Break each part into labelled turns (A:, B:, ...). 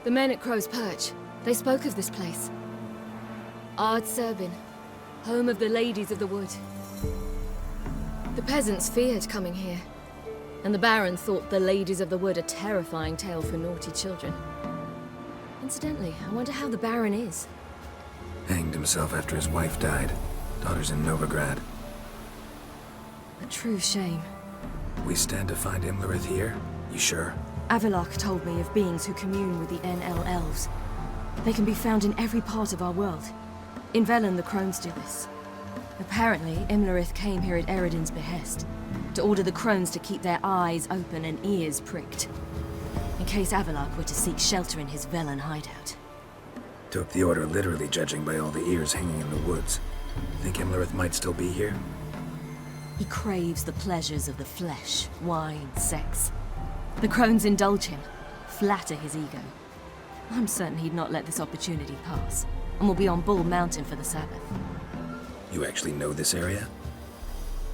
A: The men at Crow's Perch, they spoke of this place. Ard Serbin, home of the Ladies of the Wood. The peasants feared coming here, and the Baron thought the Ladies of the Wood a terrifying tale for naughty children. Incidentally, I wonder how the Baron is.
B: Hanged himself after his wife died. Daughter's in Novigrad.
A: A true shame.
B: We stand to find Imlerith here? You sure?
A: Avalok told me of beings who commune with the NL elves. They can be found in every part of our world. In Velen, the crones do this. Apparently, Imlerith came here at Eredin's behest, to order the crones to keep their eyes open and ears pricked, in case Avalok were to seek shelter in his Velen hideout.
B: Took the order literally, judging by all the ears hanging in the woods. Think Imlerith might still be here?
A: He craves the pleasures of the flesh, wine, sex. The crones indulge him, flatter his ego. I'm certain he'd not let this opportunity pass, and will be on Bull Mountain for the Sabbath.
B: You actually know this area?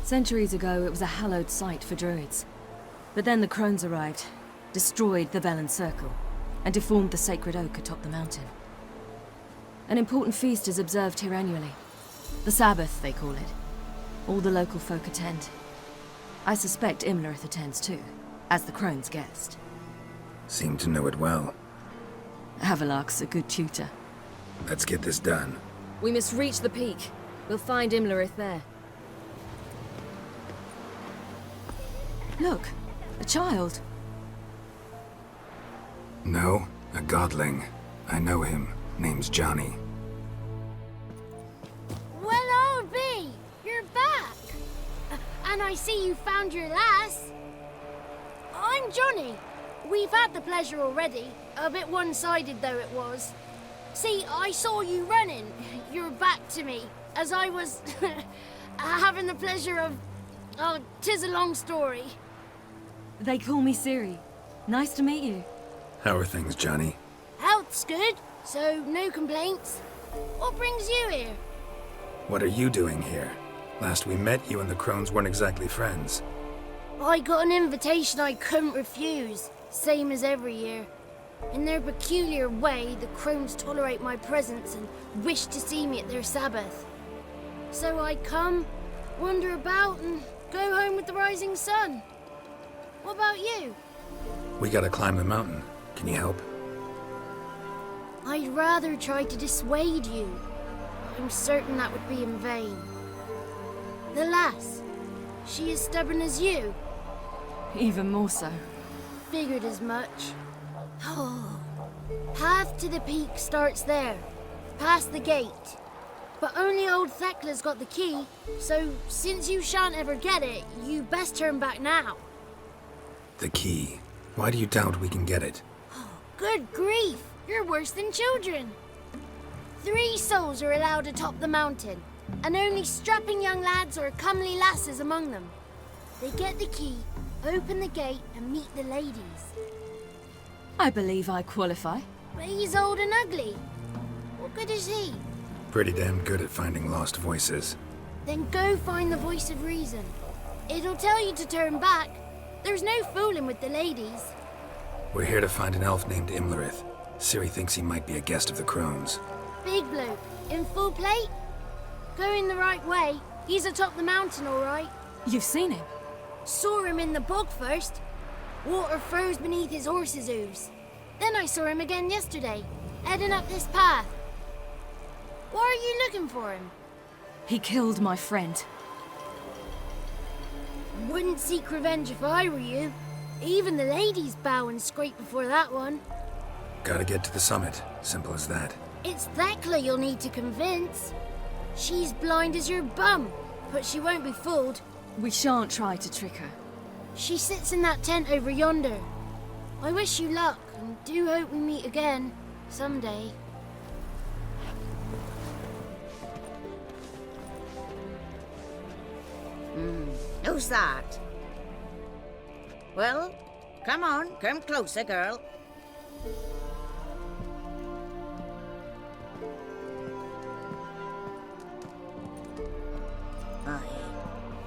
A: Centuries ago, it was a hallowed site for druids. But then the crones arrived, destroyed the Velen Circle, and deformed the sacred oak atop the mountain. An important feast is observed here annually. The Sabbath, they call it. All the local folk attend. I suspect Imlerith attends too, as the crone's guest.
B: Seem to know it well.
A: Avalok's a good tutor.
B: Let's get this done.
A: We must reach the peak. We'll find Imlerith there. Look, a child.
B: No, a godling. I know him. Name's Johnny.
C: Well, old B, you're back. And I see you found your lass. I'm Johnny. We've had the pleasure already. A bit one-sided though it was. See, I saw you running. Your back to me. As I was having the pleasure of... Oh, 'tis a long story.
A: They call me Ciri. Nice to meet you.
B: How are things, Johnny?
C: Health's good, so no complaints. What brings you here?
B: What are you doing here? Last we met, you and the crones weren't exactly friends.
C: I got an invitation I couldn't refuse, same as every year. In their peculiar way, the crones tolerate my presence and wish to see me at their Sabbath. So I come, wander about, and go home with the rising sun. What about you?
B: We gotta climb the mountain. Can you help?
C: I'd rather try to dissuade you. I'm certain that would be in vain. The lass, she is stubborn as you.
A: Even more so.
C: Figured as much. Oh. Path to the peak starts there, past the gate. But only old Thekla's got the key, so since you shan't ever get it, you best turn back now.
B: The key. Why do you doubt we can get it?
C: Good grief, you're worse than children. 3 souls are allowed atop the mountain, and only strapping young lads or comely lasses among them. They get the key, open the gate, and meet the ladies.
A: I believe I qualify.
C: But he's old and ugly. What good is he?
B: Pretty damn good at finding lost voices.
C: Then go find the voice of reason. It'll tell you to turn back. There's no fooling with the ladies.
B: We're here to find an elf named Imlerith. Ciri thinks he might be a guest of the crones.
C: Big bloke, in full plate? Going the right way. He's atop the mountain, all right.
A: You've seen him?
C: Saw him in the bog first. Water froze beneath his horse's hooves. Then I saw him again yesterday, heading up this path. Why are you looking for him?
A: He killed my friend.
C: Wouldn't seek revenge if I were you. Even the ladies bow and scrape before that one.
B: Gotta get to the summit. Simple as that.
C: It's Thekla you'll need to convince. She's blind as your bum, but she won't be fooled.
A: We shan't try to trick her.
C: She sits in that tent over yonder. I wish you luck, and do hope we meet again, someday.
D: Who's that? Well, come on, come closer, girl. Aye.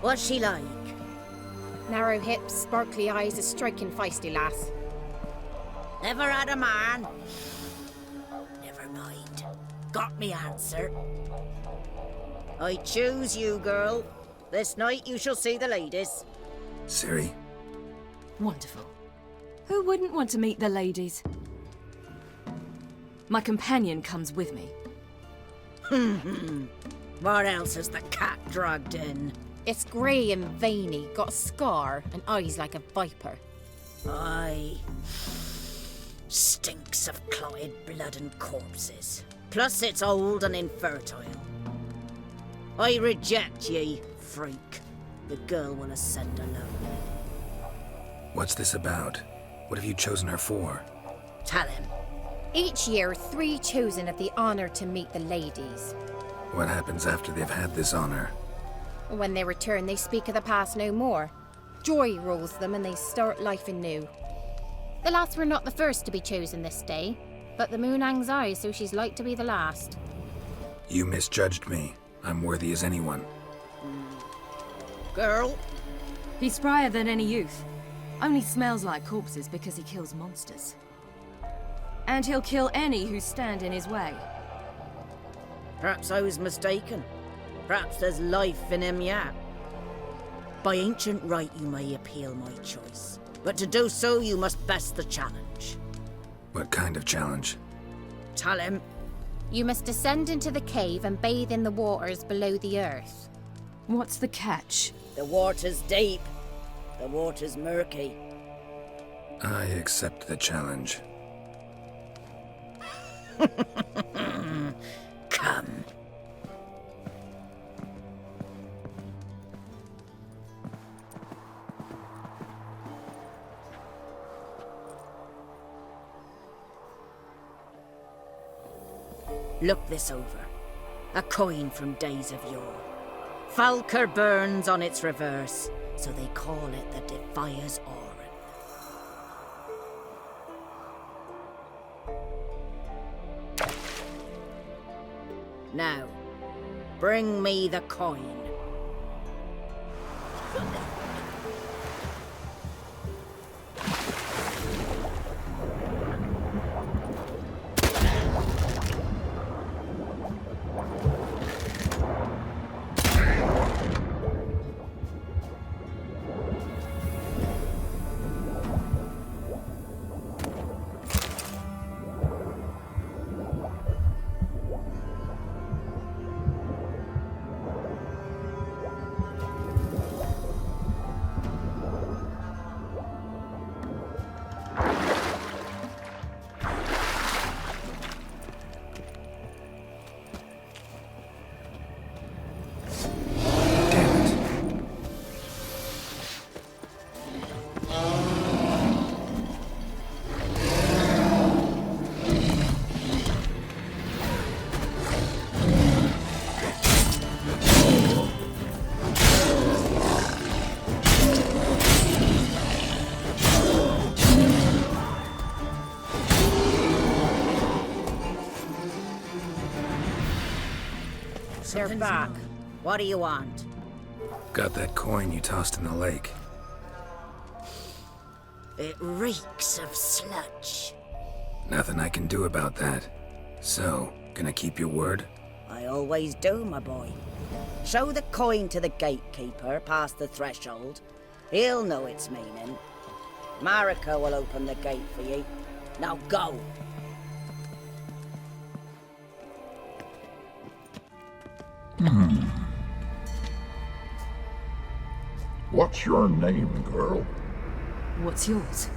D: What's she like?
E: Narrow hips, sparkly eyes, a striking feisty lass.
D: Never had a man. got me answer. I choose you, girl. This night you shall see the ladies.
B: Ciri,
A: Wonderful. Who wouldn't want to meet the ladies? My companion comes with me.
D: What else has the cat dragged in?
E: It's grey and veiny, got a scar, and eyes like a viper.
D: Aye. Stinks of clotted blood and corpses. Plus it's old and infertile. I reject ye, freak. The girl will ascend alone.
B: what's this about? What have you chosen her for?
D: Tell him.
E: Each year, 3 chosen have the honour to meet the ladies.
B: What happens after they've had this honor?
E: When they return, they speak of the past no more. Joy rules them and they start life anew. The lass were not the first to be chosen this day, but the moon hangs high, so she's like to be the last.
B: You misjudged me. I'm worthy as anyone.
D: Girl,
A: He's sprier than any youth. Only smells like corpses because he kills monsters. And he'll kill any who stand in his way.
D: perhaps I was mistaken. Perhaps there's life in him yet. By ancient right you may appeal my choice, but to do so you must best the challenge.
B: What kind of challenge?
D: Tell him.
E: You must descend into the cave and bathe in the waters below the earth.
A: What's the catch?
D: The water's deep. The water's murky.
B: I accept the challenge.
D: Come. Look this over. A coin from days of yore. Falker burns on its reverse, so they call it the Defier's Oran. Now, bring me the coin. They're back. What do you want?
B: Got that coin you tossed in the lake.
D: It reeks of sludge.
B: Nothing I can do about that. So, gonna keep your word?
D: I always do, my boy. Show the coin to the gatekeeper past the threshold. He'll know its meaning. Marika will open the gate for you. Now go.
F: What's your name, girl?
A: What's yours?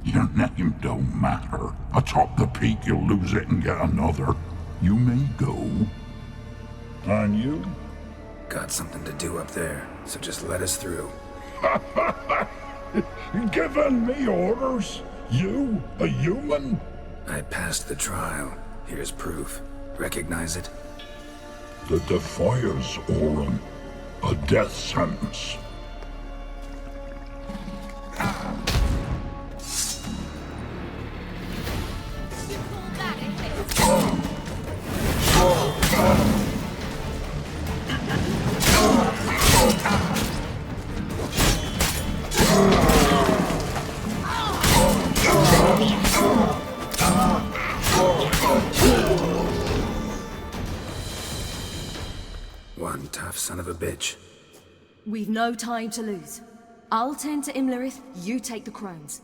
F: Your name don't matter. Atop the peak, you'll lose it and get another. You may go. And you?
B: Got something to do up there, so just let us through.
F: Giving me orders? You, a human?
B: I passed the trial. Here's proof. Recognize it?
F: The Defier's Oran. A death sentence.
B: One tough son of a bitch.
A: We've no time to lose. I'll tend to Imlerith, you take the crones.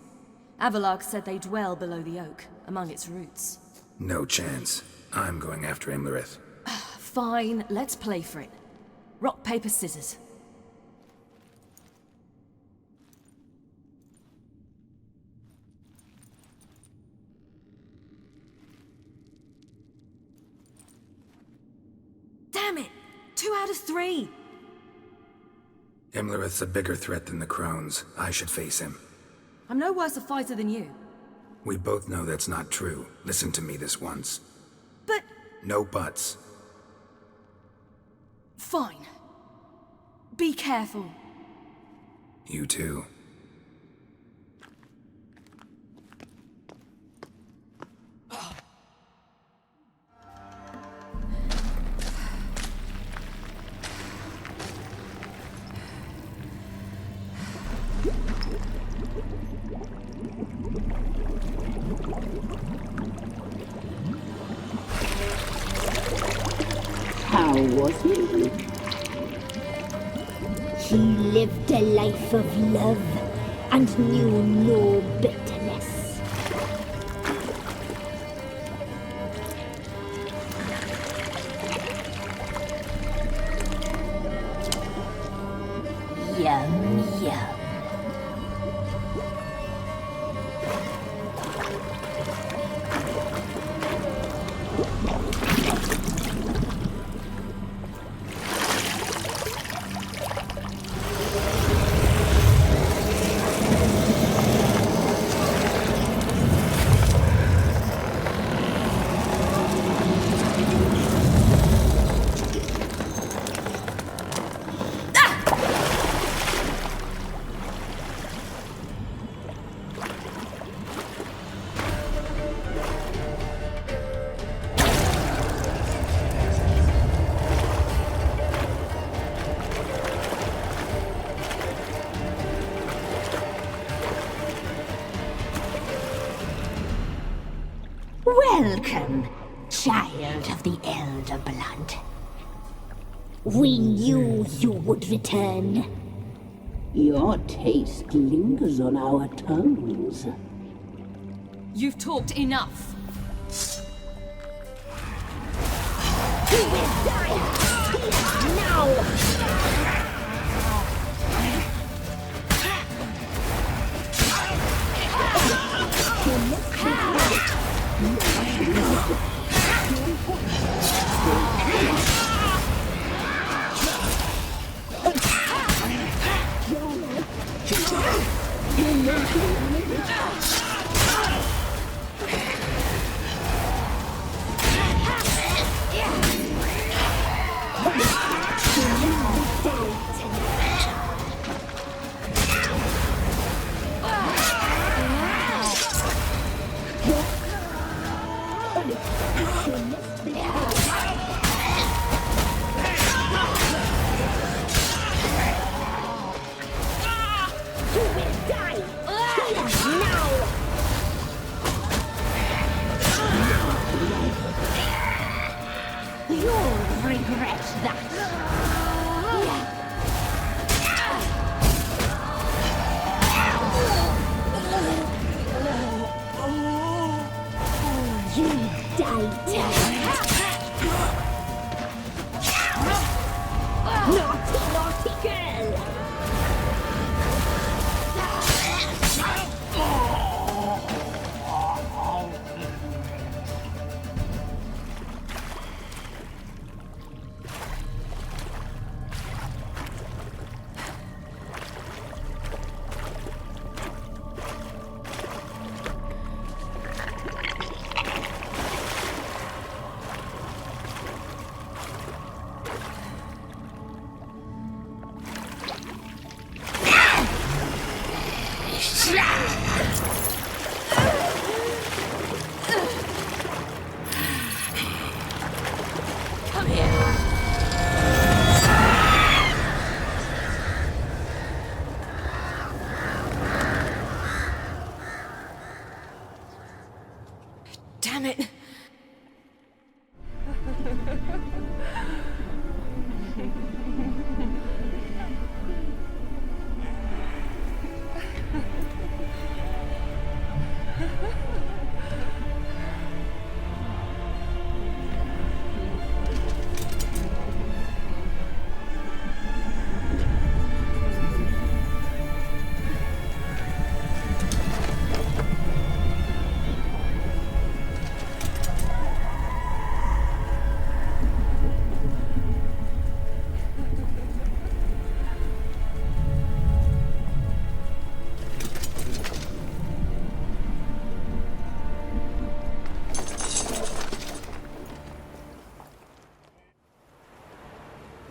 A: Avalark said they dwell below the oak, among its roots.
B: No chance. I'm going after Imlerith.
A: Fine, let's play for it. Rock, paper, scissors. Damn it! 2 out of 3!
B: Imlerith's a bigger threat than the crones. I should face him.
A: I'm no worse a fighter than you.
B: We both know that's not true. Listen to me this once.
A: But...
B: No buts.
A: Fine. Be careful.
B: You too.
G: How was he? He lived a life of love and knew no bitterness. Yum, yum. Welcome, child of the Elder Blood. We knew you would return. Your taste lingers on our tongues.
A: You've talked enough.
G: You will die now!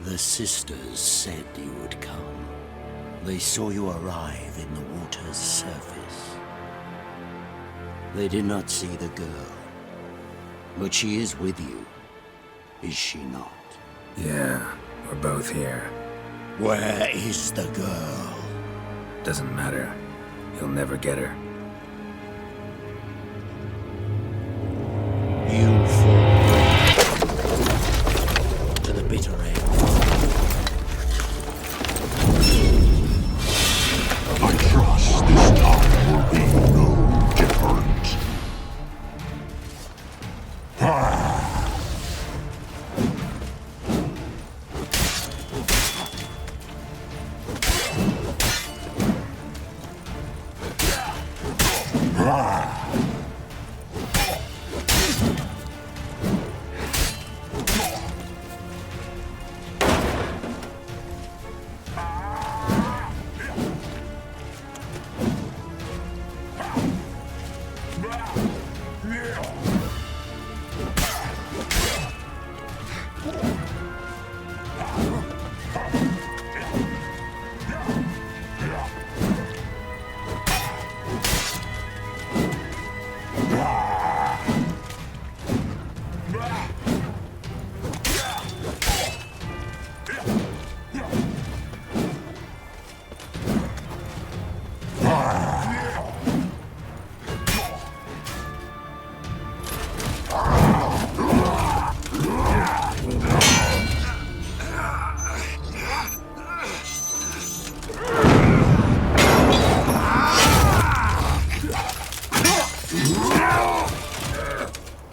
H: The sisters said you would come. They saw you arrive in the water's surface. They did not see the girl. But she is with you, is she not?
B: Yeah, we're both here.
H: Where is the girl?
B: Doesn't matter. You'll never get her.
H: You fall to the bitter end.
F: I trust this time will be no different.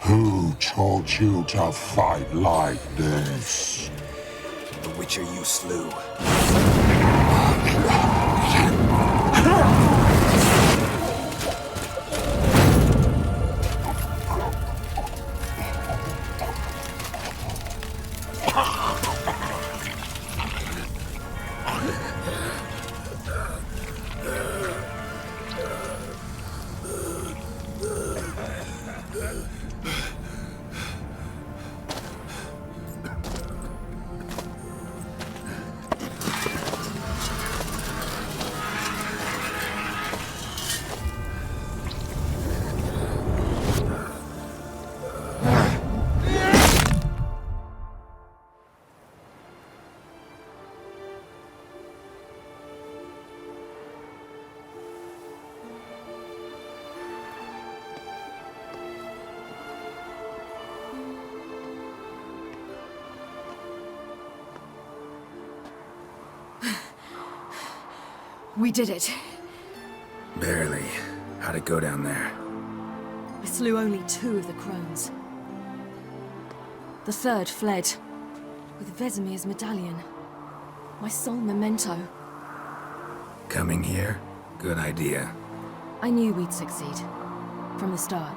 F: Who taught you to fight like this?
B: The Witcher you slew.
A: We did it.
B: Barely. How'd it go down there?
A: I slew only 2 of the crones. The third fled, with Vesemir's medallion. My sole memento.
B: Coming here? Good idea.
A: I knew we'd succeed. From the start.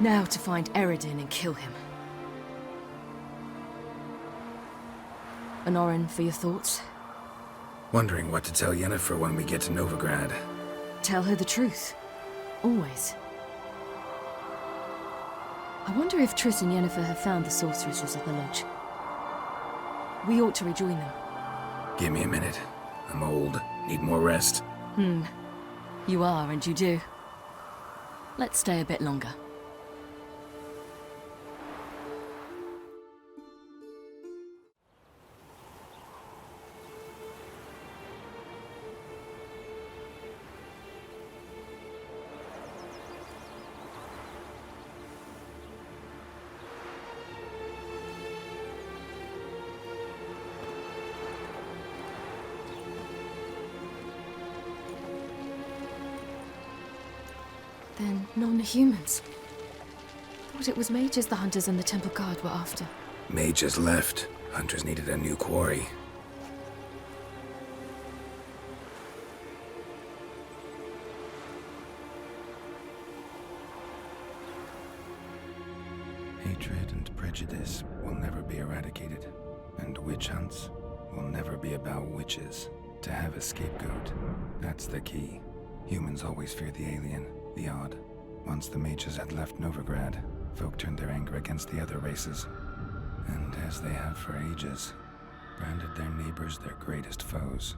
A: Now to find Deireadh and kill him. Anoran, for your thoughts?
B: Wondering what to tell Yennefer when we get to Novigrad.
A: Tell her the truth. Always. I wonder if Triss and Yennefer have found the sorceresses of the Lodge. We ought to rejoin them.
B: Give me a minute. I'm old. Need more rest.
A: You are, and you do. Let's stay a bit longer. Then non-humans. Thought it was mages the hunters and the temple guard were after.
B: Mages left. Hunters needed a new quarry. Hatred and prejudice will never be eradicated. And witch hunts will never be about witches. To have a scapegoat, that's the key. Humans always fear the alien. The odd. Once the mages had left Novigrad, folk turned their anger against the other races. And as they have for ages, branded their neighbors their greatest foes.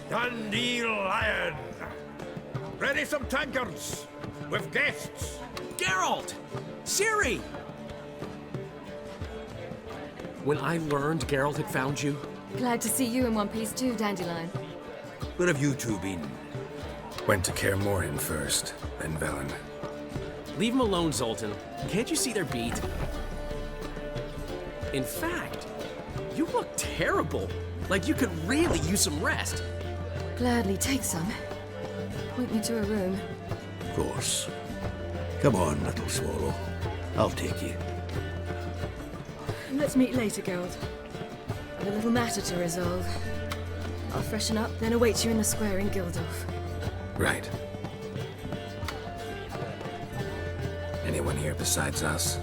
I: Dandelion! Ready some tankards! With guests!
J: Geralt! Ciri! When I learned Geralt had found you,
A: Glad to see you in one piece too, Dandelion.
I: Where have you two been?
B: Went to Kaer Morhen first, then Velen.
J: leave them alone, Zoltan. Can't you see they're beat? In fact, you look terrible. Like you could really use some rest.
A: Gladly take some. Point me to a room.
H: Of course. Come on, little swallow. I'll take you.
A: Let's meet later, Geralt. I've a little matter to resolve. I'll freshen up, then await you in the square in Gildorf.
B: Right. Anyone here besides us?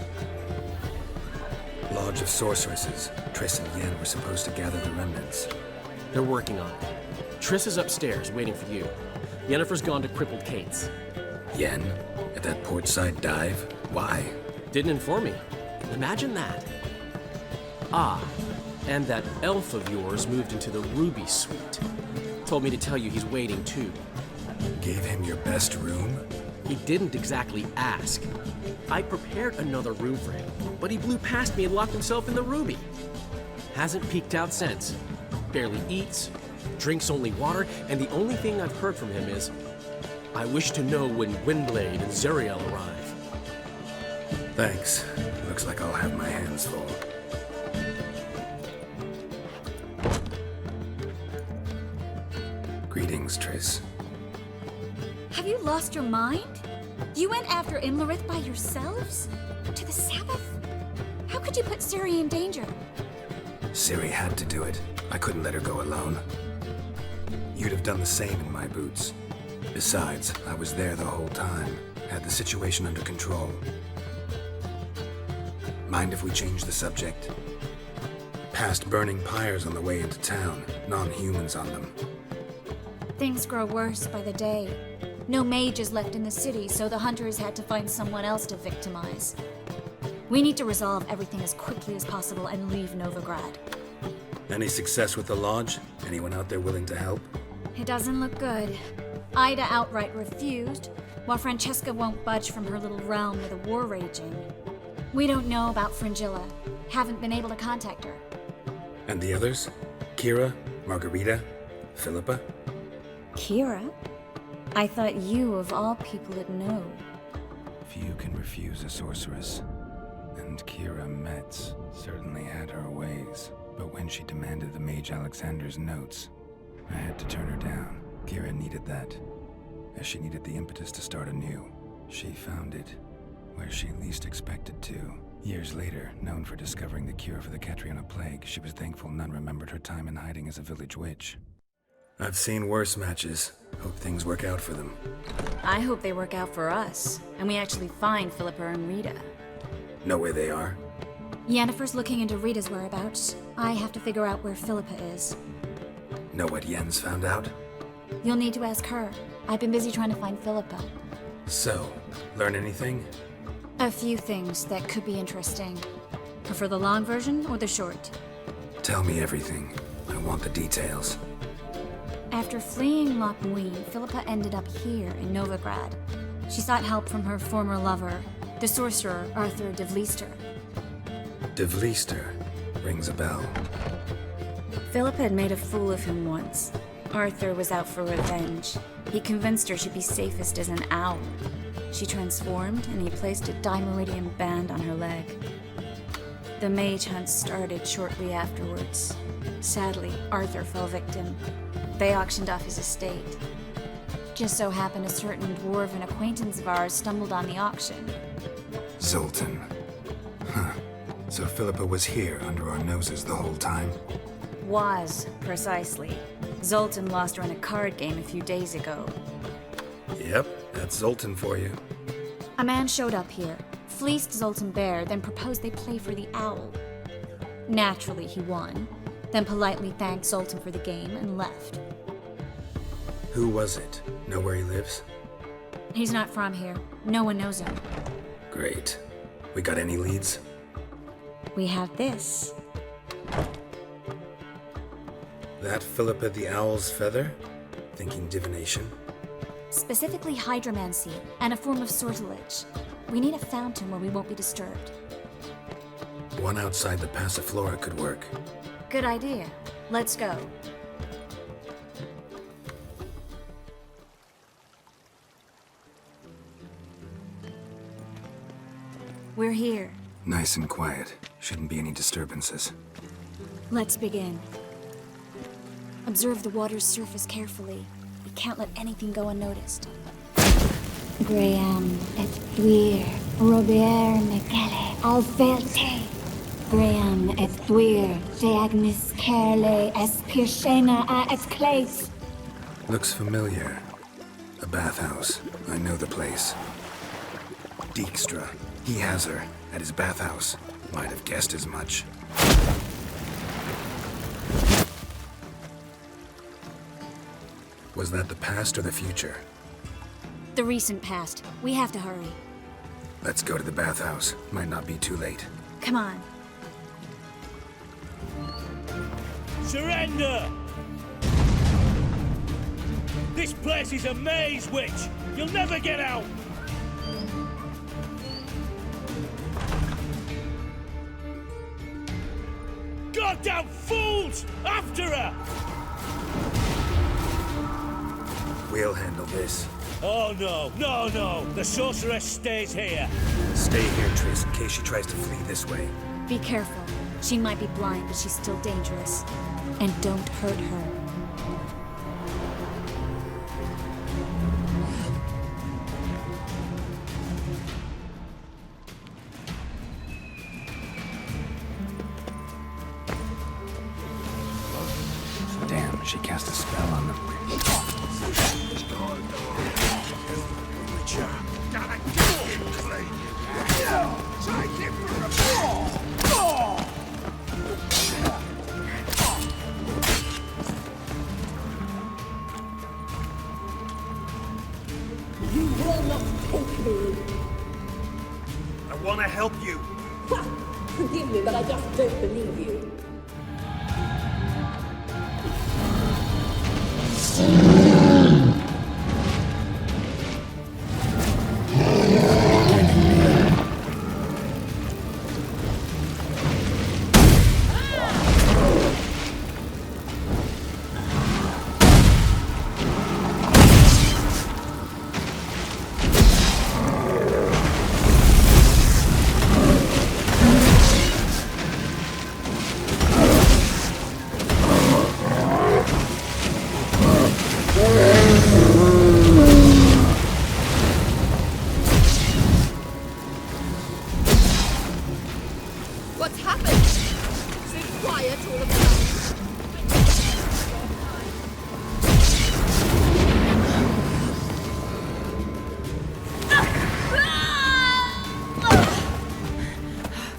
B: Lodge of Sorceresses. Triss and Yen were supposed to gather the remnants.
J: They're working on it. Triss is upstairs, waiting for you. Yennefer's gone to crippled Kate's.
B: Yen? At that portside dive? Why?
J: Didn't inform me. Imagine that. Ah, and that elf of yours moved into the Ruby Suite. Told me to tell you he's waiting too.
B: Gave him your best room?
J: He didn't exactly ask. I prepared another room for him, but he blew past me and locked himself in the Ruby. Hasn't peeked out since. Barely eats, drinks only water, and the only thing I've heard from him is, I wish to know when Windblade and Zariel arrive.
B: Thanks. Looks like I'll have my hands full. Greetings, Triss.
K: Have you lost your mind? You went after Imlerith by yourselves? To the Sabbath? How could you put Ciri in danger?
B: Ciri had to do it. I couldn't let her go alone. You'd have done the same in my boots. Besides, I was there the whole time. Had the situation under control. Mind if we change the subject? Past burning pyres on the way into town. Non-humans on them.
K: Things grow worse by the day. No mages left in the city, so the hunters had to find someone else to victimize. We need to resolve everything as quickly as possible and leave Novigrad.
B: Any success with the lodge? Anyone out there willing to help?
K: It doesn't look good. Ida outright refused, while Francesca won't budge from her little realm with a war raging. We don't know about Fringilla. Haven't been able to contact her.
B: And the others? Kira? Margarita? Philippa?
K: Kira? I thought you, of all people, would know.
B: Few can refuse a sorceress. And Kira Metz certainly had her ways. But when she demanded the Mage Alexander's notes, I had to turn her down. Kira needed that, as she needed the impetus to start anew. She found it where she least expected to. Years later, known for discovering the cure for the Catriona plague, she was thankful none remembered her time in hiding as a village witch. I've seen worse matches. Hope things work out for them.
K: I hope they work out for us, and we actually find Philippa and Rita.
B: Know where they are?
K: Yennefer's looking into Rita's whereabouts. I have to figure out where Philippa is.
B: Know what Yen's found out?
K: You'll need to ask her. I've been busy trying to find Philippa.
B: So, learn anything?
K: A few things that could be interesting. Prefer the long version or the short?
B: Tell me everything. I want the details.
K: After fleeing Loch Muin, Philippa ended up here in Novigrad. She sought help from her former lover, the sorcerer Arthur de Vlister.
B: De Vlister rings a bell.
K: Philippa had made a fool of him once. Arthur was out for revenge. He convinced her she'd be safest as an owl. She transformed, and he placed a Dimeridian band on her leg. The mage hunt started shortly afterwards. Sadly, Arthur fell victim. They auctioned off his estate. Just so happened a certain dwarven acquaintance of ours stumbled on the auction.
B: Zoltan. Huh. So Philippa was here under our noses the whole time?
K: Was, precisely. Zoltan lost her in a card game a few days ago.
B: Yep, that's Zoltan for you.
K: A man showed up here, fleeced Zoltan bare, then proposed they play for the owl. Naturally, he won, then politely thanked Zoltan for the game and left.
B: Who was it? Know where he lives?
K: He's not from here. No one knows him.
B: Great. We got any leads?
K: We have this.
B: That Philippa the Owl's feather? Thinking divination?
K: Specifically hydromancy, and a form of sortilege. We need a fountain where we won't be disturbed.
B: One outside the Passiflora could work.
K: Good idea. Let's go. We're here.
B: Nice and quiet. Shouldn't be any disturbances.
K: Let's begin. Observe the water's surface carefully. We can't let anything go unnoticed.
G: Graham et thuir, Robert Mekele, Alferte. Graham et thuir, Deagnis Kerle, Espirshena a et Clace.
B: Looks familiar. A bathhouse. I know the place. Dijkstra. He has her at his bathhouse. Might have guessed as much. Was that the past or the future?
K: The recent past. We have to hurry.
B: Let's go to the bathhouse. Might not be too late.
K: Come on.
L: Surrender! This place is a maze, witch! You'll never get out! Goddamn fools! After her!
B: We'll handle this.
L: Oh no, no, no! The sorceress stays here!
B: Stay here, Triss, in case she tries to flee this way.
K: Be careful. She might be blind, but she's still dangerous. And don't hurt her.
B: Damn, she cast a spell on them.
G: You will not take me.
I: I want to help you.
G: Forgive me, but I just don't believe you.
M: What's happened? So quiet all of a sudden.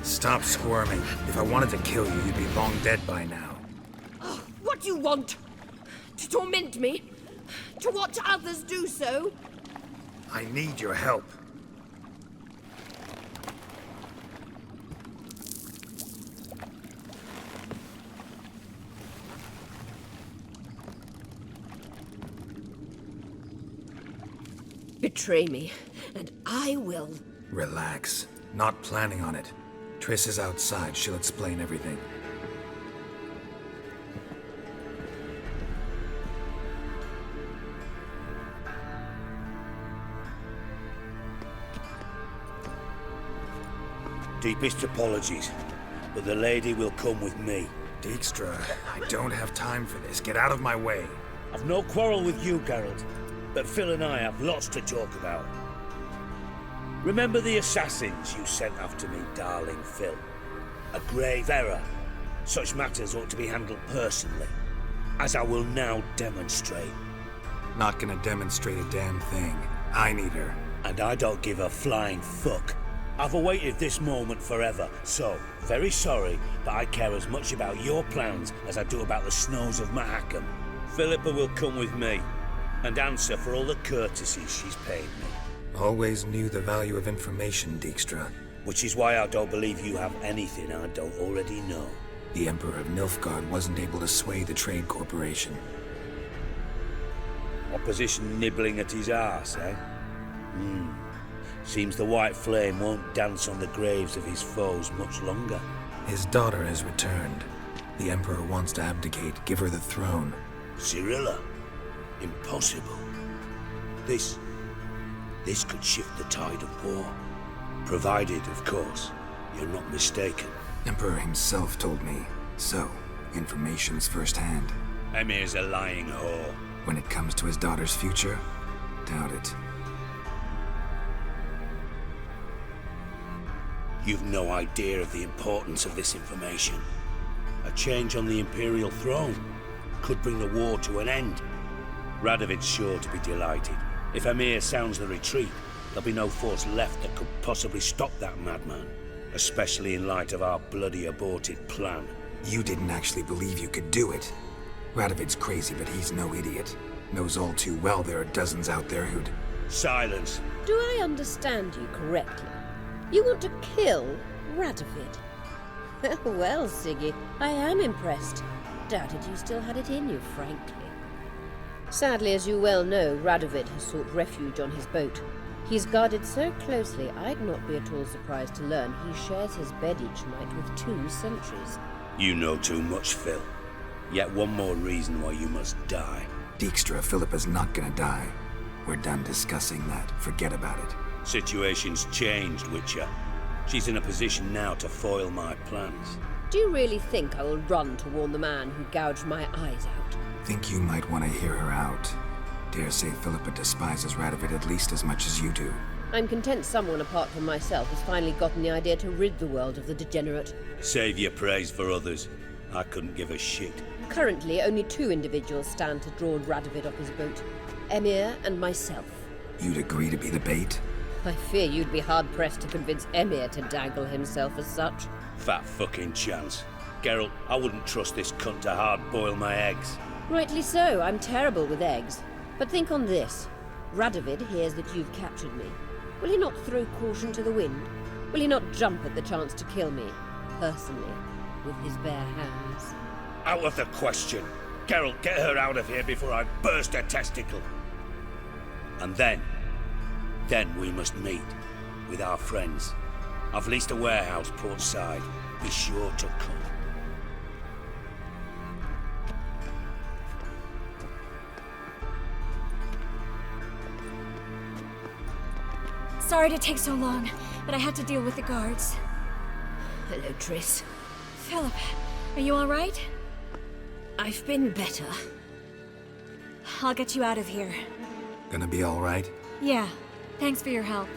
B: Stop squirming. If I wanted to kill you, you'd be long dead by now.
M: Oh, what do you want? To torment me? To watch others do so?
B: I need your help.
M: Betray me, and I will.
B: Relax. Not planning on it. Triss is outside. She'll explain everything.
I: Deepest apologies, but the lady will come with me.
B: Dijkstra, I don't have time for this. Get out of my way.
I: I've no quarrel with you, Geralt, but Phil and I have lots to talk about. Remember the assassins you sent after me, darling Phil? A grave error. Such matters ought to be handled personally, as I will now demonstrate.
B: Not gonna demonstrate a damn thing. I need her.
I: And I don't give a flying fuck. I've awaited this moment forever, so, very sorry, but I care as much about your plans as I do about the snows of Mahakam. Philippa will come with me. and answer for all the courtesies she's paid me.
B: Always knew the value of information, Dijkstra.
I: Which is why I don't believe you have anything I don't already know.
B: The Emperor of Nilfgaard wasn't able to sway the Trade Corporation.
I: Opposition nibbling at his arse, eh? Seems the White Flame won't dance on the graves of his foes much longer.
B: His daughter has returned. The Emperor wants to abdicate, give her the throne.
I: Cyrilla? Impossible. This could shift the tide of war. Provided, of course, you're not mistaken.
B: Emperor himself told me. So, information's firsthand.
I: Emir's a lying whore.
B: When it comes to his daughter's future, doubt it.
I: You've no idea of the importance of this information. A change on the Imperial throne could bring the war to an end. Radovid's sure to be delighted. If Emir sounds the retreat, there'll be no force left that could possibly stop that madman. Especially in light of our bloody aborted plan.
B: You didn't actually believe you could do it. Radovid's crazy, but he's no idiot. Knows all too well there are dozens out there who'd...
N: Silence. Do I understand you correctly? You want to kill Radovid? Well, Siggy, I am impressed. Doubted you still had it in you, frankly. Sadly, as you well know, Radovid has sought refuge on his boat. He's guarded so closely, I'd not be at all surprised to learn he shares his bed each night with 2 sentries.
I: You know too much, Phil. Yet one more reason why you must die.
B: Dijkstra, Philippa's not gonna die. We're done discussing that. Forget about it.
I: Situation's changed, Witcher. She's in a position now to foil my plans.
N: Do you really think I will run to warn the man who gouged my eyes out?
B: Think you might want to hear her out. Dare say Philippa despises Radovid at least as much as you do.
N: I'm content someone apart from myself has finally gotten the idea to rid the world of the degenerate.
I: Save your praise for others. I couldn't give a shit.
N: Currently, only 2 individuals stand to draw Radovid off his boat. Emir and myself.
B: You'd agree to be the bait?
N: I fear you'd be hard-pressed to convince Emir to dangle himself as such.
I: Fat fucking chance. Geralt, I wouldn't trust this cunt to hard-boil my eggs.
N: Rightly so, I'm terrible with eggs. But think on this. Radovid hears that you've captured me. Will he not throw caution to the wind? Will he not jump at the chance to kill me, personally, with his bare hands?
I: Out of the question. Geralt, get her out of here before I burst her testicle. And then we must meet with our friends. I've leased a warehouse portside. Be sure to come.
O: Sorry to take so long, but I had to deal with the guards.
N: Hello, Triss.
O: Philip, are you all right?
N: I've been better.
O: I'll get you out of here.
B: Gonna be all right?
O: Yeah, thanks for your help.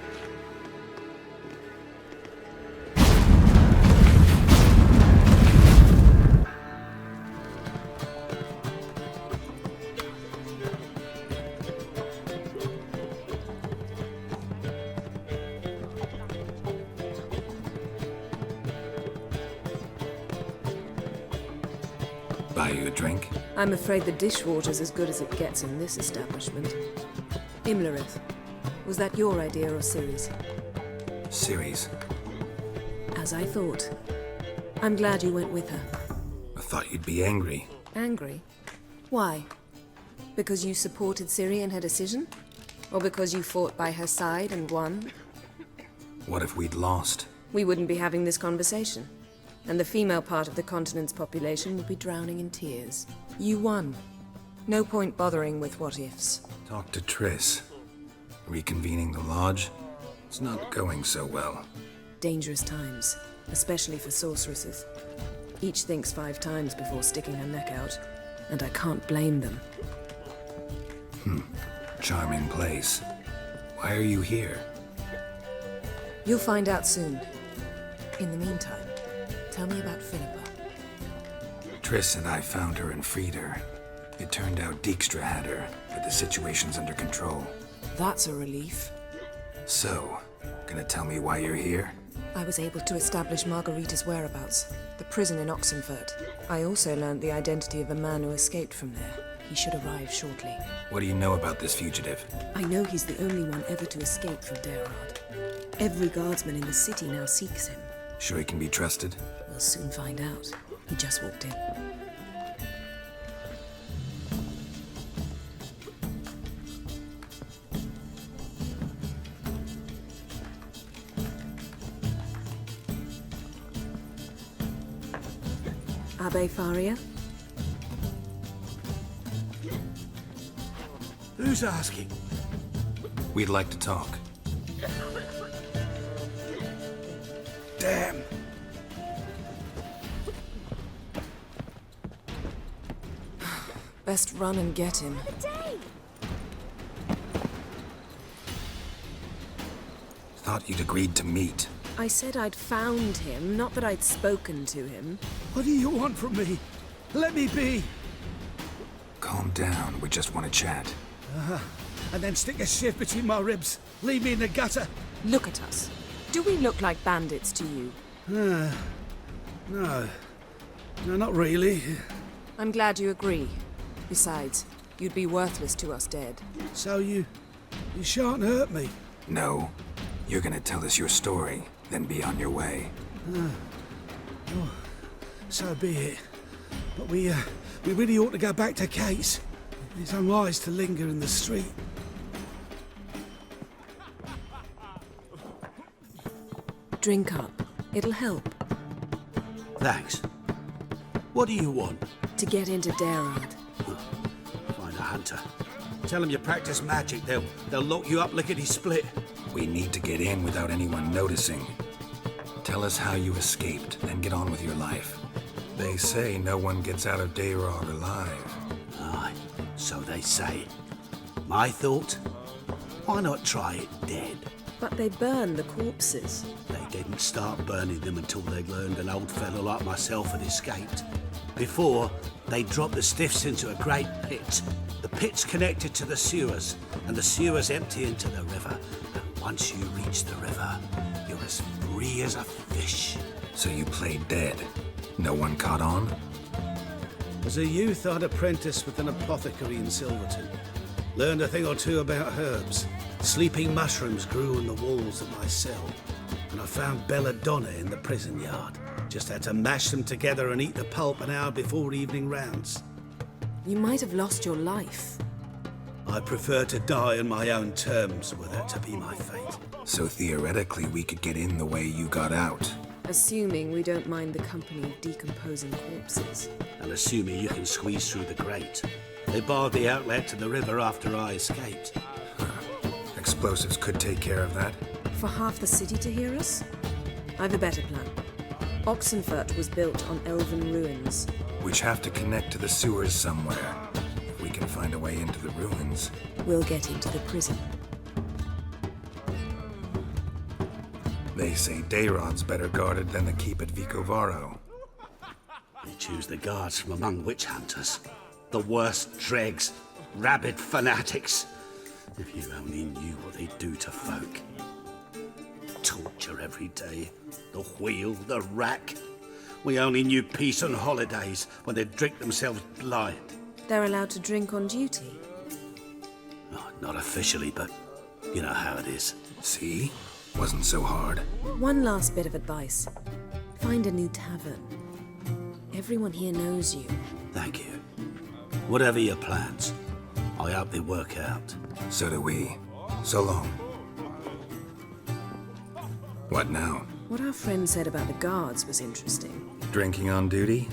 B: Buy you a drink?
P: I'm afraid the dishwater's as good as it gets in this establishment. Imlerith, was that your idea or Ciri's?
B: Ciri's.
P: As I thought. I'm glad you went with her.
B: I thought you'd be angry.
P: Angry? Why? Because you supported Ciri in her decision? Or because you fought by her side and won?
B: What if we'd lost?
P: We wouldn't be having this conversation. And the female part of the continent's population would be drowning in tears. You won. No point bothering with what-ifs.
B: Talk to Triss. Reconvening the lodge? It's not going so well.
P: Dangerous times, especially for sorceresses. Each thinks 5 times before sticking her neck out, and I can't blame them.
B: Charming place. Why are you here?
P: You'll find out soon. In the meantime, tell me about Philippa.
B: Triss and I found her and freed her. It turned out Dijkstra had her, but the situation's under control.
P: That's a relief.
B: So, gonna tell me why you're here?
P: I was able to establish Margarita's whereabouts, the prison in Oxenfurt. I also learned the identity of a man who escaped from there. He should arrive shortly.
B: What do you know about this fugitive?
P: I know he's the only one ever to escape from Deireadh. Every guardsman in the city now seeks him.
B: Sure he can be trusted?
P: We'll soon find out. He just walked in. Abbe Faria?
I: Who's asking?
B: We'd like to talk.
I: Damn.
P: Best run and get him.
B: Thought you'd agreed to meet.
P: I said I'd found him, not that I'd spoken to him.
I: What do you want from me? Let me be.
B: Calm down, we just want to chat.
I: And then stick a shiv between my ribs. Leave me in the gutter.
P: Look at us. Do we look like bandits to you?
I: No. No, not really.
P: I'm glad you agree. Besides, you'd be worthless to us dead.
I: So you shan't hurt me?
B: No. You're gonna tell us your story, then be on your way.
I: Oh, so be it. But we really ought to go back to Kate's. It's unwise to linger in the street.
P: Drink up. It'll help.
Q: Thanks. What do you want?
P: To get into Deireadh.
Q: Find a hunter. Tell them you practice magic. They'll lock you up lickety-split.
B: We need to get in without anyone noticing. Tell us how you escaped, then get on with your life. They say no one gets out of Deireadh alive.
Q: Aye, so they say. My thought? Why not try it dead?
P: But they burn the corpses.
Q: They didn't start burning them until they learned an old fellow like myself had escaped. Before, they dropped the stiffs into a great pit. The pit's connected to the sewers, and the sewers empty into the river. And once you reach the river, you're as free as a fish.
B: So you played dead? No one caught on?
I: As a youth, I'd apprenticed with an apothecary in Silverton. Learned a thing or two about herbs. Sleeping mushrooms grew in the walls of my cell. And I found belladonna in the prison yard. Just had to mash them together and eat the pulp an hour before evening rounds.
P: You might have lost your life.
I: I prefer to die on my own terms, were that to be my fate.
B: So theoretically, we could get in the way you got out.
P: Assuming we don't mind the company of decomposing corpses.
Q: And assuming you can squeeze through the grate. They barred the outlet to the river after I escaped.
B: Explosives could take care of that.
P: For half the city to hear us? I've a better plan. Oxenfurt was built on elven ruins.
B: Which have to connect to the sewers somewhere. If we can find a way into the ruins.
P: We'll get into the prison.
B: They say Deireadh's better guarded than the keep at Vigo.
Q: They choose the guards from among witch hunters. The worst dregs, rabid fanatics. If you only knew what they do to folk. Torture every day. The wheel, the rack. We only knew peace on holidays when they'd drink themselves blind.
P: They're allowed to drink on duty?
Q: Oh, not officially, but you know how it is.
B: See? Wasn't so hard.
P: One last bit of advice. Find a new tavern. Everyone here knows you.
Q: Thank you. Whatever your plans, I hope they work out.
B: So do we. So long. What now?
P: What our friend said about the guards was interesting.
B: Drinking on duty?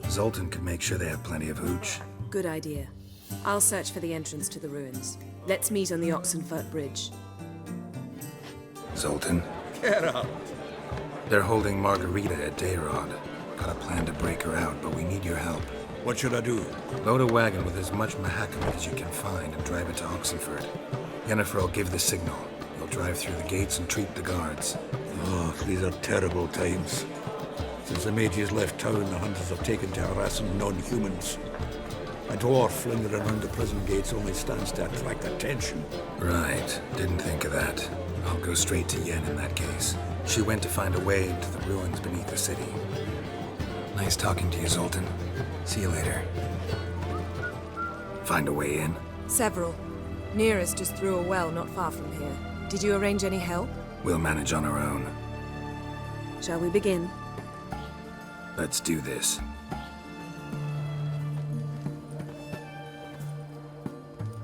B: Zoltan could make sure they have plenty of hooch.
P: Good idea. I'll search for the entrance to the ruins. Let's meet on the Oxenfurt Bridge.
B: Zoltan?
I: Get up!
B: They're holding Margarita at Deireadh. Got a plan to break her out, but we need your help.
I: What should I do?
B: Load a wagon with as much mahakam as you can find and drive it to Oxenfurt. Yennefer will give the signal. You'll drive through the gates and treat the guards.
R: Oh, these are terrible times. Since the mages left town, the hunters have taken to harassing non-humans. A dwarf lingering around the prison gates only stands to attract attention.
B: Right. Didn't think of that. I'll go straight to Yen in that case. She went to find a way into the ruins beneath the city. Nice talking to you, Zoltan. See you later. Find a way in?
P: Several. Nearest is through a well not far from here. Did you arrange any help?
B: We'll manage on our own.
P: Shall we begin?
B: Let's do this.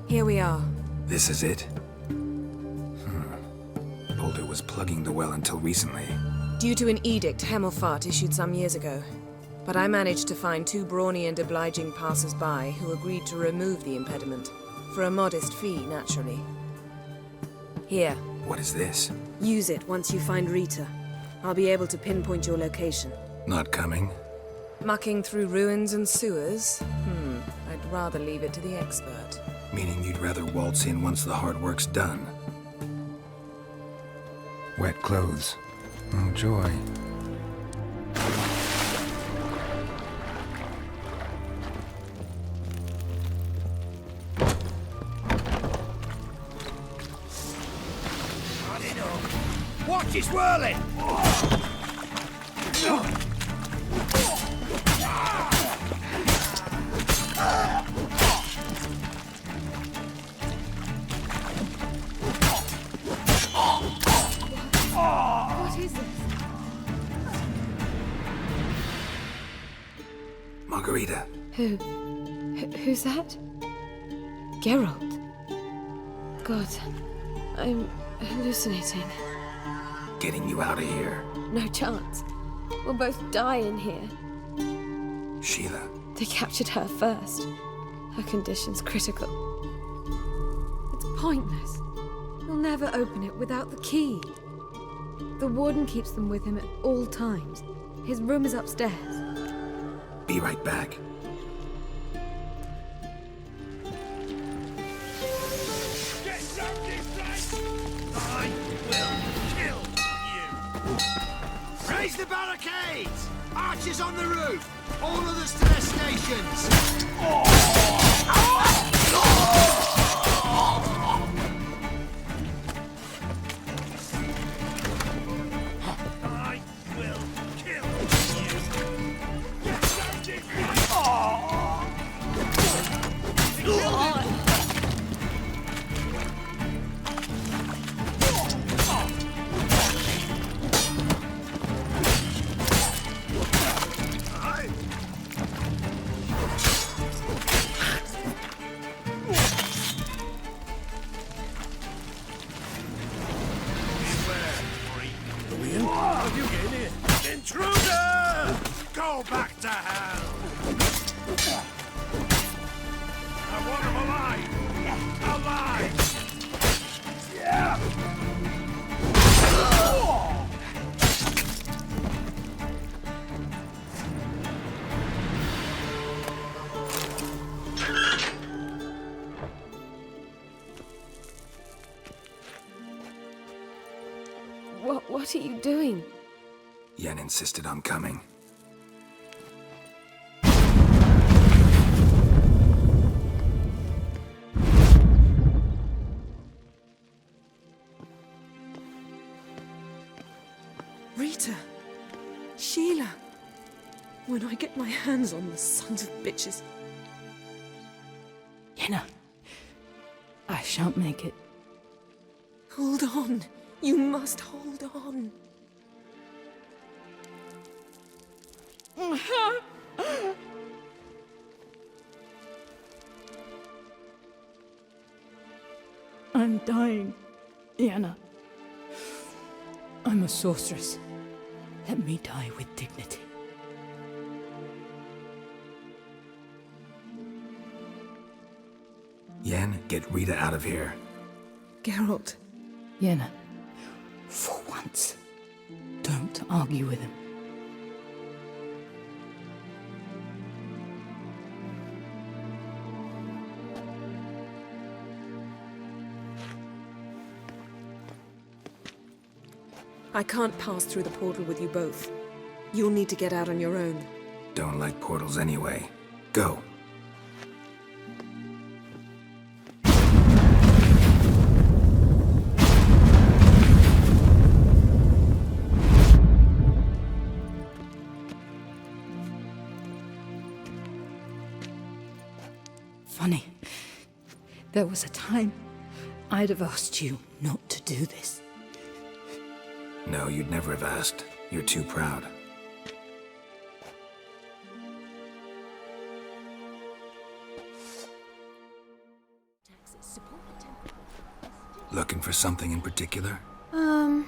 P: Here we are.
B: This is it? Boulder was plugging the well until recently.
P: Due to an edict Hemelfart issued some years ago. But I managed to find 2 brawny and obliging passers-by who agreed to remove the impediment. For a modest fee, naturally. Here.
B: What is this?
P: Use it once you find Rita. I'll be able to pinpoint your location.
B: Not coming?
P: Mucking through ruins and sewers? I'd rather leave it to the expert.
B: Meaning you'd rather waltz in once the hard work's done. Wet clothes. Oh, joy.
L: Watch it swirling!
A: What is this?
B: Margarita.
A: Who's that? Geralt. God, I'm hallucinating.
B: Getting you out of here.
A: No chance. We'll both die in here.
B: Sheila.
A: They captured her first. Her condition's critical. It's pointless. We'll never open it without the key. The warden keeps them with him at all times. His room is upstairs.
B: Be right back.
L: Get some distance! I will kill you! Raise the barricades! Archers on the roof! All others to their stations! I will kill you! Get some distance! You get in! Intruder! Go back to hell! I want him alive! Alive! Yeah!
A: What are you doing?
B: Yen insisted on coming.
P: Rita! Sheila! When I get my hands on the sons of bitches.
S: Yenna, I shan't make it.
P: Hold on. You must hold on.
S: I'm dying, Yenna. I'm a sorceress. Let me die with dignity.
B: Yen, get Rita out of here.
P: Geralt.
S: Yenna, for once, don't argue with him.
P: I can't pass through the portal with you both. You'll need to get out on your own.
B: Don't like portals anyway. Go.
S: Funny. There was a time I'd have asked you not to do this.
B: No, you'd never have asked. You're too proud. Looking for something in particular?
A: A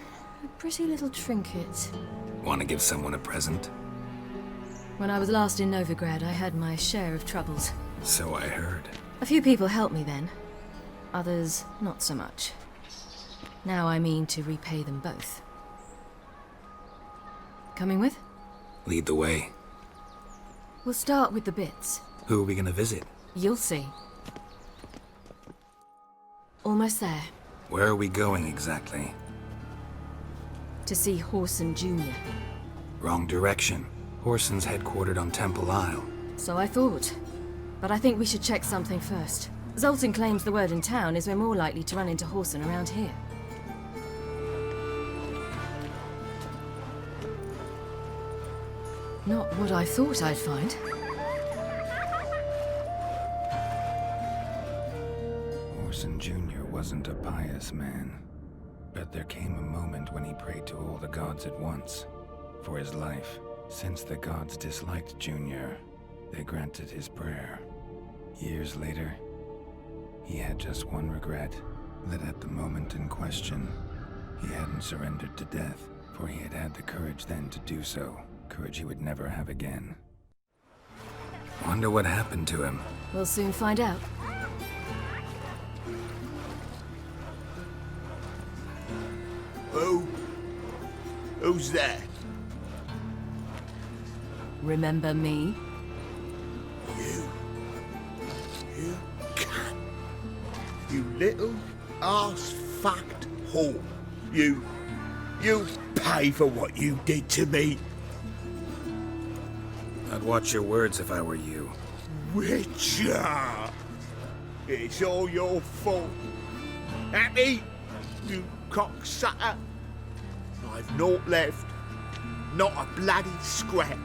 A: pretty little trinket.
B: Want to give someone a present?
A: When I was last in Novigrad, I had my share of troubles.
B: So I heard.
A: A few people helped me then. Others, not so much. Now I mean to repay them both. Coming with?
B: Lead the way.
A: We'll start with the bits.
B: Who are we gonna visit?
A: You'll see. Almost there.
B: Where are we going exactly?
A: To see Whoreson Jr.
B: Wrong direction. Whoreson's headquartered on Temple Isle.
A: So I thought. But I think we should check something first. Zoltan claims the word in town is we're more likely to run into Whoreson around here. Not what I thought I'd find.
B: Whoreson Jr. wasn't a pious man. But there came a moment when he prayed to all the gods at once. For his life. Since the gods disliked Jr., they granted his prayer. Years later, he had just one regret. That at the moment in question, he hadn't surrendered to death. For he had had the courage then to do so. Courage he would never have again. Wonder what happened to him.
A: We'll soon find out.
L: Who's there?
A: Remember me?
L: You can. You little ass-fucked whore. You pay for what you did to me.
B: I'd watch your words if I were you.
L: Witcher! It's all your fault. Happy, you cocksucker. I've naught left. Not a bloody scrap.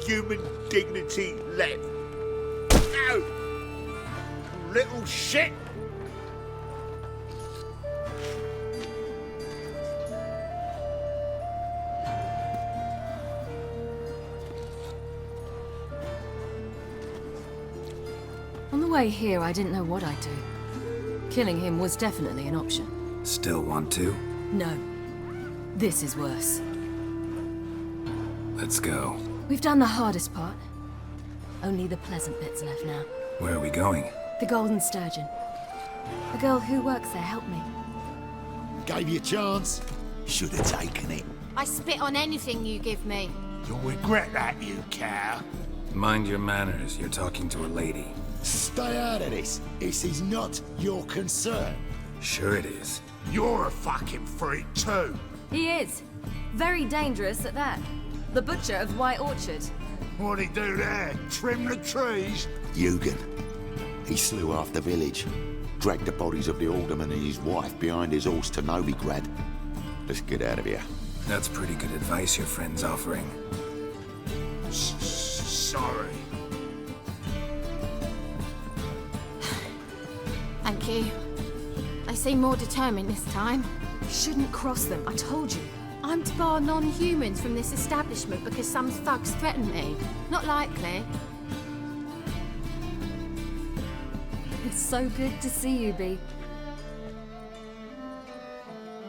L: Human dignity left. No! Little shit!
A: On the way here, I didn't know what I'd do. Killing him was definitely an option.
B: Still want to?
A: No. This is worse.
B: Let's go.
A: We've done the hardest part. Only the pleasant bits left now.
B: Where are we going?
A: The Golden Sturgeon. The girl who works there helped me.
L: Gave you a chance. Should have taken it.
E: I spit on anything you give me.
L: You'll regret that, you cow.
B: Mind your manners. You're talking to a lady.
L: Stay out of this. This is not your concern.
B: Sure it is.
L: You're a fucking freak too.
A: He is. Very dangerous at that. The butcher of White Orchard.
L: What'd he do there? Trim the trees?
T: Eugen. He slew half the village. Dragged the bodies of the alderman and his wife behind his horse to Novigrad. Let's get out of here.
B: That's pretty good advice your friend's offering.
L: Sorry.
E: Thank you. They seem more determined this time.
A: You shouldn't cross them, I told you.
E: I'm to bar non-humans from this establishment because some thugs threaten me. Not likely.
A: It's so good to see you, Bee.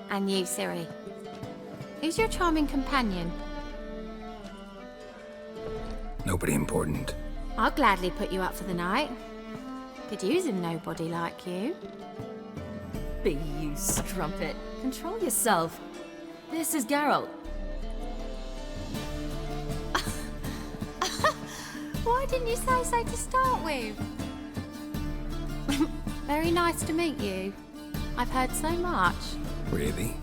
E: And you, Ciri. Who's your charming companion?
B: Nobody important.
E: I'll gladly put you up for the night. Could use a nobody like you.
A: Bee, you strumpet. Control yourself. This is Geralt.
E: Why didn't you say so to start with? Very nice to meet you. I've heard so much.
B: Really?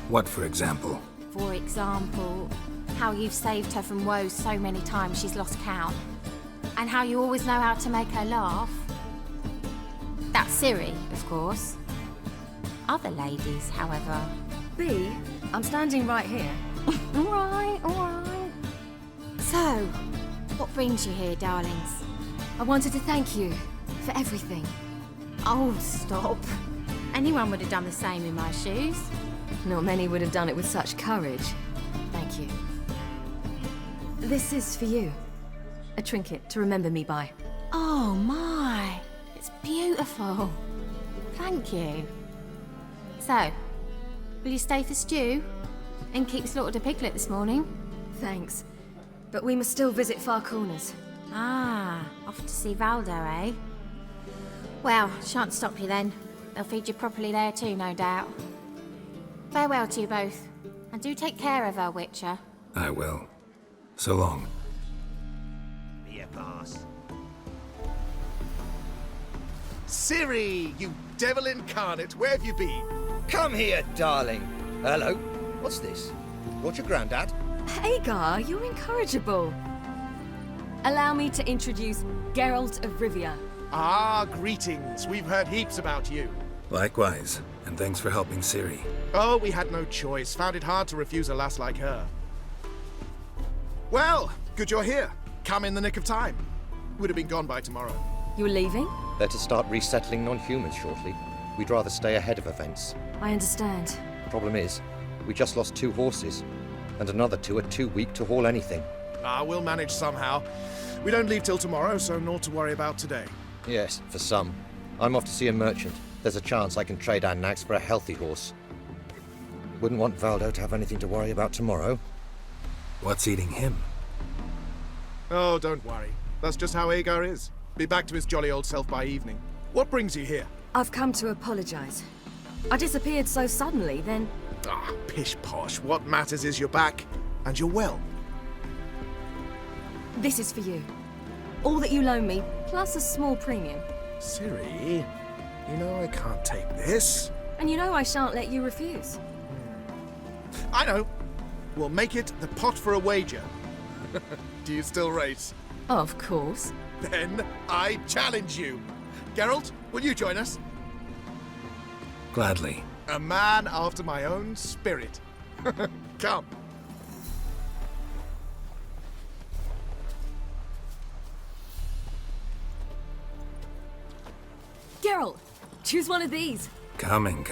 B: What, for example?
E: For example, how you've saved her from woes so many times she's lost count. And how you always know how to make her laugh. That's Ciri, of course. Other ladies, however.
A: Bee, I'm standing right here.
E: All right. So, what brings you here, darlings?
A: I wanted to thank you for everything.
E: Oh, stop. Anyone would have done the same in my shoes.
A: Not many would have done it with such courage. Thank you. This is for you. A trinket to remember me by.
E: Oh my, it's beautiful. Thank you. So, will you stay for stew? And keep slaughtered a piglet this morning?
A: Thanks. But we must still visit Far Corners.
E: Ah, off to see Valdo, eh? Well, shan't stop you then. They'll feed you properly there too, no doubt. Farewell to you both. And do take care of her, Witcher.
B: I will. So long.
L: Yeah, boss. Ciri, you devil incarnate, where have you been?
U: Come here, darling. Hello. What's this? What's your granddad?
A: Hagar, you're incorrigible. Allow me to introduce Geralt of Rivia.
L: Ah, greetings. We've heard heaps about you.
B: Likewise, and thanks for helping Ciri.
L: Oh, we had no choice. Found it hard to refuse a lass like her. Well, good you're here. Come in the nick of time. Would have been gone by tomorrow.
A: You're leaving?
U: They're to start resettling non-humans shortly. We'd rather stay ahead of events.
A: I understand.
U: Problem is, we just lost 2 horses, and another 2 are too weak to haul anything.
L: Ah, we'll manage somehow. We don't leave till tomorrow, so naught to worry about today.
U: Yes, for some. I'm off to see a merchant. There's a chance I can trade our nags for a healthy horse. Wouldn't want Valdo to have anything to worry about tomorrow.
B: What's eating him?
L: Oh, don't worry. That's just how Hagar is. Be back to his jolly old self by evening. What brings you here?
A: I've come to apologize. I disappeared so suddenly, then...
L: Ah, pish-posh. What matters is you're back, and you're well.
A: This is for you. All that you loan me, plus a small premium.
L: Ciri, you know I can't take this.
A: And you know I shan't let you refuse.
L: I know. We'll make it the pot for a wager. Do you still race?
A: Of course.
L: Then I challenge you. Geralt, will you join us?
B: Gladly.
L: A man after my own spirit. Come.
A: Geralt, choose one of these.
B: Coming.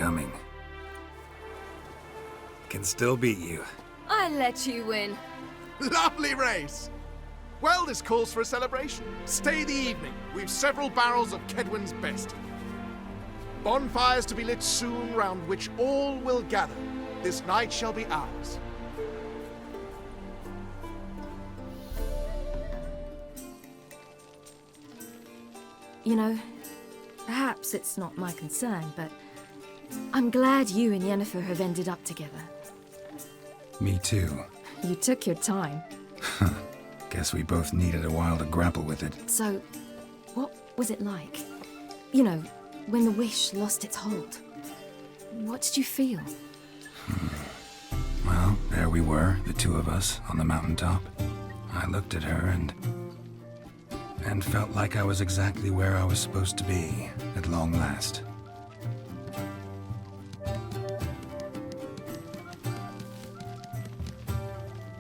B: Can still beat you.
A: I let you win.
L: Lovely race. Well, this calls for a celebration. Stay the evening. We've several barrels of Kedwin's best. Bonfires to be lit soon, round which all will gather. This night shall be ours.
A: You know, perhaps it's not my concern, but I'm glad you and Yennefer have ended up together.
B: Me too.
A: You took your time.
B: Guess we both needed a while to grapple with it.
A: So, what was it like? You know, when the wish lost its hold. What did you feel?
B: Well, there we were, the 2 of us, on the mountaintop. I looked at her and felt like I was exactly where I was supposed to be, at long last.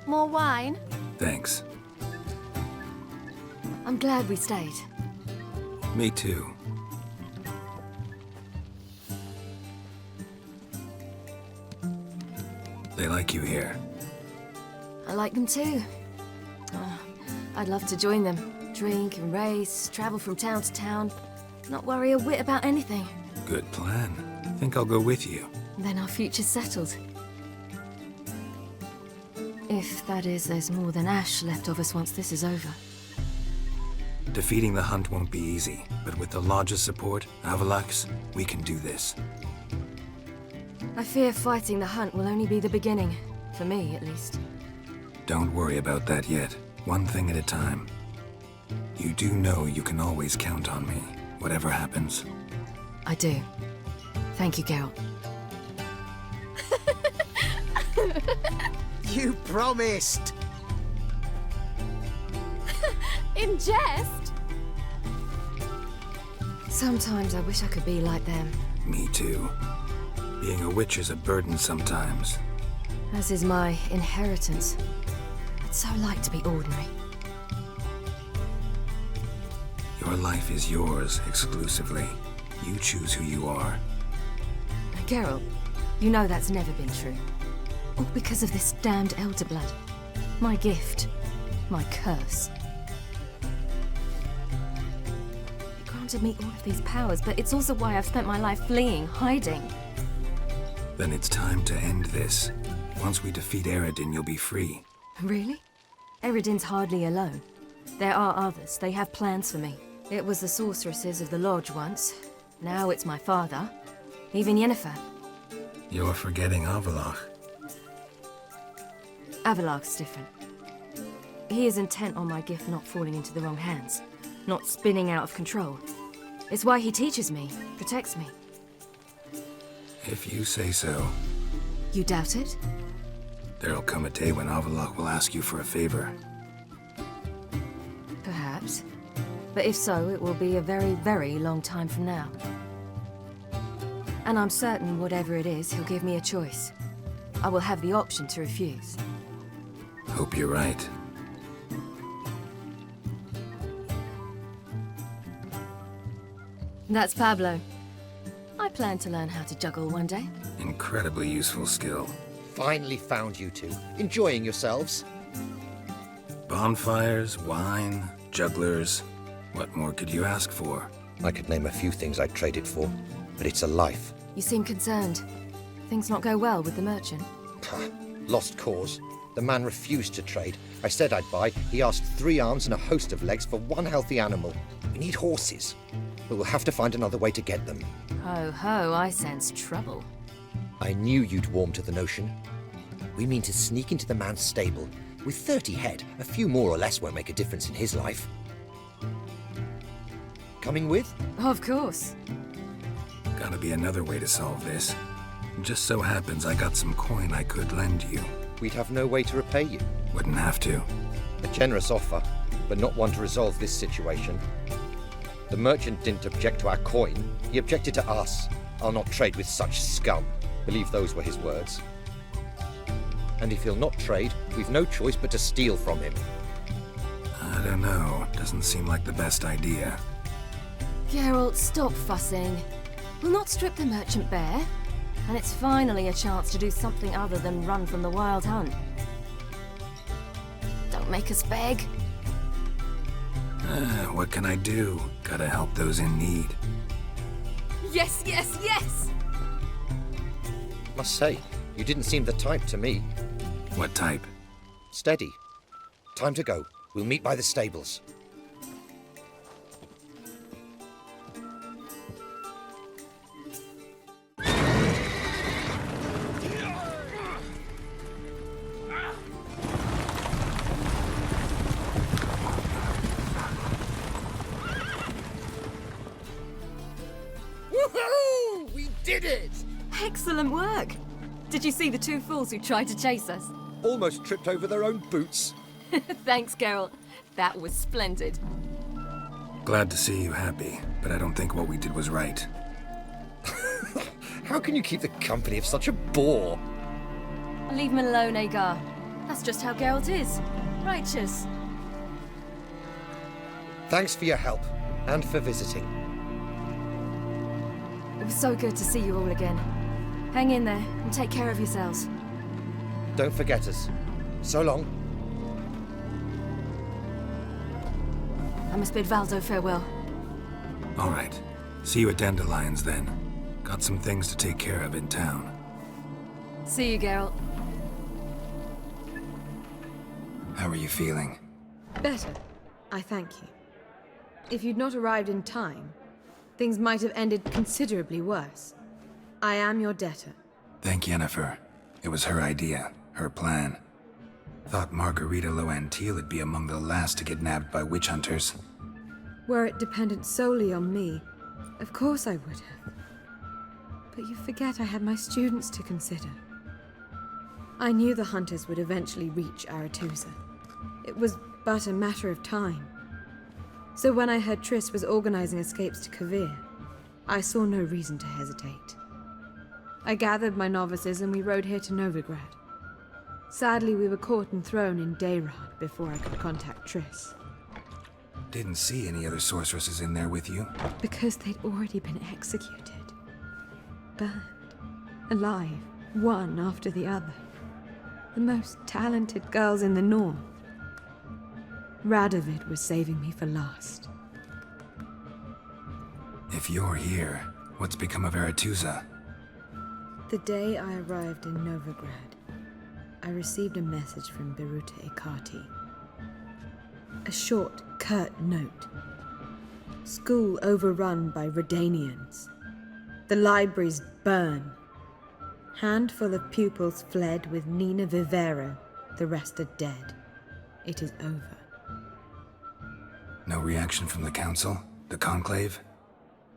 A: More wine?
B: Thanks.
A: I'm glad we stayed.
B: Me too. They like you here.
A: I like them too. I'd love to join them. Drink and race, travel from town to town. Not worry a whit about anything.
B: Good plan. Think I'll go with you.
A: Then our future's settled. If, that is, there's more than ash left of us once this is over.
B: Defeating the hunt won't be easy, but with the Lodge's support, Avalax, we can do this.
A: I fear fighting the hunt will only be the beginning. For me, at least.
B: Don't worry about that yet. One thing at a time. You do know you can always count on me, whatever happens.
A: I do. Thank you, Geralt.
L: You promised!
A: In jest? Sometimes I wish I could be like them.
B: Me too. Being a witch is a burden sometimes.
A: As is my inheritance. I'd so like to be ordinary.
B: Your life is yours exclusively. You choose who you are.
A: Geralt, you know that's never been true. All because of this damned elder blood. My gift. My curse. It granted me all of these powers, but it's also why I've spent my life fleeing, hiding.
B: Then it's time to end this. Once we defeat Deireadh, you'll be free.
A: Really? Eredin's hardly alone. There are others. They have plans for me. It was the sorceresses of the Lodge once. Now it's my father. Even Yennefer.
B: You're forgetting Avallac'h.
A: Avallac'h's different. He is intent on my gift not falling into the wrong hands. Not spinning out of control. It's why he teaches me, protects me.
B: If you say so.
A: You doubt it?
B: There'll come a day when Avallac'h will ask you for a favor.
A: Perhaps. But if so, it will be a very, very long time from now. And I'm certain whatever it is, he'll give me a choice. I will have the option to refuse.
B: Hope you're right.
A: That's Pablo. I plan to learn how to juggle one day.
B: Incredibly useful skill.
U: Finally found you two. Enjoying yourselves?
B: Bonfires, wine, jugglers. What more could you ask for?
U: I could name a few things I'd trade it for, but it's a life.
A: You seem concerned. Things not go well with the merchant?
U: Lost cause. The man refused to trade. I said I'd buy. He asked 3 arms and a host of legs for 1 healthy animal. We need horses. But we'll have to find another way to get them.
A: Ho ho, I sense trouble.
U: I knew you'd warm to the notion. We mean to sneak into the man's stable. With 30 head, a few more or less won't make a difference in his life. Coming with?
A: Of course.
B: Gotta be another way to solve this. Just so happens I got some coin I could lend you.
U: We'd have no way to repay you.
B: Wouldn't have to.
U: A generous offer, but not one to resolve this situation. The merchant didn't object to our coin. He objected to us. I'll not trade with such scum. Believe those were his words. And if he'll not trade, we've no choice but to steal from him.
B: I don't know. Doesn't seem like the best idea.
A: Geralt, stop fussing. We'll not strip the merchant bare. And it's finally a chance to do something other than run from the wild hunt. Don't make us beg.
B: What can I do? Gotta help those in need.
A: Yes, yes, yes!
U: Must say, you didn't seem the type to me.
B: What type?
U: Steady. Time to go. We'll meet by the stables.
A: Woohoo! We did it! Excellent work! Did you see the 2 fools who tried to chase us?
U: Almost tripped over their own boots.
A: Thanks, Geralt. That was splendid.
B: Glad to see you happy, but I don't think what we did was right.
U: How can you keep the company of such a bore?
A: Leave him alone, Agar. That's just how Geralt is. Righteous.
U: Thanks for your help, and for visiting.
A: It was so good to see you all again. Hang in there, and take care of yourselves.
U: Don't forget us. So long.
A: I must bid Valdo farewell.
B: All right. See you at Dandelion's then. Got some things to take care of in town.
A: See you, Geralt.
B: How are you feeling?
P: Better. I thank you. If you'd not arrived in time, things might have ended considerably worse. I am your debtor.
B: Thank Yennefer. It was her idea, her plan. Thought Margarita Loantil would be among the last to get nabbed by witch hunters.
P: Were it dependent solely on me, of course I would have. But you forget I had my students to consider. I knew the hunters would eventually reach Aretusa. It was but a matter of time. So when I heard Triss was organizing escapes to Kavir, I saw no reason to hesitate. I gathered my novices and we rode here to Novigrad. Sadly, we were caught and thrown in Deireadh before I could contact Triss.
B: Didn't see any other sorceresses in there with you.
C: Because they'd already been executed. Burned. Alive. One after the other. The most talented girls in the north. Radovid was saving me for last.
B: If you're here, what's become of Aretusa?
C: The day I arrived in Novigrad, I received a message from Beruta Ekati. A short, curt note. School overrun by Redanians. The libraries burn. Handful of pupils fled with Nina Vivero. The rest are dead. It is over.
B: No reaction from the council? The conclave?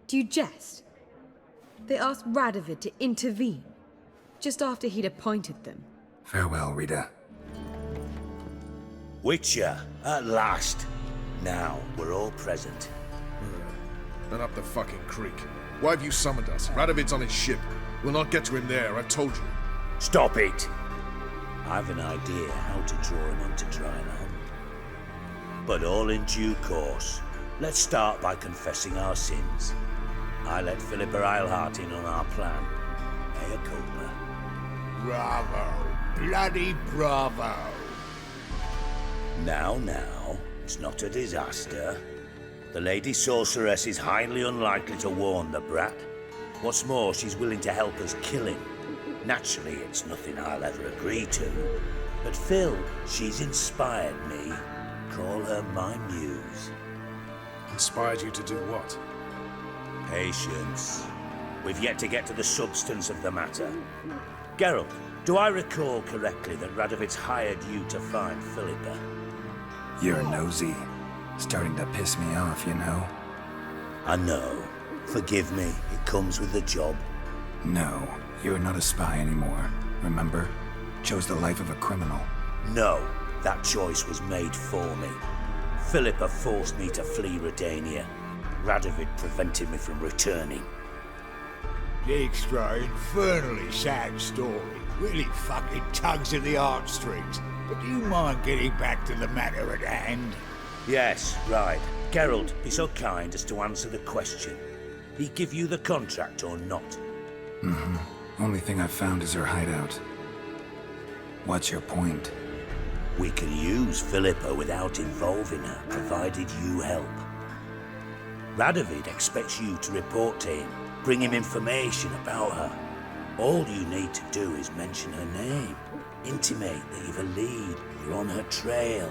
C: Do you jest? They asked Radovid to intervene, just after he'd appointed them.
B: Farewell, Rita.
I: Witcher, at last. Now, we're all present.
V: Then up the fucking creek. Why have you summoned us? Radovid's on his ship. We'll not get to him there, I've told you.
I: Stop it! I've an idea how to draw him onto dry land. But all in due course. Let's start by confessing our sins. I let Philippa Eilhart in on our plan. Mea culpa.
W: Bravo. Bloody bravo.
I: Now, it's not a disaster. The Lady Sorceress is highly unlikely to warn the brat. What's more, she's willing to help us kill him. Naturally, it's nothing I'll ever agree to. But Phil, she's inspired me. Call her my muse.
V: Inspired you to do what?
I: Patience. We've yet to get to the substance of the matter. Geralt, do I recall correctly that Radovid's hired you to find Philippa?
B: You're nosy. Starting to piss me off, you know.
I: I know. Forgive me, it comes with the job.
B: No, you're not a spy anymore. Remember? Chose the life of a criminal.
I: No, that choice was made for me. Philippa forced me to flee Redania. Radovid prevented me from returning.
W: Extra infernally sad story. Really fucking tugs at the heartstrings. But do you mind getting back to the matter at hand?
I: Yes, right. Geralt, be so kind as to answer the question. He give you the contract or not?
B: Mm-hmm. Only thing I've found is her hideout. What's your point?
I: We can use Philippa without involving her, provided you help. Radovid expects you to report to him, bring him information about her. All you need to do is mention her name, intimate that you've a lead, you're on her trail.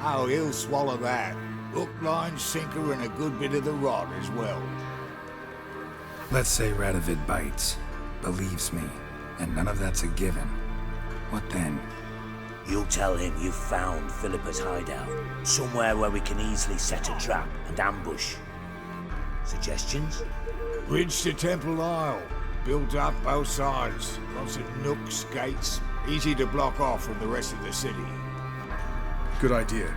W: Oh, he'll swallow that. Hook, line, sinker, and a good bit of the rod as well.
B: Let's say Radovid bites, believes me, and none of that's a given. What then?
I: You'll tell him you've found Philippa's hideout, somewhere where we can easily set a trap and ambush. Suggestions?
W: Bridge to Temple Isle. Built up both sides. Lots of nooks, gates. Easy to block off from the rest of the city.
V: Good idea.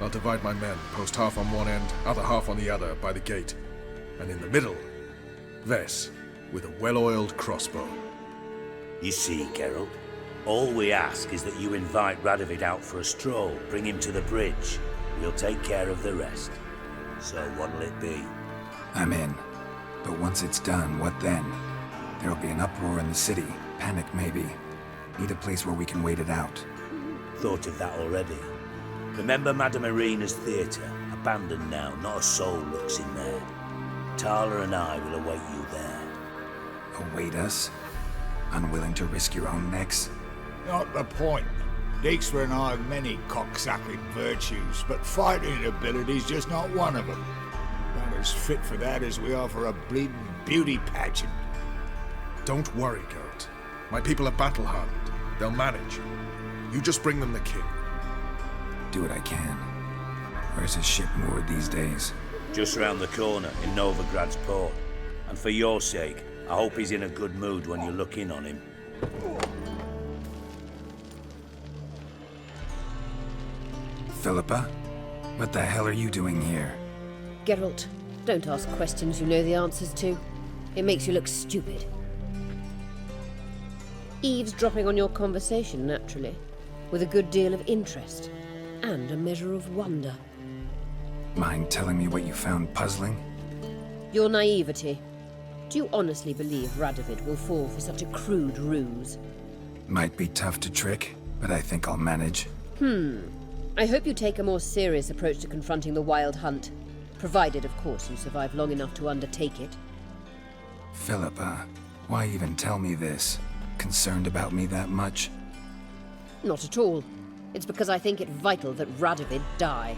V: I'll divide my men, post half on one end, other half on the other, by the gate. And in the middle, Vess, with a well-oiled crossbow.
I: You see, Geralt, all we ask is that you invite Radovid out for a stroll, bring him to the bridge. We'll take care of the rest. So what'll it be?
B: I'm in. But once it's done, what then? There'll be an uproar in the city. Panic, maybe. Need a place where we can wait it out.
I: Thought of that already. Remember Madame Irina's theatre? Abandoned now, not a soul looks in there. Tala and I will await you there.
B: Await us? Unwilling to risk your own necks?
W: Not the point. Dijkstra and I have many cocksucking virtues, but fighting ability's just not one of them. Not as fit for that as we are for a bleeding beauty pageant.
V: Don't worry, Geralt. My people are battle-hardened. They'll manage. You just bring them the king.
B: Do what I can. Where's his ship moored these days?
I: Just round the corner, in Novigrad's port. And for your sake, I hope he's in a good mood when you look in on him.
B: Philippa? What the hell are you doing here?
N: Geralt, don't ask questions you know the answers to. It makes you look stupid. Eavesdropping on your conversation, naturally, with a good deal of interest and a measure of wonder.
B: Mind telling me what you found puzzling?
N: Your naivety. Do you honestly believe Radovid will fall for such a crude ruse?
B: Might be tough to trick, but I think I'll manage.
N: I hope you take a more serious approach to confronting the Wild Hunt. Provided, of course, you survive long enough to undertake it.
B: Philippa, why even tell me this? Concerned about me that much?
N: Not at all. It's because I think it vital that Radovid die.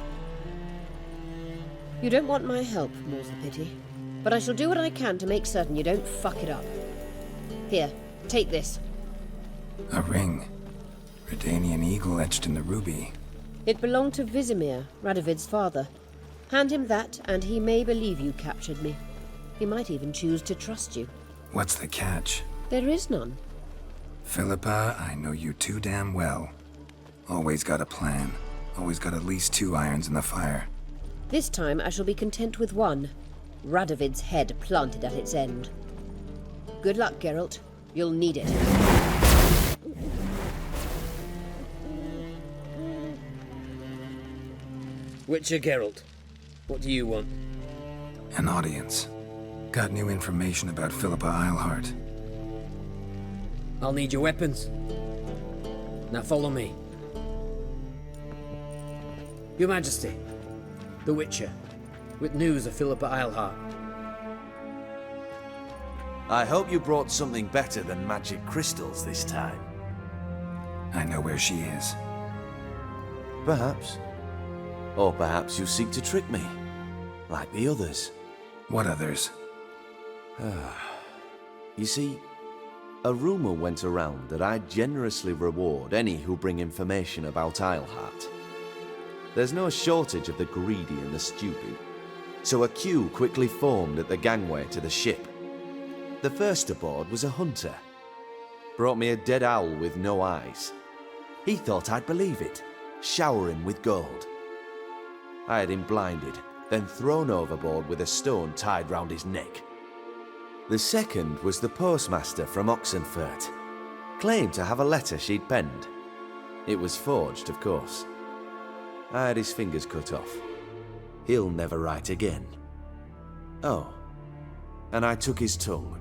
N: You don't want my help, more's the pity. But I shall do what I can to make certain you don't fuck it up. Here, take this.
B: A ring. Redanian eagle etched in the ruby.
N: It belonged to Vizimir, Radovid's father. Hand him that, and he may believe you captured me. He might even choose to trust you.
B: What's the catch?
N: There is none.
B: Philippa, I know you too damn well. Always got a plan. Always got at least 2 irons in the fire.
N: This time I shall be content with one. Radovid's head planted at its end. Good luck, Geralt. You'll need it.
J: Witcher Geralt, what do you want?
B: An audience. Got new information about Philippa Eilhart.
J: I'll need your weapons. Now follow me. Your Majesty, the Witcher, with news of Philippa Eilhart.
D: I hope you brought something better than magic crystals this time.
B: I know where she is.
D: Perhaps. Or perhaps you seek to trick me, like the others.
B: What others?
D: You see, a rumor went around that I generously reward any who bring information about Eilhart. There's no shortage of the greedy and the stupid, so a queue quickly formed at the gangway to the ship. The first aboard was a hunter. Brought me a dead owl with no eyes. He thought I'd believe it, shower him with gold. I had him blinded, then thrown overboard with a stone tied round his neck. The second was the postmaster from Oxenfurt. Claimed to have a letter she'd penned. It was forged, of course. I had his fingers cut off. He'll never write again. Oh, and I took his tongue.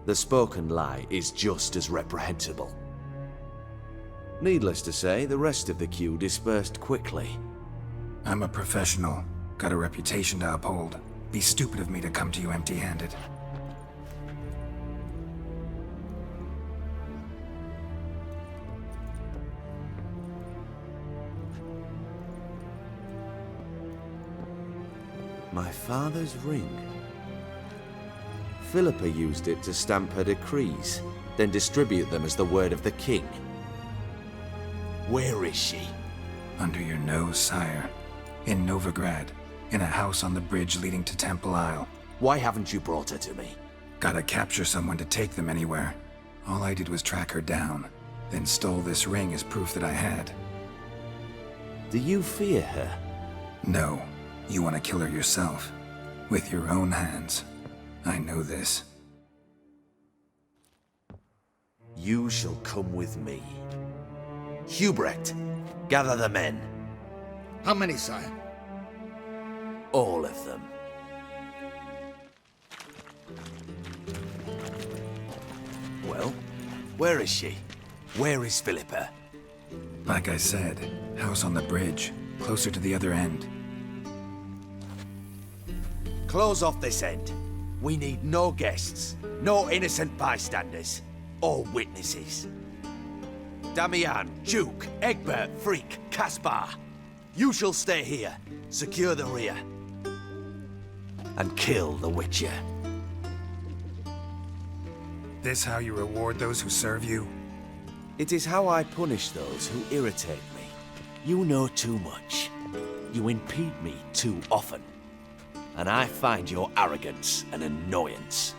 D: The spoken lie is just as reprehensible. Needless to say, the rest of the queue dispersed quickly.
B: I'm a professional. Got a reputation to uphold. Be stupid of me to come to you empty-handed.
D: My father's ring. Philippa used it to stamp her decrees, then distribute them as the word of the king. Where is she?
B: Under your nose, sire. In Novigrad. In a house on the bridge leading to Temple Isle.
D: Why haven't you brought her to me?
B: Gotta capture someone to take them anywhere. All I did was track her down, then stole this ring as proof that I had.
D: Do you fear her?
B: No. You want to kill her yourself. With your own hands. I know this.
D: You shall come with me. Hubrecht, gather the men.
W: How many, sire?
D: All of them. Well, where is she? Where is Philippa?
B: Like I said, house on the bridge, closer to the other end.
D: Close off this end. We need no guests, no innocent bystanders, or witnesses. Damian, Duke, Egbert, Freak, Caspar. You shall stay here, secure the rear, and kill the Witcher.
B: This how you reward those who serve you?
D: It is how I punish those who irritate me. You know too much. You impede me too often. And I find your arrogance an annoyance.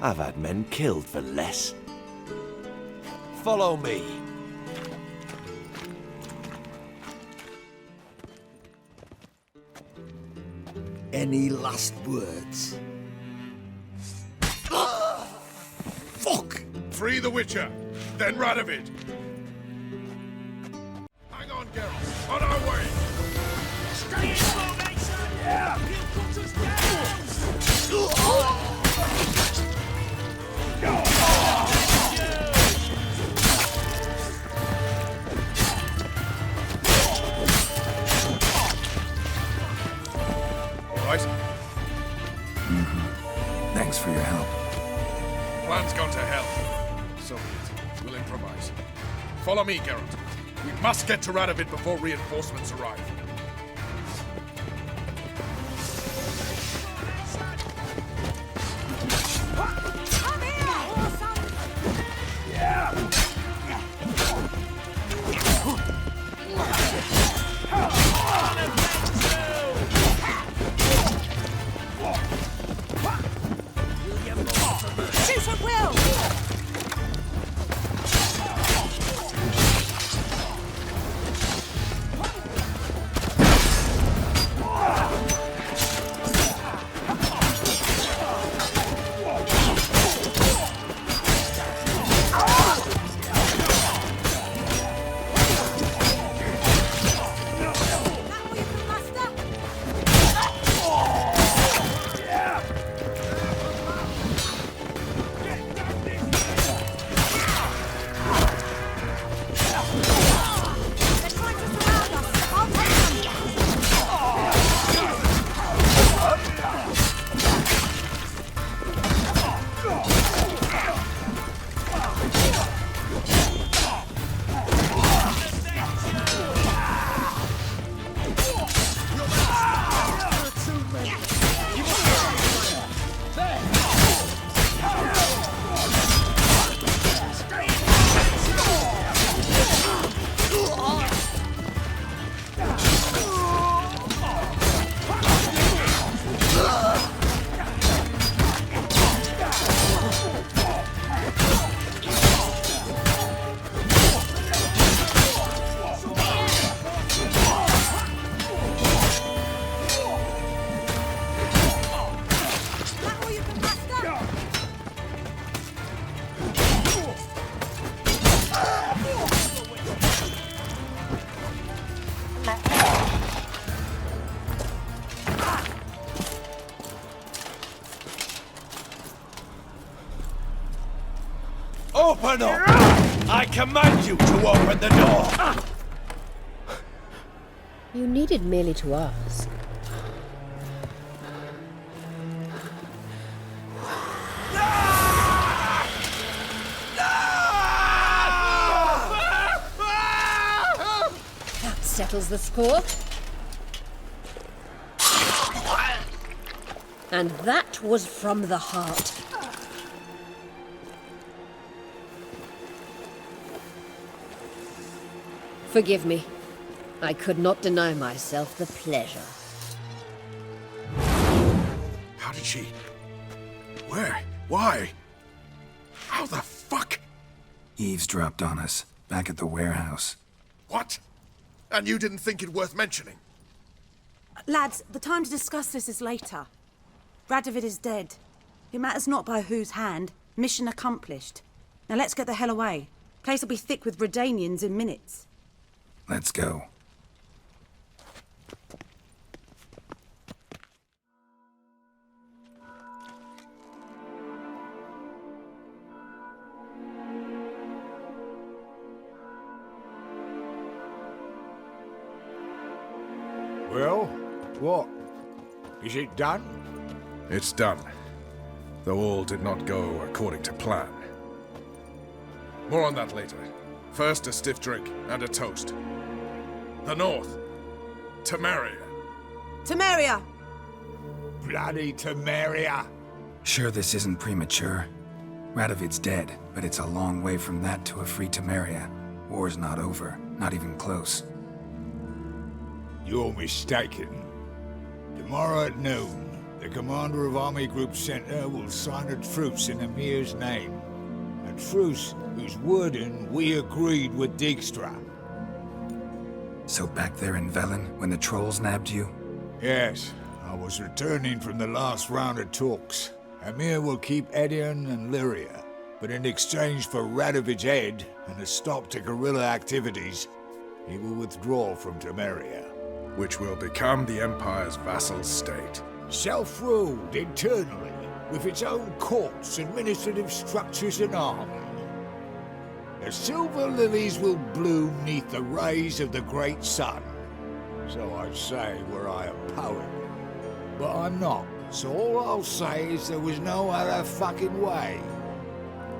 D: I've had men killed for less. Follow me. Any last words?
L: Fuck! Free the Witcher, then Radovid. Hang on, Geralt. On our way.
B: Thanks for your help.
V: Plan's gone to hell. So be it. We'll improvise. Follow me, Geralt. We must get to Radovid before reinforcements arrive.
O: Shoot at will!
F: Open up! I command you to open the door!
N: You needed merely to ask. That settles the score. And that was from the heart. Forgive me. I could not deny myself the pleasure.
V: How did she... Where? Why? How the fuck?
B: Eavesdropped on us, back at the warehouse.
V: What? And you didn't think it worth mentioning?
H: Lads, the time to discuss this is later. Radovid is dead. It matters not by whose hand. Mission accomplished. Now let's get the hell away. Place will be thick with Redanians in minutes.
B: Let's go.
W: Well, what? Is it done?
V: It's done. Though all did not go according to plan. More on that later. First, a stiff drink and a toast. The North. Temeria.
H: Temeria!
W: Bloody Temeria!
B: Sure this isn't premature? Radovid's dead, but it's a long way from that to a free Temeria. War's not over, not even close.
W: You're mistaken. Tomorrow at noon, the commander of Army Group Center will sign a truce in Emir's name. A truce whose wording we agreed with Dijkstra.
B: So back there in Velen, when the trolls nabbed you?
W: Yes, I was returning from the last round of talks. Emir will keep Edion and Lyria, but in exchange for Radovid's head and a stop to guerrilla activities, he will withdraw from Temeria.
V: which will become the Empire's vassal state.
W: Self-ruled internally, with its own courts, administrative structures and army. The silver lilies will bloom neath the rays of the great sun. So I'd say were I a poet. But I'm not, so all I'll say is there was no other fucking way.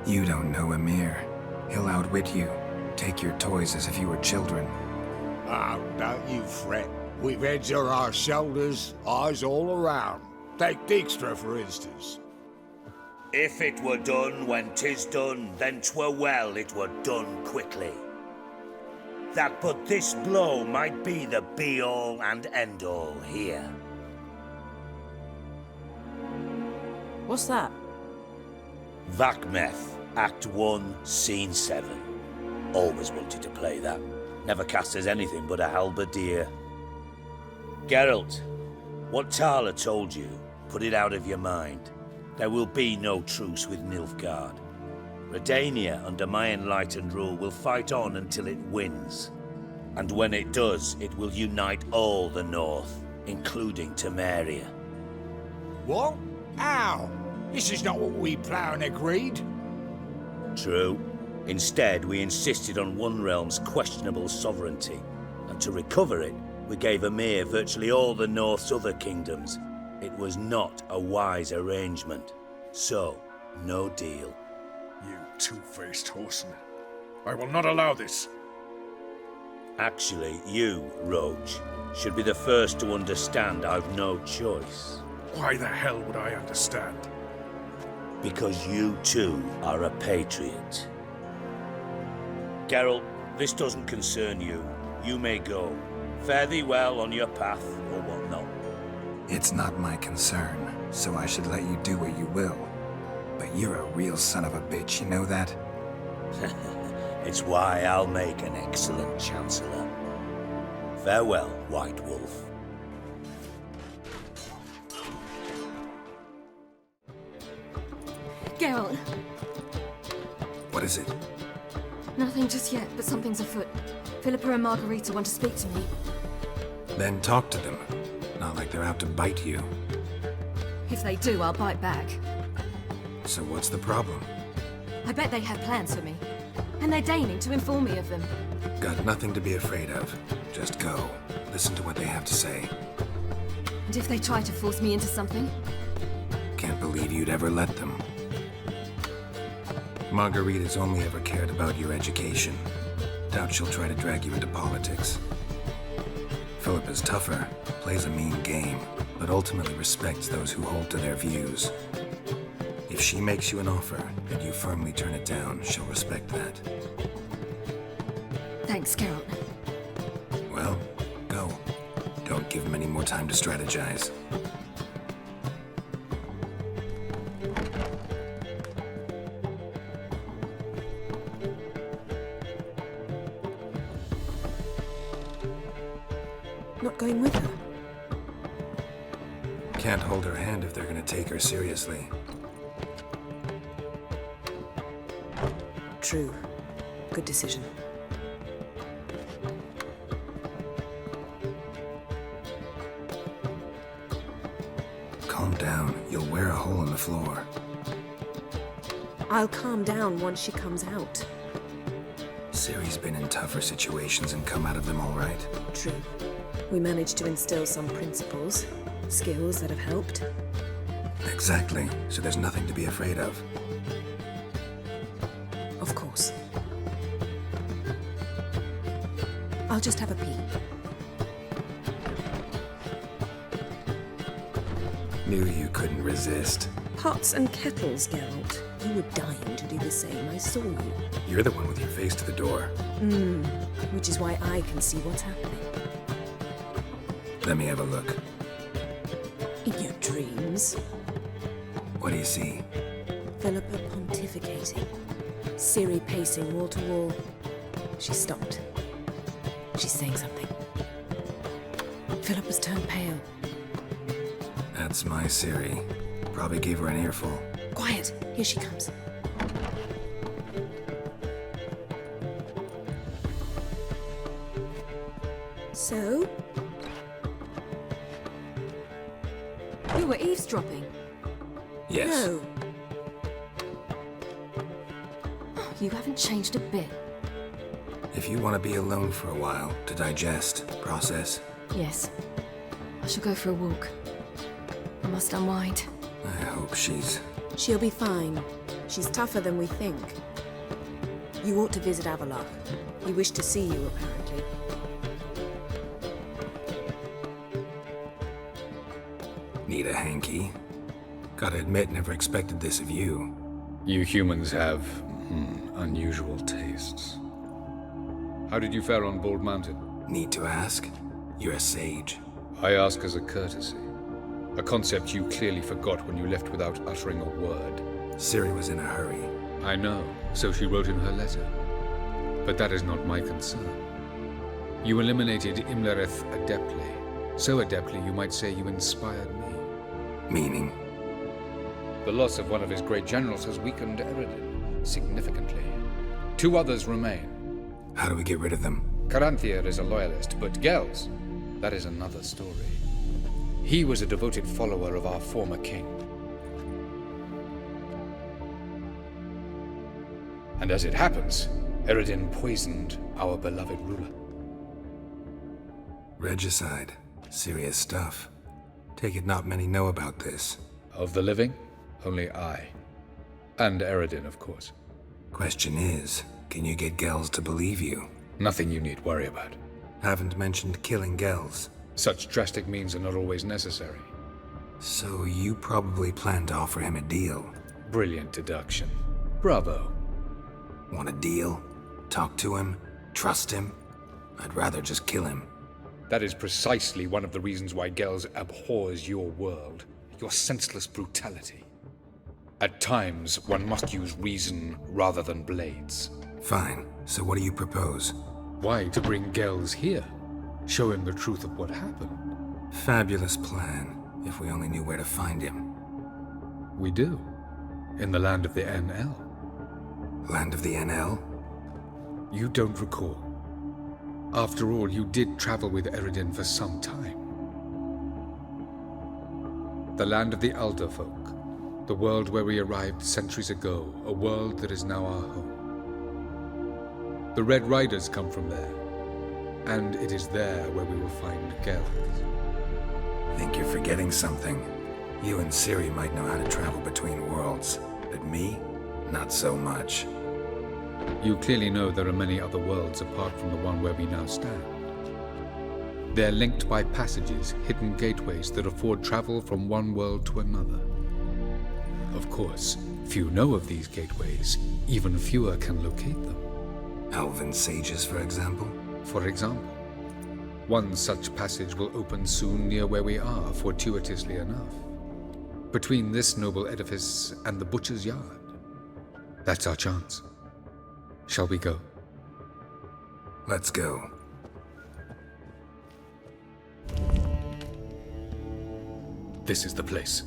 B: You don't know Emir. He'll outwit you. Take your toys as if you were children.
W: Oh, don't you fret. We've heads on our shoulders, eyes all around. Take Dijkstra, for instance.
I: If it were done when 'tis done, then 'twere well it were done quickly. That but this blow might be the be-all and end-all here.
H: What's that?
I: Vakmeth, Act 1, Scene 7. Always wanted to play that. Never cast as anything but a halberdier. Geralt, what Tala told you, put it out of your mind. There will be no truce with Nilfgaard. Redania, under my enlightened rule, will fight on until it wins. And when it does, it will unite all the North, including Temeria.
W: What? How? This is not what we planned and agreed.
I: True. Instead, we insisted on one realm's questionable sovereignty, and to recover it, we gave Emir virtually all the North's other kingdoms. It was not a wise arrangement. So, no deal.
V: You two-faced horseman. I will not allow this.
I: Actually, you, Roach, should be the first to understand I've no choice.
V: Why the hell would I understand?
I: Because you too are a patriot. Geralt, this doesn't concern you. You may go. Fare thee well on your path, or whatnot.
B: It's not my concern, so I should let you do what you will. But you're a real son of a bitch, you know that?
I: It's why I'll make an excellent Chancellor. Farewell, White Wolf.
A: Geralt!
B: What is it?
A: Nothing just yet, but something's afoot. Philippa and Margarita want to speak to me.
B: Then talk to them. Not like they're out to bite you.
A: If they do, I'll bite back.
B: So what's the problem?
A: I bet they have plans for me. And they're deigning to inform me of them.
B: Got nothing to be afraid of. Just go. Listen to what they have to say.
A: And if they try to force me into something?
B: Can't believe you'd ever let them. Margarita's only ever cared about your education. Doubt she'll try to drag you into politics. Philippa's tougher, plays a mean game, but ultimately respects those who hold to their views. If she makes you an offer, and you firmly turn it down, she'll respect that.
A: Thanks, Geralt.
B: Well, go. Don't give him any more time to strategize.
P: Not going with her?
B: Can't hold her hand if they're gonna take her seriously.
P: True. Good decision.
B: Calm down. You'll wear a hole in the floor.
P: I'll calm down once she comes out.
B: Ciri's been in tougher situations and come out of them all right.
P: True. We managed to instill some principles, skills that have helped.
B: Exactly. So there's nothing to be afraid of.
P: Of course. I'll just have a pee.
B: Knew you couldn't resist.
P: Pots and kettles, Geralt. You were dying to do the same. I saw you.
B: You're the one with your face to the door.
P: Which is why I can see what's happening.
B: Let me have a look.
P: In your dreams.
B: What do you see?
P: Philippa pontificating. Ciri pacing wall to wall. She stopped. She's saying something. Philippa's turned pale.
B: That's my Ciri. Probably gave her an earful.
P: Quiet! Here she comes. So,
A: You were eavesdropping.
B: Yes.
A: No. You haven't changed a bit.
B: If you want to be alone for a while, to digest, process.
A: Yes. I shall go for a walk. I must unwind.
B: I hope she's...
P: She'll be fine. She's tougher than we think. You ought to visit Avalok. He wished to see you, apparently.
B: Need a hanky? Gotta admit, never expected this of you.
G: You humans have, unusual tastes. How did you fare on Bald Mountain?
B: Need to ask? You're a sage.
G: I ask as a courtesy. A concept you clearly forgot when you left without uttering a word.
B: Ciri was in a hurry.
G: I know, so she wrote in her letter. But that is not my concern. You eliminated Imlerith adeptly. So adeptly you might say you inspired me.
B: Meaning?
G: The loss of one of his great generals has weakened Eredin significantly. 2 others remain.
B: How do we get rid of them?
G: Caranthir is a loyalist, but Gels, that is another story. He was a devoted follower of our former king. And as it happens, Eredin poisoned our beloved ruler.
B: Regicide. Serious stuff. Take it not many know about this.
G: Of the living, only I. And Eredin, of course.
B: Question is, can you get Gels to believe you?
G: Nothing you need worry about.
B: Haven't mentioned killing Gels.
G: Such drastic means are not always necessary.
B: So you probably plan to offer him a deal.
G: Brilliant deduction. Bravo.
B: Want a deal? Talk to him? Trust him? I'd rather just kill him.
G: That is precisely one of the reasons why Gels abhors your world. Your senseless brutality. At times, one must use reason rather than blades.
B: Fine. So what do you propose?
G: Why, to bring Gels here. Show him the truth of what happened.
B: Fabulous plan, if we only knew where to find him.
G: We do. In the land of the NL.
B: Land of the NL?
G: You don't recall. After all, you did travel with Eredin for some time. The land of the Elder Folk. The world where we arrived centuries ago. A world that is now our home. The Red Riders come from there. And it is there where we will find Gels.
B: Think you're forgetting something. You and Ciri might know how to travel between worlds, but me? Not so much.
G: You clearly know there are many other worlds apart from the one where we now stand. They're linked by passages, hidden gateways that afford travel from one world to another. Of course, few know of these gateways. Even fewer can locate them.
B: Elven sages, for example?
G: For example. One such passage will open soon near where we are, fortuitously enough. Between this noble edifice and the butcher's yard. That's our chance. Shall we go?
B: Let's go.
G: This is the place.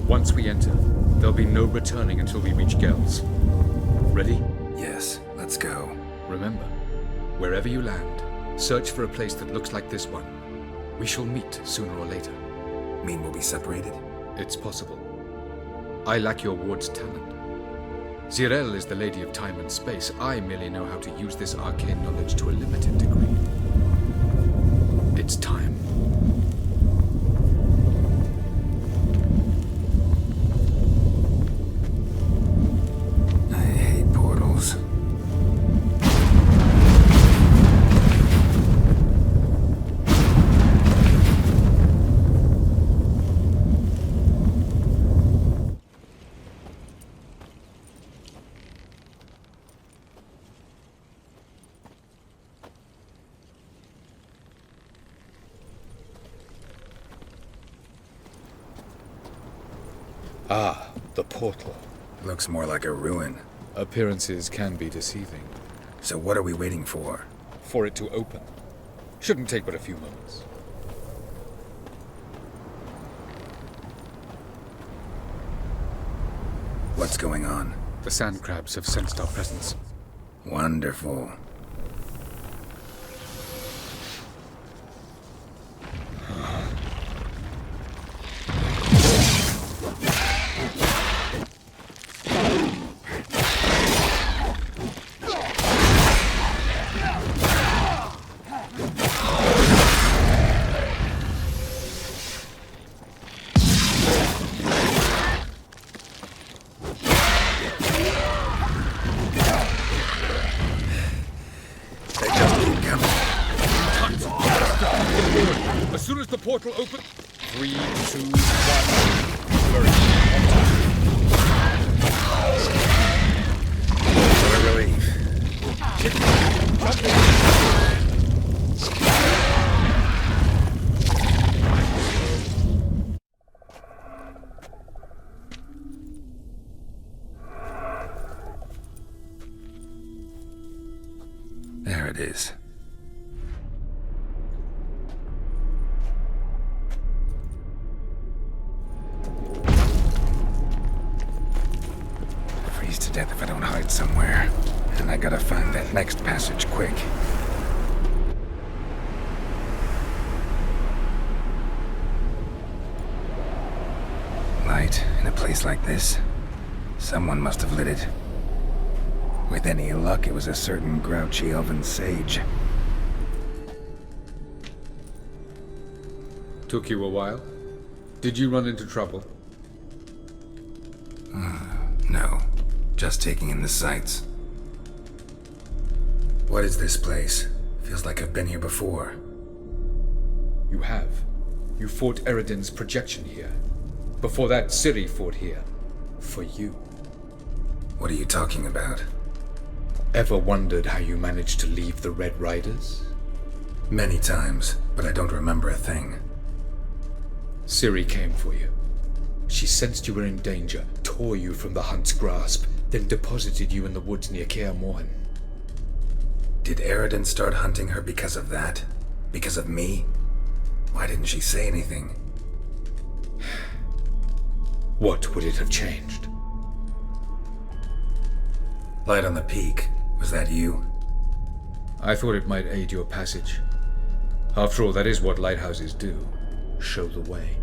G: Once we enter, there'll be no returning until we reach Gels. Ready?
B: Yes, let's go.
G: Remember, wherever you land, search for a place that looks like this one. We shall meet sooner or later.
B: Mean we'll be separated?
G: It's possible. I lack your ward's talent. Zirel is the lady of time and space. I merely know how to use this arcane knowledge to a limited degree. It's time.
B: I hate portals.
G: Ah, the portal.
B: Looks more like a ruin.
G: Appearances can be deceiving.
B: So what are we waiting for?
G: For it to open. Shouldn't take but a few moments.
B: What's going on?
G: The sand crabs have sensed our presence.
B: Wonderful.
G: the portal open. 3, 2, 1. Contact.
B: What a relief. There it is. Freeze to death if I don't hide somewhere. And I gotta find that next passage quick. Light in a place like this? Someone must have lit it. With any luck, it was a certain grouchy elven sage.
G: Took you a while? Did you run into trouble?
B: No. Just taking in the sights. What is this place? Feels like I've been here before.
G: You have. You fought Eredin's projection here. Before that, Ciri fought here. For you.
B: What are you talking about?
G: Ever wondered how you managed to leave the Red Riders?
B: Many times, but I don't remember a thing.
G: Ciri came for you. She sensed you were in danger, tore you from the Hunt's grasp, then deposited you in the woods near Kaer Morhen.
B: Did Eredin start hunting her because of that? Because of me? Why didn't she say anything?
G: What would it have changed?
B: Light on the peak. Was that you?
G: I thought it might aid your passage. After all, that is what lighthouses do. Show the way.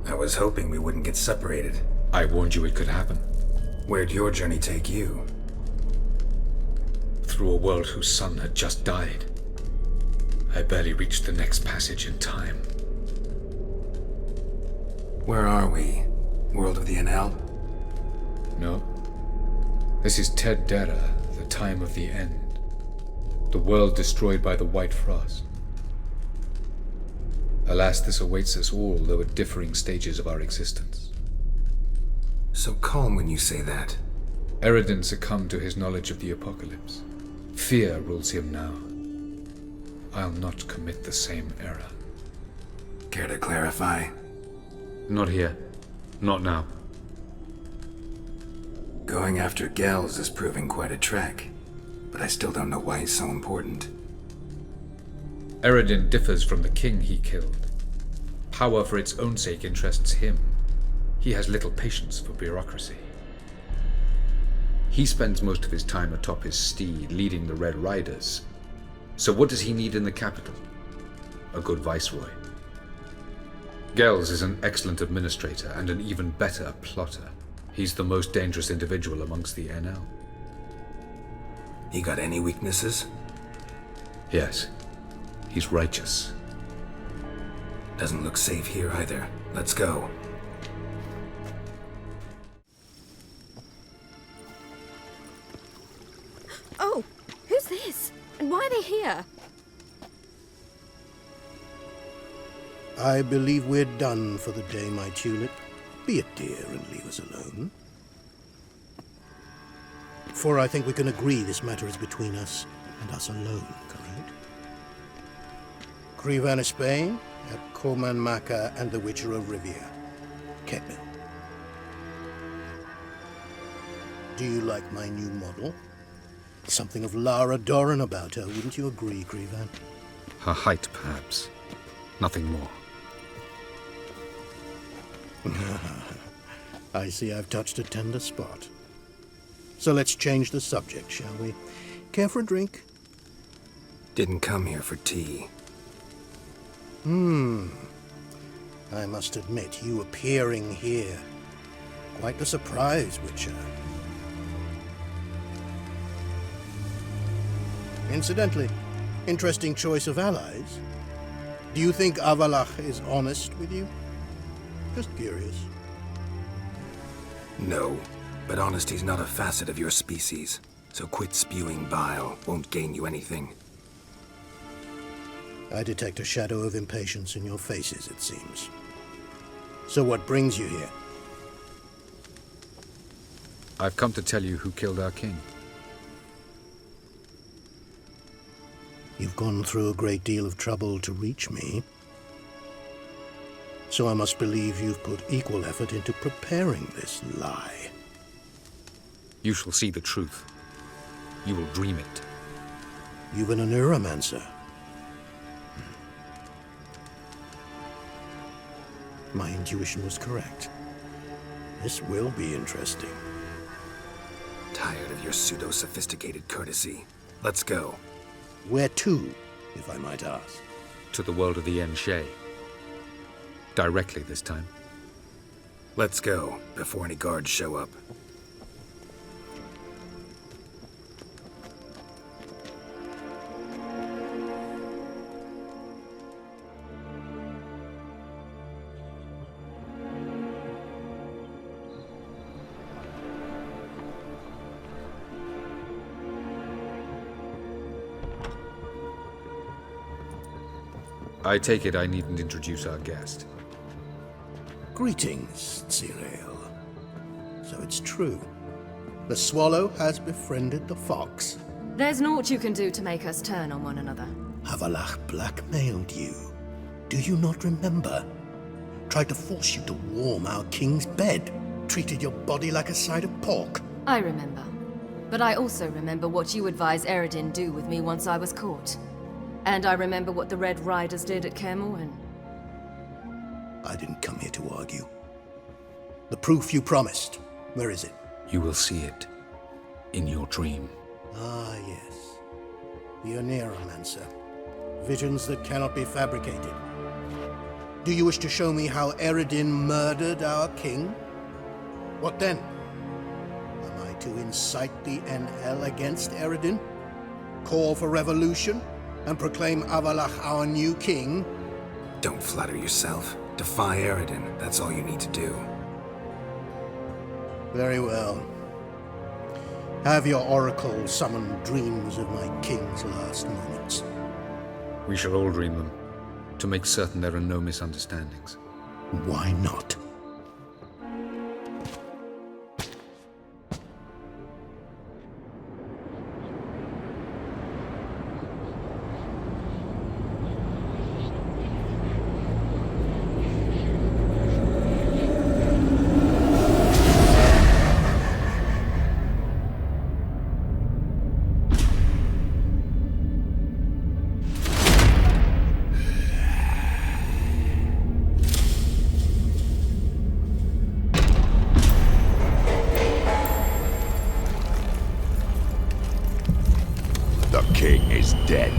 B: I was hoping we wouldn't get separated.
G: I warned you it could happen.
B: Where'd your journey take you?
G: Through a world whose sun had just died. I barely reached the next passage in time.
B: Where are we? World of the Enel?
G: No. This is Deireadh, the time of the end. The world destroyed by the White Frost. Alas, this awaits us all, though at differing stages of our existence.
B: So calm when you say that.
G: Eredin succumbed to his knowledge of the apocalypse. Fear rules him now. I'll not commit the same error.
B: Care to clarify?
G: Not here. Not now.
B: Going after Gels is proving quite a trek, but I still don't know why he's so important.
G: Eredin differs from the king he killed. Power for its own sake interests him. He has little patience for bureaucracy. He spends most of his time atop his steed, leading the Red Riders. So what does he need in the capital? A good viceroy. Gels is an excellent administrator and an even better plotter. He's the most dangerous individual amongst the Enel.
B: He got any weaknesses?
G: Yes. He's righteous.
B: Doesn't look safe here either. Let's go.
O: Oh, who's this? And why are they here?
K: I believe we're done for the day, my tulip. Be a dear and leave us alone. For I think we can agree this matter is between us and us alone, correct? Krivan Spain, at Corman Maka and the Witcher of Rivia. Ketman. Do you like my new model? Something of Lara Doran about her, wouldn't you agree, Krivan?
G: Her height, perhaps. Nothing more.
K: I see I've touched a tender spot. So let's change the subject, shall we? Care for a drink?
B: Didn't come here for tea.
K: I must admit, you appearing here. Quite a surprise, Witcher. Incidentally, interesting choice of allies. Do you think Avalach is honest with you? Just curious.
B: No, but honesty's not a facet of your species, so quit spewing bile. Won't gain you anything.
K: I detect a shadow of impatience in your faces, it seems. So what brings you here?
G: I've come to tell you who killed our king.
K: You've gone through a great deal of trouble to reach me. So I must believe you've put equal effort into preparing this lie.
G: You shall see the truth. You will dream it.
K: You've been a neuromancer. My intuition was correct. This will be interesting.
B: Tired of your pseudo-sophisticated courtesy. Let's go.
K: Where to, if I might ask?
G: To the world of the Enshe. Directly this time.
B: Let's go, before any guards show up.
G: I take it I needn't introduce our guest.
K: Greetings, Zirael. So it's true. The swallow has befriended the fox.
A: There's naught you can do to make us turn on one another.
K: Avalach blackmailed you. Do you not remember? Tried to force you to warm our king's bed. Treated your body like a side of pork.
A: I remember. But I also remember what you advised Deireadh do with me once I was caught. And I remember what the Red Riders did at Kaer Morhen.
K: I didn't come here to argue. The proof you promised, where is it?
G: You will see it. In your dream.
K: Ah, yes. The Neuromancer. Visions that cannot be fabricated. Do you wish to show me how Deireadh murdered our king? What then? Am I to incite the NL against Deireadh? Call for revolution? And proclaim Avalach our new king?
B: Don't flatter yourself. Defy Deireadh. That's all you need to do.
K: Very well. Have your oracle summon dreams of my king's last moments.
G: We shall all dream them, to make certain there are no misunderstandings.
K: Why not?
T: Dead.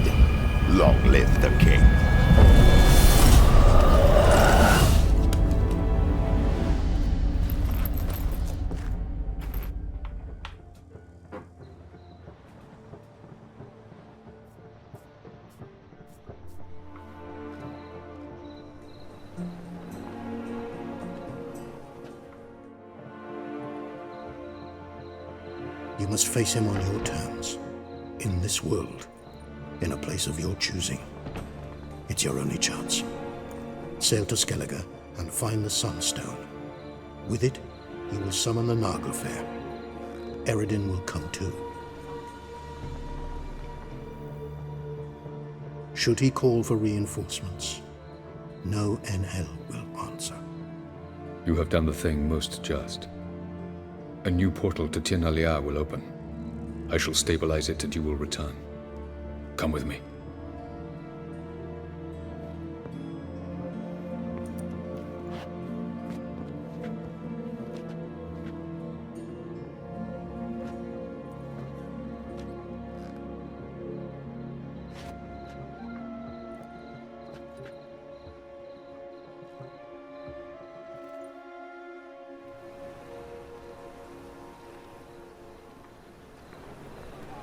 T: Long live the king.
K: You must face him on your terms. In this world. In a place of your choosing. It's your only chance. Sail to Skellige and find the Sunstone. With it, you will summon the Nagelfair. Deireadh will come too. Should he call for reinforcements, no NL will answer.
G: You have done the thing most just. A new portal to Tir na Liar will open. I shall stabilize it and you will return. Come with me.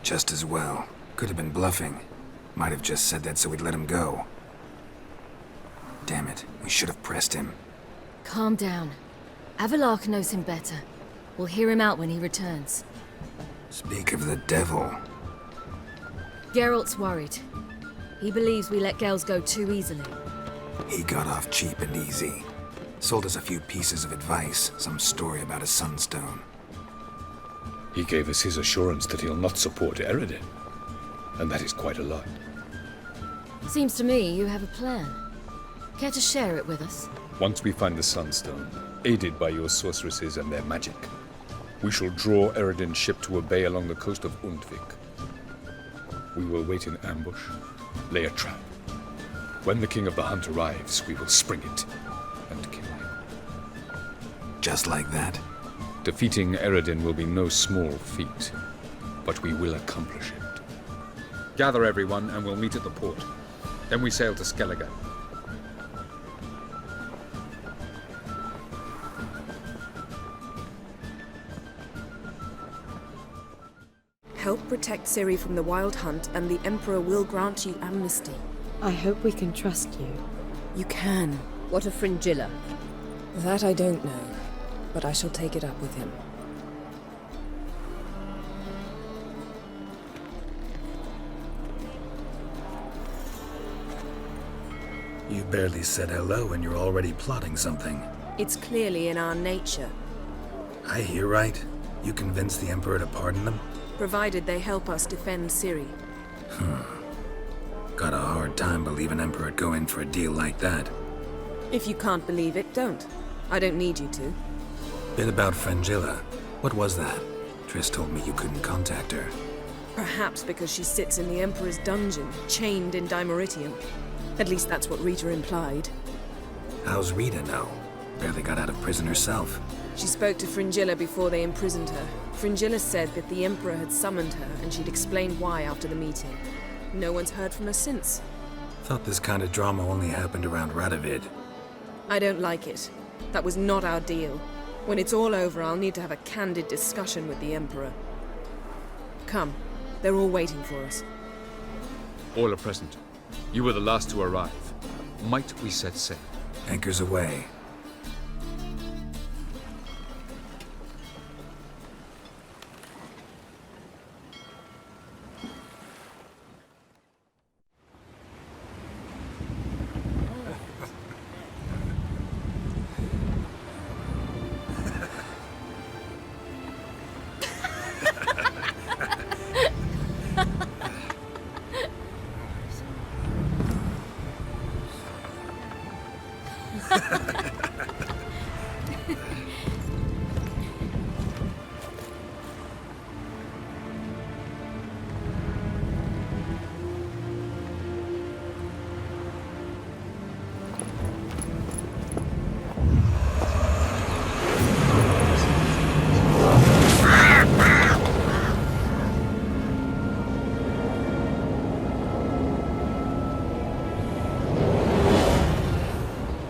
B: Just as well. Could have been bluffing. Might have just said that so we'd let him go. Damn it, we should have pressed him.
A: Calm down. Avalach knows him better. We'll hear him out when he returns.
B: Speak of the devil.
A: Geralt's worried. He believes we let girls go too easily.
B: He got off cheap and easy. Sold us a few pieces of advice, some story about a Sunstone.
G: He gave us his assurance that he'll not support Deireadh. And that is quite a lot.
A: Seems to me you have a plan. Care to share it with us?
G: Once we find the Sunstone, aided by your sorceresses and their magic, we shall draw Eredin's ship to a bay along the coast of Undvik. We will wait in ambush, lay a trap. When the King of the Hunt arrives, we will spring it and kill him.
B: Just like that?
G: Defeating Eredin will be no small feat, but we will accomplish it. Gather everyone and we'll meet at the port. Then we sail to Skjall.
P: Help protect Ciri from the Wild Hunt, and the Emperor will grant you amnesty.
C: I hope we can trust you.
P: You can.
N: What of Fringilla?
P: That I don't know, but I shall take it up with him.
B: You barely said hello and you're already plotting something.
P: It's clearly in our nature.
B: I hear right. You convinced the Emperor to pardon them?
P: Provided they help us defend Ciri.
B: Got a hard time believing Emperor'd go in for a deal like that.
P: If you can't believe it, don't. I don't need you to.
B: Bit about Fringilla. What was that? Triss told me you couldn't contact her.
P: Perhaps because she sits in the Emperor's dungeon, chained in Deimeritium. At least that's what Rita implied.
B: How's Rita know? Barely got out of prison herself.
P: She spoke to Fringilla before they imprisoned her. Fringilla said that the Emperor had summoned her and she'd explained why after the meeting. No one's heard from her since.
B: Thought this kind of drama only happened around Radovid.
P: I don't like it. That was not our deal. When it's all over, I'll need to have a candid discussion with the Emperor. Come. They're all waiting for us.
G: All are present. You were the last to arrive. Might we set sail?
B: Anchors away.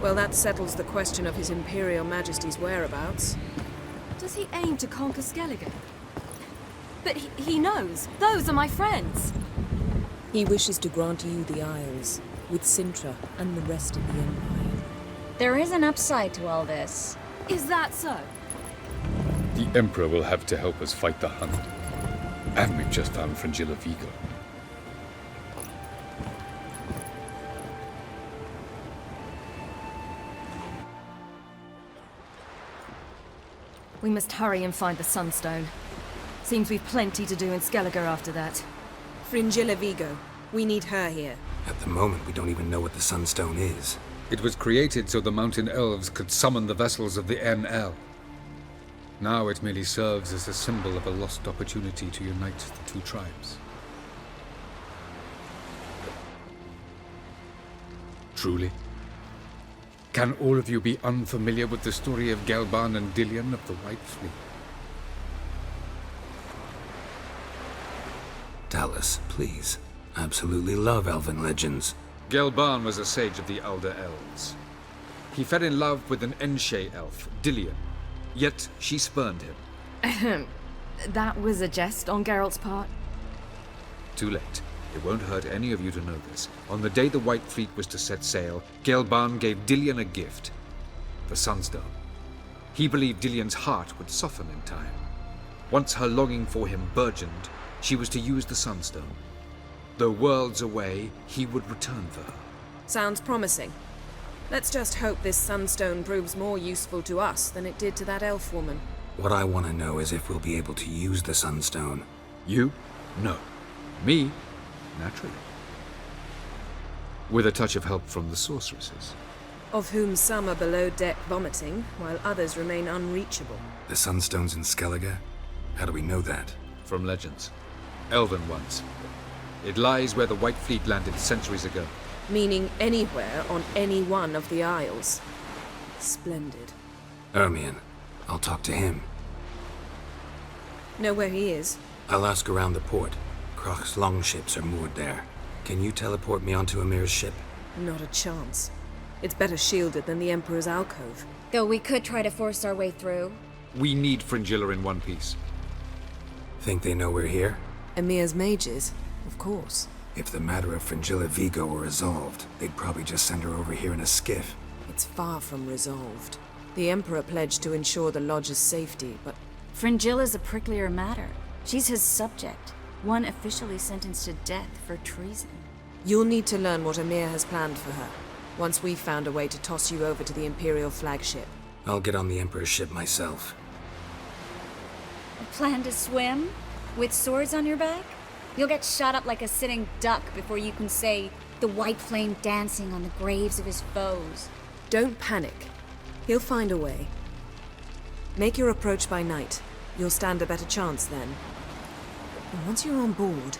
P: Well, that settles the question of His Imperial Majesty's whereabouts.
A: Does he aim to conquer Skjall? But he knows. Those are my friends.
P: He wishes to grant you the Isles, with Sintra and the rest of the Empire.
O: There is an upside to all this.
A: Is that so?
G: The Emperor will have to help us fight the Hunt. And we've just found Fringilla Vigo.
A: We must hurry and find the Sunstone. Seems we've plenty to do in Skjall after that.
P: Fringilla Vigo. We need her here.
B: At the moment, we don't even know what the Sunstone is.
G: It was created so the mountain elves could summon the vessels of the NL. Now it merely serves as a symbol of a lost opportunity to unite the two tribes. Truly? Can all of you be unfamiliar with the story of Gelban and Dillion of the White Fleet?
B: Tell us, please. Absolutely love elven legends.
G: Gelban was a sage of the Elder Elves. He fell in love with an Enshe elf, Dillion, yet she spurned him.
A: That was a jest on Geralt's part?
G: Too late. It won't hurt any of you to know this. On the day the White Fleet was to set sail, Gelban gave Dillion a gift. The Sunstone. He believed Dillion's heart would soften in time. Once her longing for him burgeoned, she was to use the Sunstone. Though worlds away, he would return for her.
P: Sounds promising. Let's just hope this Sunstone proves more useful to us than it did to that elf woman.
B: What I want to know is if we'll be able to use the Sunstone.
G: You? No. Me? Naturally. With a touch of help from the sorceresses.
P: Of whom some are below deck vomiting, while others remain unreachable.
B: The Sunstone's in Skellige? How do we know that?
G: From legends. Elven ones. It lies where the White Fleet landed centuries ago.
P: Meaning anywhere on any one of the Isles. Splendid.
B: Ermion. I'll talk to him.
P: Know where he is?
B: I'll ask around the port. Krach's longships are moored there. Can you teleport me onto Amir's ship?
P: Not a chance. It's better shielded than the Emperor's alcove.
O: Though we could try to force our way through.
G: We need Fringilla in one piece.
B: Think they know we're here?
P: Emir's mages, of course.
B: If the matter of Fringilla Vigo were resolved, they'd probably just send her over here in a skiff.
P: It's far from resolved. The Emperor pledged to ensure the Lodge's safety, but...
O: Fringilla's a pricklier matter. She's his subject, one officially sentenced to death for treason.
P: You'll need to learn what Emir has planned for her, once we've found a way to toss you over to the Imperial flagship.
B: I'll get on the Emperor's ship myself.
O: Plan to swim? With swords on your back? You'll get shot up like a sitting duck before you can say, the white flame dancing on the graves of his foes.
P: Don't panic. He'll find a way. Make your approach by night. You'll stand a better chance then. And once you're on board,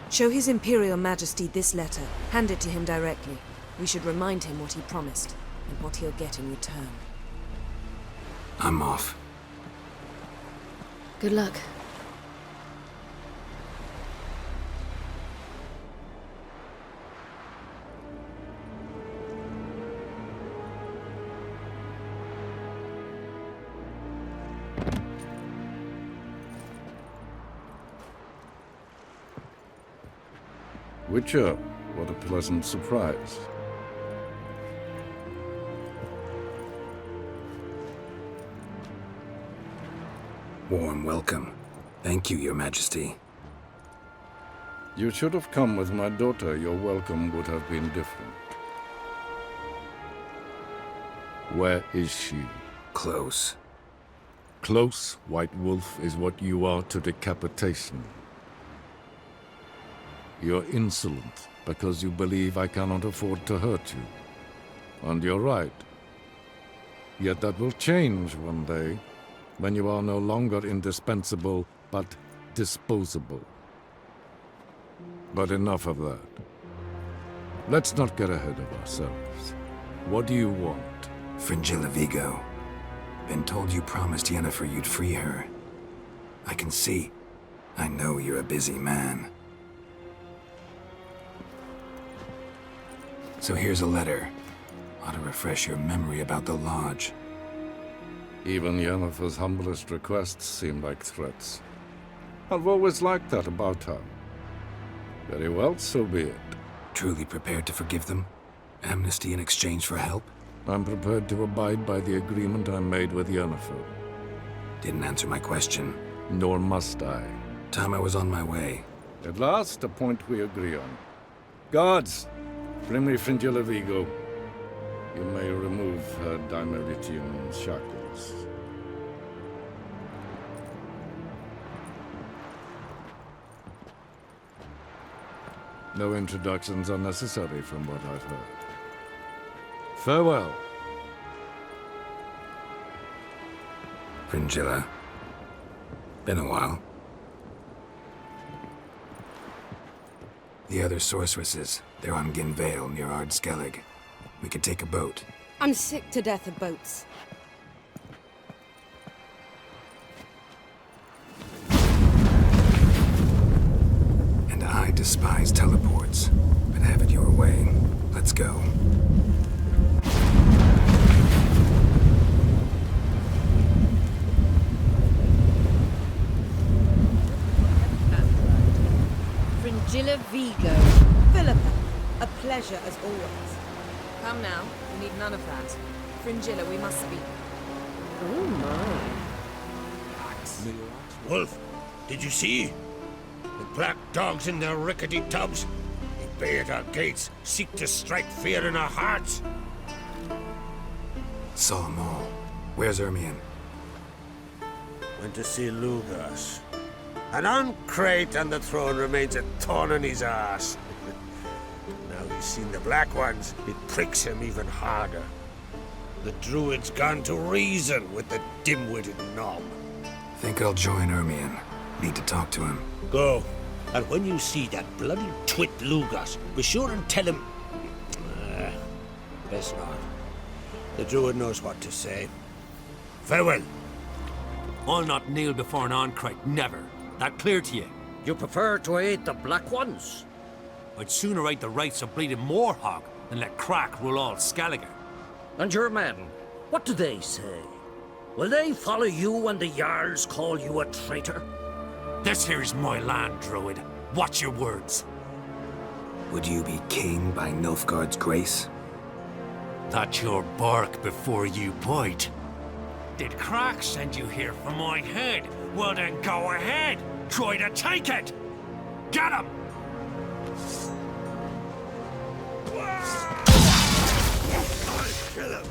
P: show His Imperial Majesty this letter. Hand it to him directly. We should remind him what he promised, and what he'll get in return.
B: I'm off.
A: Good luck.
M: Witcher, what a pleasant surprise.
B: Warm welcome. Thank you, Your Majesty.
M: You should have come with my daughter. Your welcome would have been different. Where is she?
B: Close.
M: Close, White Wolf, is what you are to decapitation. You're insolent because you believe I cannot afford to hurt you. And you're right. Yet that will change one day, when you are no longer indispensable, but disposable. But enough of that. Let's not get ahead of ourselves. What do you want?
B: Fringilla Vigo. Been told you promised Yennefer you'd free her. I can see. I know you're a busy man. So here's a letter. Ought to refresh your memory about the Lodge.
M: Even Yennefer's humblest requests seem like threats. I've always liked that about her. Very well, so be it.
B: Truly prepared to forgive them? Amnesty in exchange for help?
M: I'm prepared to abide by the agreement I made with Yennefer.
B: Didn't answer my question.
M: Nor must I.
B: Time I was on my way.
M: At last, a point we agree on. Guards, bring me Fringilla Vigo. You may remove her Dimeritian shackles. No introductions are necessary from what I've heard. Farewell.
B: Fringilla. Been a while. The other sorceresses, they're on Ginvale near Ard-Skellig. We could take a boat.
H: I'm sick to death of boats.
B: And I despise teleports, but have it your way. Let's go.
H: Fringilla Vigo. Philippa, a pleasure as always.
P: Come now, we need none of that. Fringilla, we must speak.
N: Oh my.
I: Wolf, did you see?
F: with black dogs in their rickety tubs. They bay at our gates, seek to strike fear in our hearts.
B: Saw them all. Where's Ermion?
F: Went to see Lugas. An uncrate on the throne remains a thorn in his ass. Now he's seen the Black Ones, it pricks him even harder. The Druid's gone to reason with the dim-witted knob.
B: Think I'll join Ermion. Need to talk to him.
F: Go. And when you see that bloody twit Lugas, be sure and tell him... best not. The Druid knows what to say. Farewell.
J: I'll not kneel before an Oncrite, never. That clear to you?
I: You prefer to aid the Black Ones?
J: I'd sooner aid the rights of bleeding Moorhog than let Crack rule all Skellige.
I: And your men, what do they say? Will they follow you when the Jarls call you a traitor?
J: This here's my land, Druid. Watch your words.
B: Would you be king by Nilfgaard's grace?
J: That's your bark before you bite. Did Crack send you here for my head? Well then go ahead. Try to take it. Get him!
F: Kill him!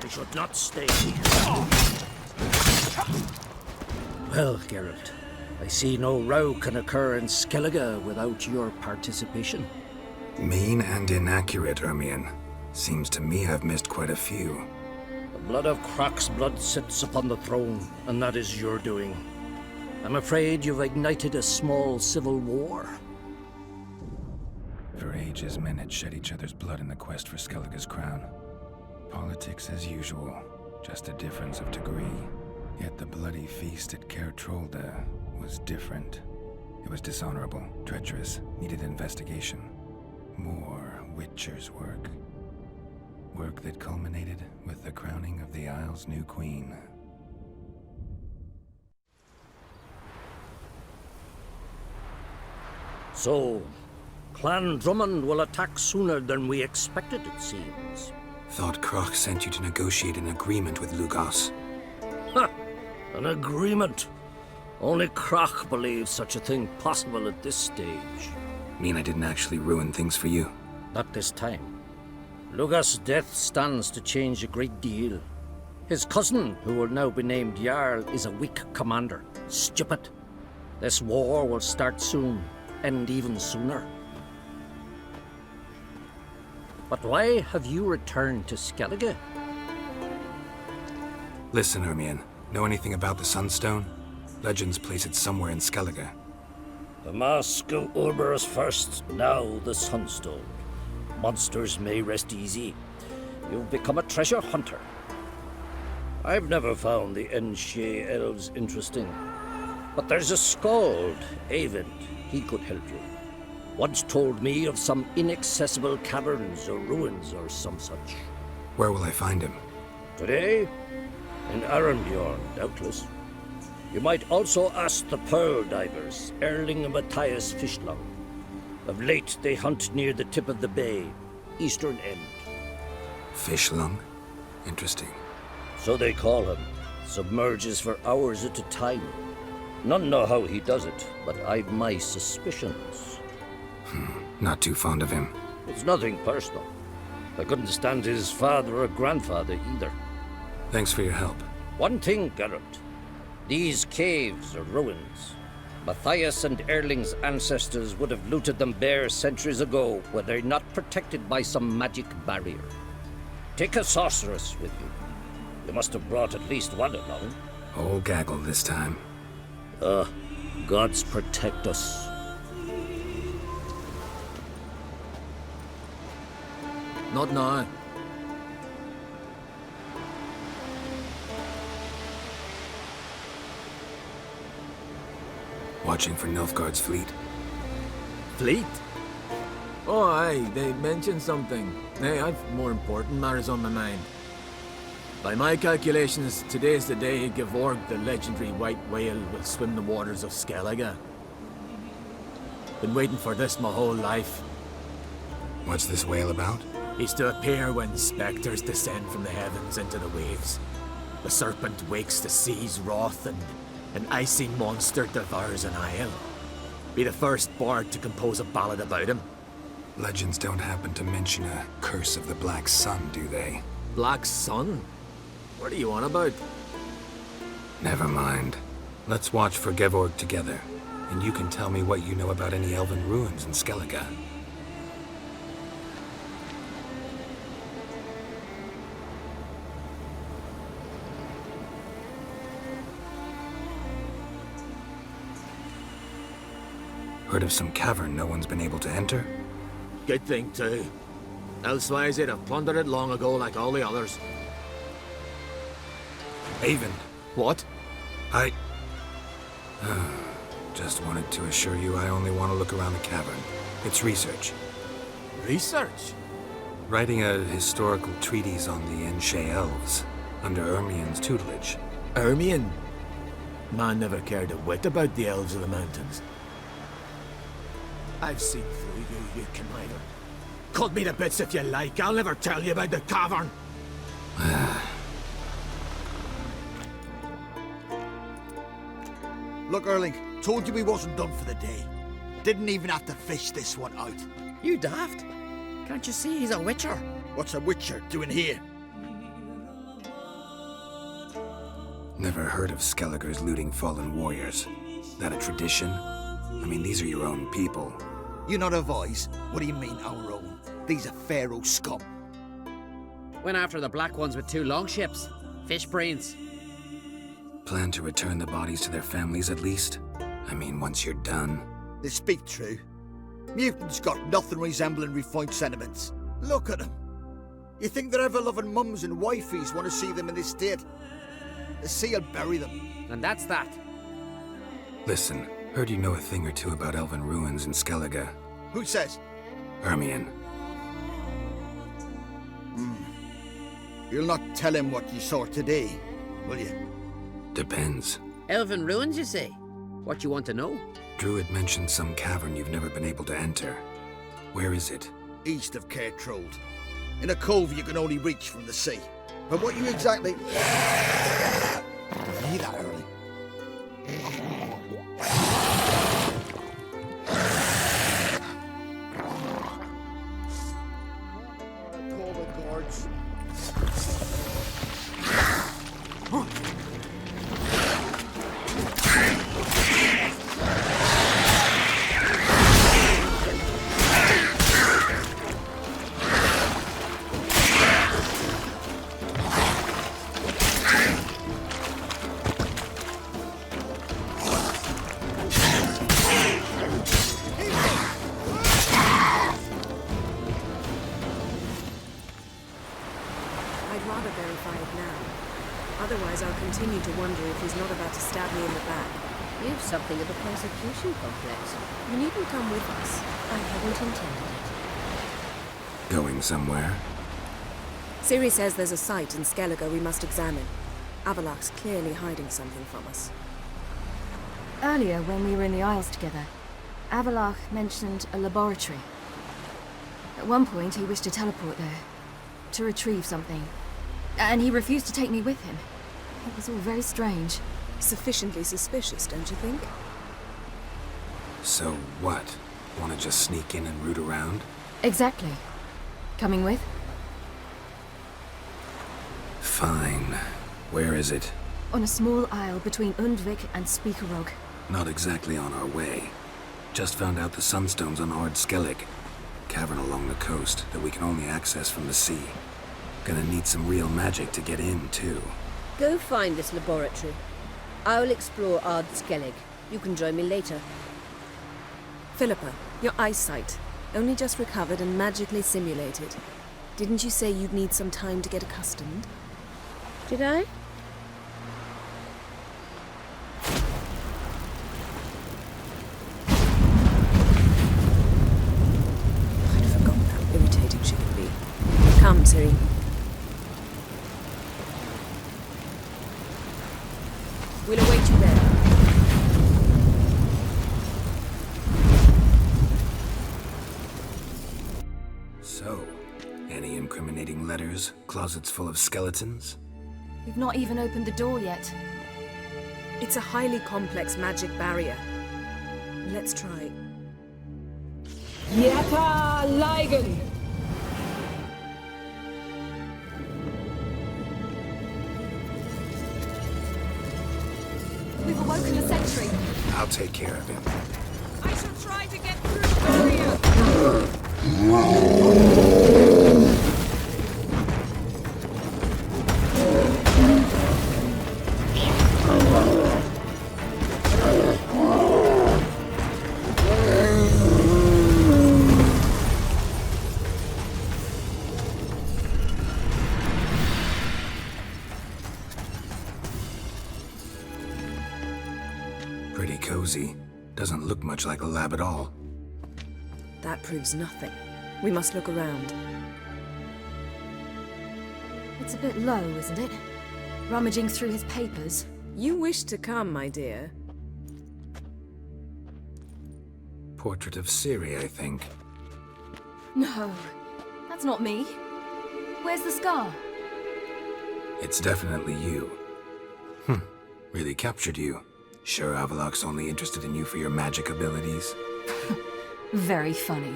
I: We should not stay here. Well, Geralt, I see no row can occur in Skellige without your participation.
B: Mean and inaccurate, Ermion. Seems to me I've missed quite a few.
I: The blood of Croc's blood sits upon the throne, and that is your doing. I'm afraid you've ignited a small civil war.
B: For ages, men had shed each other's blood in the quest for Skellige's crown. Politics as usual, just a difference of degree. Yet the bloody feast at Caer Trolda was different. It was dishonorable, treacherous, needed investigation. More Witcher's work. Work that culminated with the crowning of the Isle's new queen.
I: So, Clan Drummond will attack sooner than we expected, it seems.
B: Thought Croc sent you to negotiate an agreement with Lugas.
I: Ha! An agreement? Only Croc believes such a thing possible at this stage.
B: Mean I didn't actually ruin things for you?
I: Not this time. Lugas' death stands to change a great deal. His cousin, who will now be named Jarl, is a weak commander. Stupid. This war will start soon, end even sooner. But why have you returned to Skellige?
B: Listen, Ermion. Know anything about the Sunstone? Legends place it somewhere in Skellige.
I: The Mask of Urberus first, now the Sunstone. Monsters may rest easy. You've become a treasure hunter. I've never found the Enshe elves interesting. But there's a skald, Eyvind. He could help you. Once told me of some inaccessible caverns or ruins or some such.
B: Where will I find him?
I: Today? In Arenbjorn, doubtless. You might also ask the Pearl Divers, Erling and Matthias Fishlung. Of late, they hunt near the tip of the bay, eastern end.
B: Fishlung? Interesting.
I: So they call him. Submerges for hours at a time. None know how he does it, but I've my suspicions.
B: Not too fond of him.
I: It's nothing personal. I couldn't stand his father or grandfather either.
B: Thanks for your help.
I: One thing, Geralt. These caves are ruins. Matthias and Erling's ancestors would have looted them bare centuries ago were they not protected by some magic barrier. Take a sorceress with you. You must have brought at least one along.
B: Whole gaggle this time.
I: Gods protect us.
J: Not now.
B: Watching for Nilfgaard's fleet.
J: Fleet?
Q: Oh, aye, they mentioned something. Hey, I've more important matters on my mind. By my calculations, today's the day Gevorg, the legendary white whale, will swim the waters of Skjall. Been waiting for this my whole life.
B: What's this whale about?
Q: He's to appear when spectres descend from the heavens into the waves. The serpent wakes the sea's wrath and an icy monster devours an isle. Be the first bard to compose a ballad about him.
B: Legends don't happen to mention a curse of the Black Sun, do they?
Q: Black Sun? What are you on about?
B: Never mind. Let's watch for Gevorg together, and you can tell me what you know about any elven ruins in Skellige. Heard of some cavern no one's been able to enter?
Q: Good thing, too. Elsewise, they'd have plundered it long ago like all the others.
B: Haven.
Q: What?
B: I... Just wanted to assure you I only want to look around the cavern. It's research.
Q: Research?
B: Writing a historical treatise on the Enshe elves, under Ermien's tutelage.
Q: Ermien? Man never cared a whit about the elves of the mountains. I've seen through you, you conniver. Cut me to bits if you like, I'll never tell you about the cavern!
R: Look, Erling, told you we wasn't done for the day. Didn't even have to fish this one out.
J: You daft? Can't you see he's a witcher?
R: What's a witcher doing here?
B: Never heard of Skellige's looting fallen warriors. That a tradition? I mean, these are your own people.
R: You not advise? What do you mean, our own? These are Pharaoh scum.
J: Went after the black ones with 2 longships. Fish brains.
B: Plan to return the bodies to their families at least? I mean, once you're done.
R: They speak true. Mutants got nothing resembling refined sentiments. Look at them. You think their ever-loving mums and wifeys want to see them in this state? The sea will bury them.
J: And that's that.
B: Listen, heard you know a thing or two about elven ruins in Skellige.
R: Who says?
B: Ermien.
R: You'll not tell him what you saw today, will you?
B: Depends.
J: Elven ruins, you say? What you want to know?
B: Druid mentioned some cavern you've never been able to enter. Where is it?
R: East of Caer Trold. In a cove you can only reach from the sea. But what you exactly... Hear that, Early? Call the guards.
P: Otherwise, I'll continue to wonder if he's not about to stab me in the back.
N: You've something of a persecution complex.
P: You needn't come with us.
N: I hadn't intended it.
B: Going somewhere?
P: Ciri says there's a site in Skellige we must examine. Avalach's clearly hiding something from us.
A: Earlier, when we were in the Isles together, Avalach mentioned a laboratory. At one point, he wished to teleport there, to retrieve something. And he refused to take me with him. It was all very strange.
P: Sufficiently suspicious, don't you think?
B: So what? Want to just sneak in and root around?
A: Exactly. Coming with?
B: Fine. Where is it?
A: On a small isle between Undvik and Speakerog.
B: Not exactly on our way. Just found out the Sunstone's on Ard Skellig. Cavern along the coast that we can only access from the sea. Gonna need some real magic to get in, too.
N: Go find this laboratory. I'll explore Ard Skellig. You can join me later.
P: Philippa, your eyesight. Only just recovered and magically simulated. Didn't you say you'd need some time to get accustomed?
N: Did I?
P: I'd Ciri. We'll await you there.
B: So, any incriminating letters? Closets full of skeletons?
A: We've not even opened the door yet.
P: It's a highly complex magic barrier. Let's try.
E: Yeta Ligen!
A: We've awoken the sentry.
B: I'll take care of him.
E: I shall try to get through the barrier!
B: Pretty cozy. Doesn't look much like a lab at all.
P: That proves nothing. We must look around.
A: It's a bit low, isn't it? Rummaging through his papers.
P: You wish to come, my dear.
B: Portrait of Ciri, I think.
A: No, that's not me. Where's the scar?
B: It's definitely you. Really captured you. Sure Avallac'h's only interested in you for your magic abilities?
A: Very funny.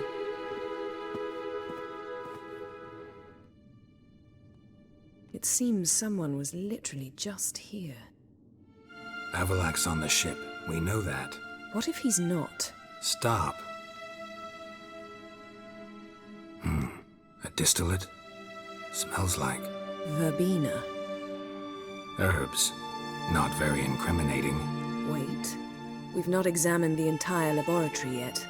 P: It seems someone was literally just here.
B: Avallac'h's on the ship. We know that.
P: What if he's not?
B: Stop. A distillate? Smells like...
P: Verbena.
B: herbs. Not very incriminating.
P: Wait. We've not examined the entire laboratory yet.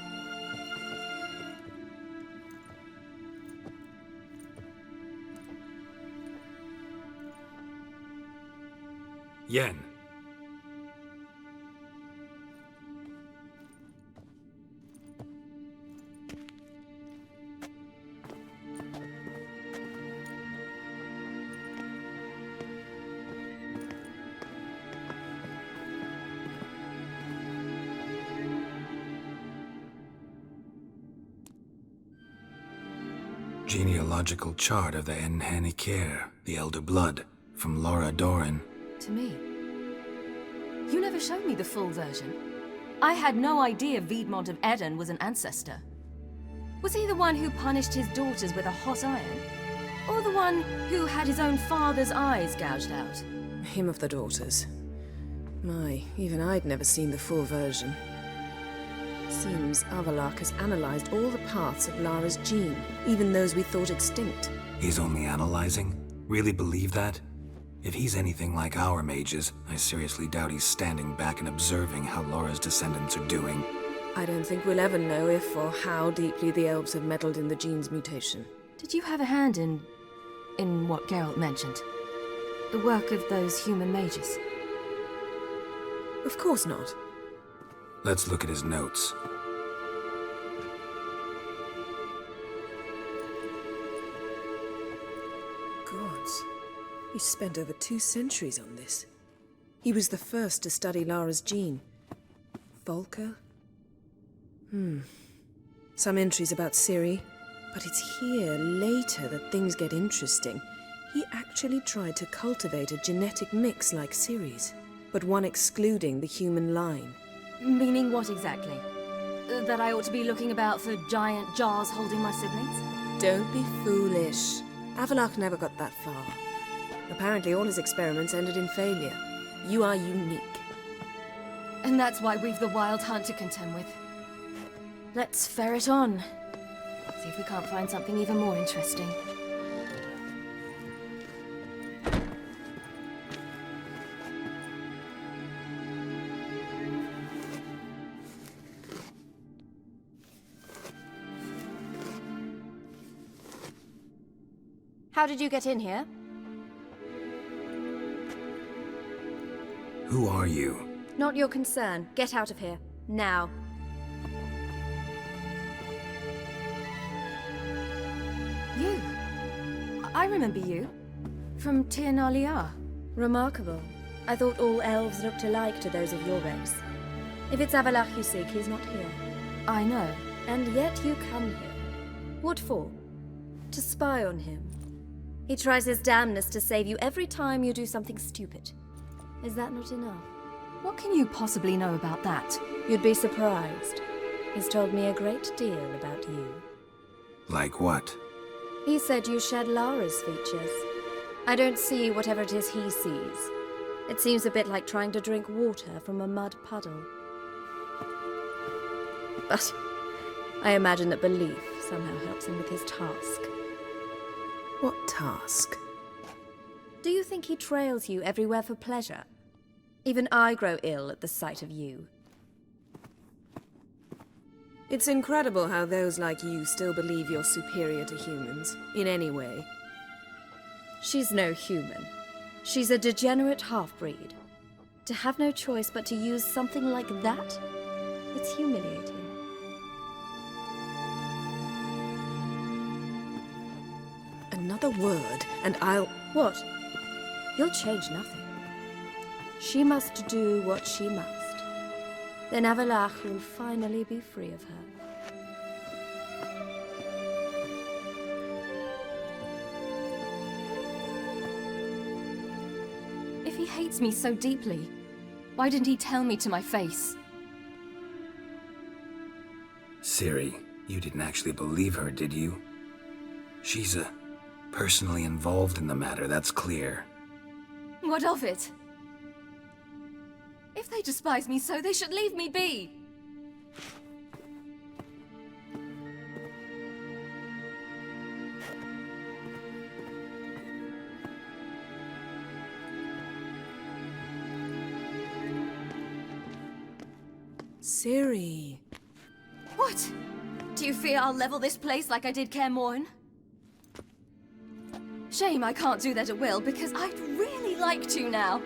B: Yen. Genealogical chart of the Enhanikir, the Elder Blood, from Laura Doran.
A: To me. You never showed me the full version. I had no idea Viedmont of Eden was an ancestor. Was he the one who punished his daughters with a hot iron? Or the one who had his own father's eyes gouged out?
P: Him of the daughters. My, even I'd never seen the full version. Seems Avallac'h has analyzed all the parts of Lara's gene, even those we thought extinct.
B: He's only analyzing? Really believe that? If he's anything like our mages, I seriously doubt he's standing back and observing how Laura's descendants are doing.
P: I don't think we'll ever know if or how deeply the elves have meddled in the gene's mutation.
A: Did you have a hand in what Geralt mentioned? The work of those human mages?
P: Of course not.
B: Let's look at his notes.
P: Gods. He spent over 2 centuries on this. He was the first to study Lara's gene. Volker? Some entries about Ciri, but it's here, later, that things get interesting. He actually tried to cultivate a genetic mix like Ciri's, but one excluding the human line.
A: Meaning what exactly? That I ought to be looking about for giant jars holding my siblings?
P: Don't be foolish. Avallac'h never got that far. Apparently all his experiments ended in failure. You are unique.
A: And that's why we've the Wild Hunt to contend with. Let's ferret on. See if we can't find something even more interesting. How did you get in here?
B: Who are you?
O: Not your concern. Get out of here. Now.
A: You? I remember you. From Tir Nalia.
D: Remarkable. I thought all elves looked alike to those of your race. If it's Avalach you seek, he's not here.
A: I know.
D: And yet you come here. What for? To spy on him. He tries his damnedest to save you every time you do something stupid. Is that not enough?
A: What can you possibly know about that?
D: You'd be surprised. He's told me a great deal about you.
B: Like what?
D: He said you shared Lara's features. I don't see whatever it is he sees. It seems a bit like trying to drink water from a mud puddle. But I imagine that belief somehow helps him with his task.
P: What task?
D: Do you think he trails you everywhere for pleasure? Even I grow ill at the sight of you.
P: It's incredible how those like you still believe you're superior to humans, in any way.
D: She's no human. She's a degenerate half-breed. To have no choice but to use something like that? It's humiliating.
P: Another word, and I'll...
D: What? You'll change nothing. She must do what she must. Then Avalach will finally be free of her.
A: If he hates me so deeply, why didn't he tell me to my face?
B: Ciri, you didn't actually believe her, did you? She's personally involved in the matter, that's clear.
A: What of it? If they despise me so, they should leave me be.
P: Ciri.
A: What? Do you fear I'll level this place like I did Kaer Morhen? Shame I can't do that at will, because I'd really like to now.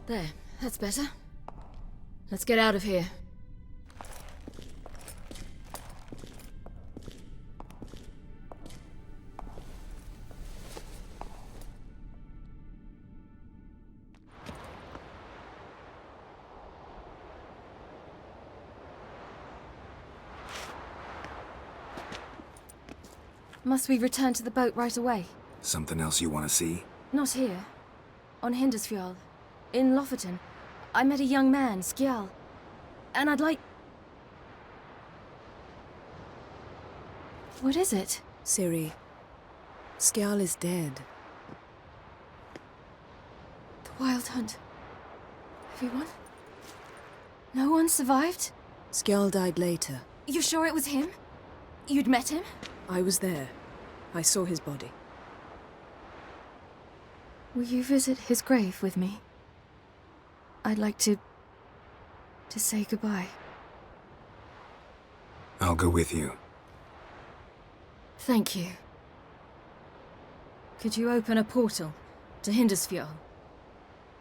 A: There, that's better. Let's get out of here. Must we return to the boat right away?
B: Something else you want to see?
A: Not here. On Hindersfjall. In Lofoten. I met a young man, Skjall. And I'd like... What is it?
P: Ciri. Skjall is dead.
A: The Wild Hunt. Everyone? No one survived?
P: Skjall died later.
A: You sure it was him? You'd met him?
P: I was there. I saw his body.
A: Will you visit his grave with me? I'd like to say goodbye.
B: I'll go with you.
A: Thank you. Could you open a portal to Hindusfjall?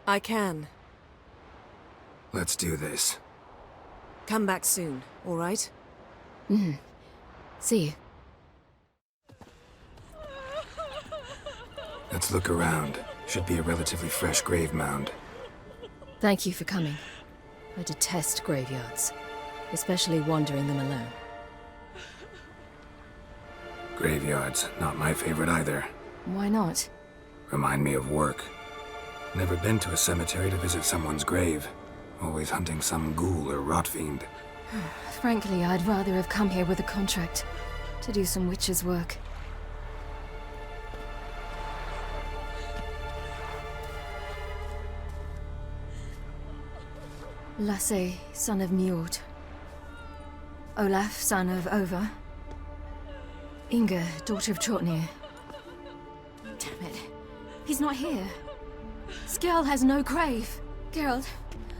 P: I can.
B: Let's do this.
P: Come back soon, all right?
A: See you.
B: Let's look around. Should be a relatively fresh grave mound.
A: Thank you for coming. I detest graveyards, especially wandering them alone.
B: Graveyards, not my favorite either.
A: Why not?
B: Remind me of work. Never been to a cemetery to visit someone's grave. Always hunting some ghoul or rot fiend.
A: Frankly, I'd rather have come here with a contract to do some witch's work. Lasse, son of Njord. Olaf, son of Over. Inga, daughter of Trotnir. Damn it. He's not here. Skjall has no grave. Geralt,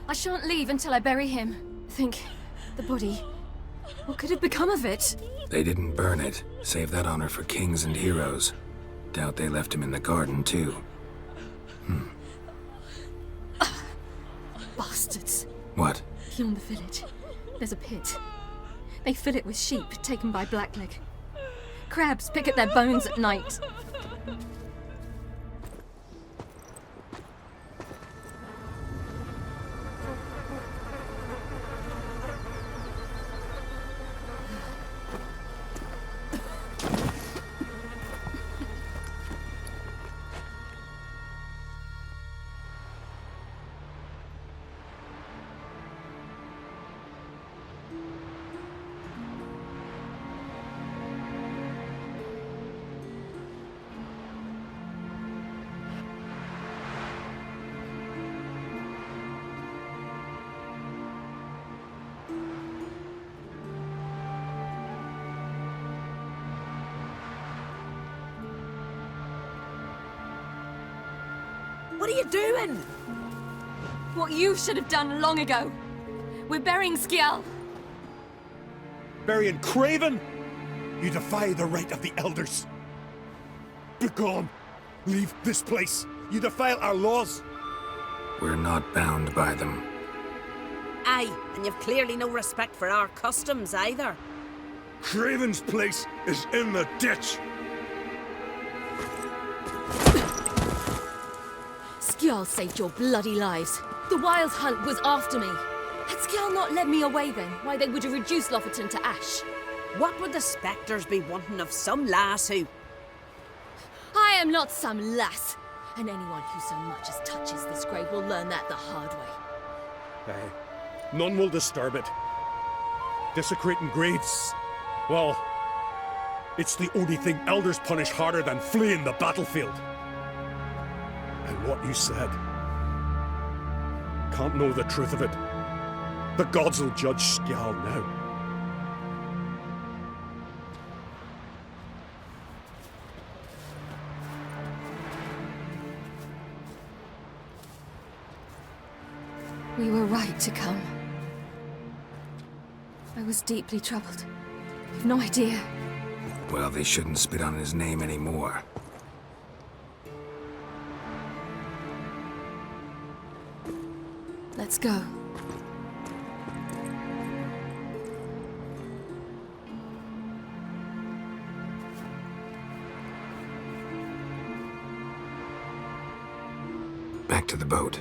A: I shan't leave until I bury him. Think, the body. What could have become of it?
B: They didn't burn it. Save that honor for kings and heroes. Doubt they left him in the garden, too.
A: Bastards.
B: What?
A: Beyond the village, there's a pit. They fill it with sheep taken by Blackleg. Crabs pick at their bones at night.
H: What are you doing?
A: What you should have done long ago. We're burying Skjall.
L: Burying Craven? You defy the right of the elders. Begone. Leave this place. You defile our laws.
B: We're not bound by them.
H: Aye, and you've clearly no respect for our customs either.
L: Craven's place is in the ditch.
A: Skjall saved your bloody lives. The Wild Hunt was after me. Had Skjall not led me away then, why they would have reduced Lofoten to ash.
H: What would the spectres be wanting of some lass who...
A: I am not some lass, and anyone who so much as touches this grave will learn that the hard way.
L: Aye. None will disturb it. Desecrating graves, well, it's the only thing elders punish harder than fleeing the battlefield. And what you said. Can't know the truth of it. The gods will judge Skjall now.
A: We were right to come. I was deeply troubled. You've no idea.
B: Well, they shouldn't spit on his name anymore.
A: Let's go.
B: Back to the boat.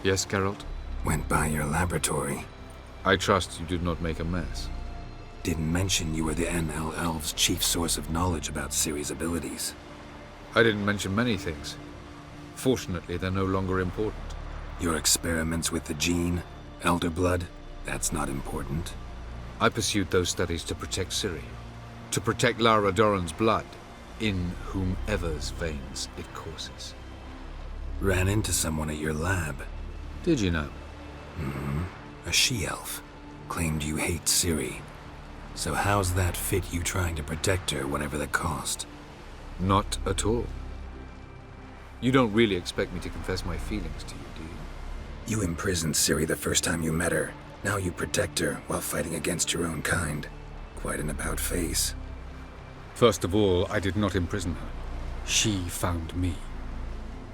G: Yes, Geralt?
B: Went by your laboratory.
G: I trust you did not make a mess.
B: Didn't mention you were the NL Elves' chief source of knowledge about Ciri's abilities.
G: I didn't mention many things. Fortunately, they're no longer important.
B: Your experiments with the gene, elder blood, that's not important.
G: I pursued those studies to protect Ciri. To protect Lara Doran's blood, in whomever's veins it courses.
B: Ran into someone at your lab.
G: Did you know?
B: Mm-hmm. A she-elf. Claimed you hate Ciri. So how's that fit you trying to protect her, whatever the cost?
G: Not at all. You don't really expect me to confess my feelings to you, do you?
B: You imprisoned Ciri the first time you met her. Now you protect her while fighting against your own kind. Quite an about-face.
G: First of all, I did not imprison her. She found me.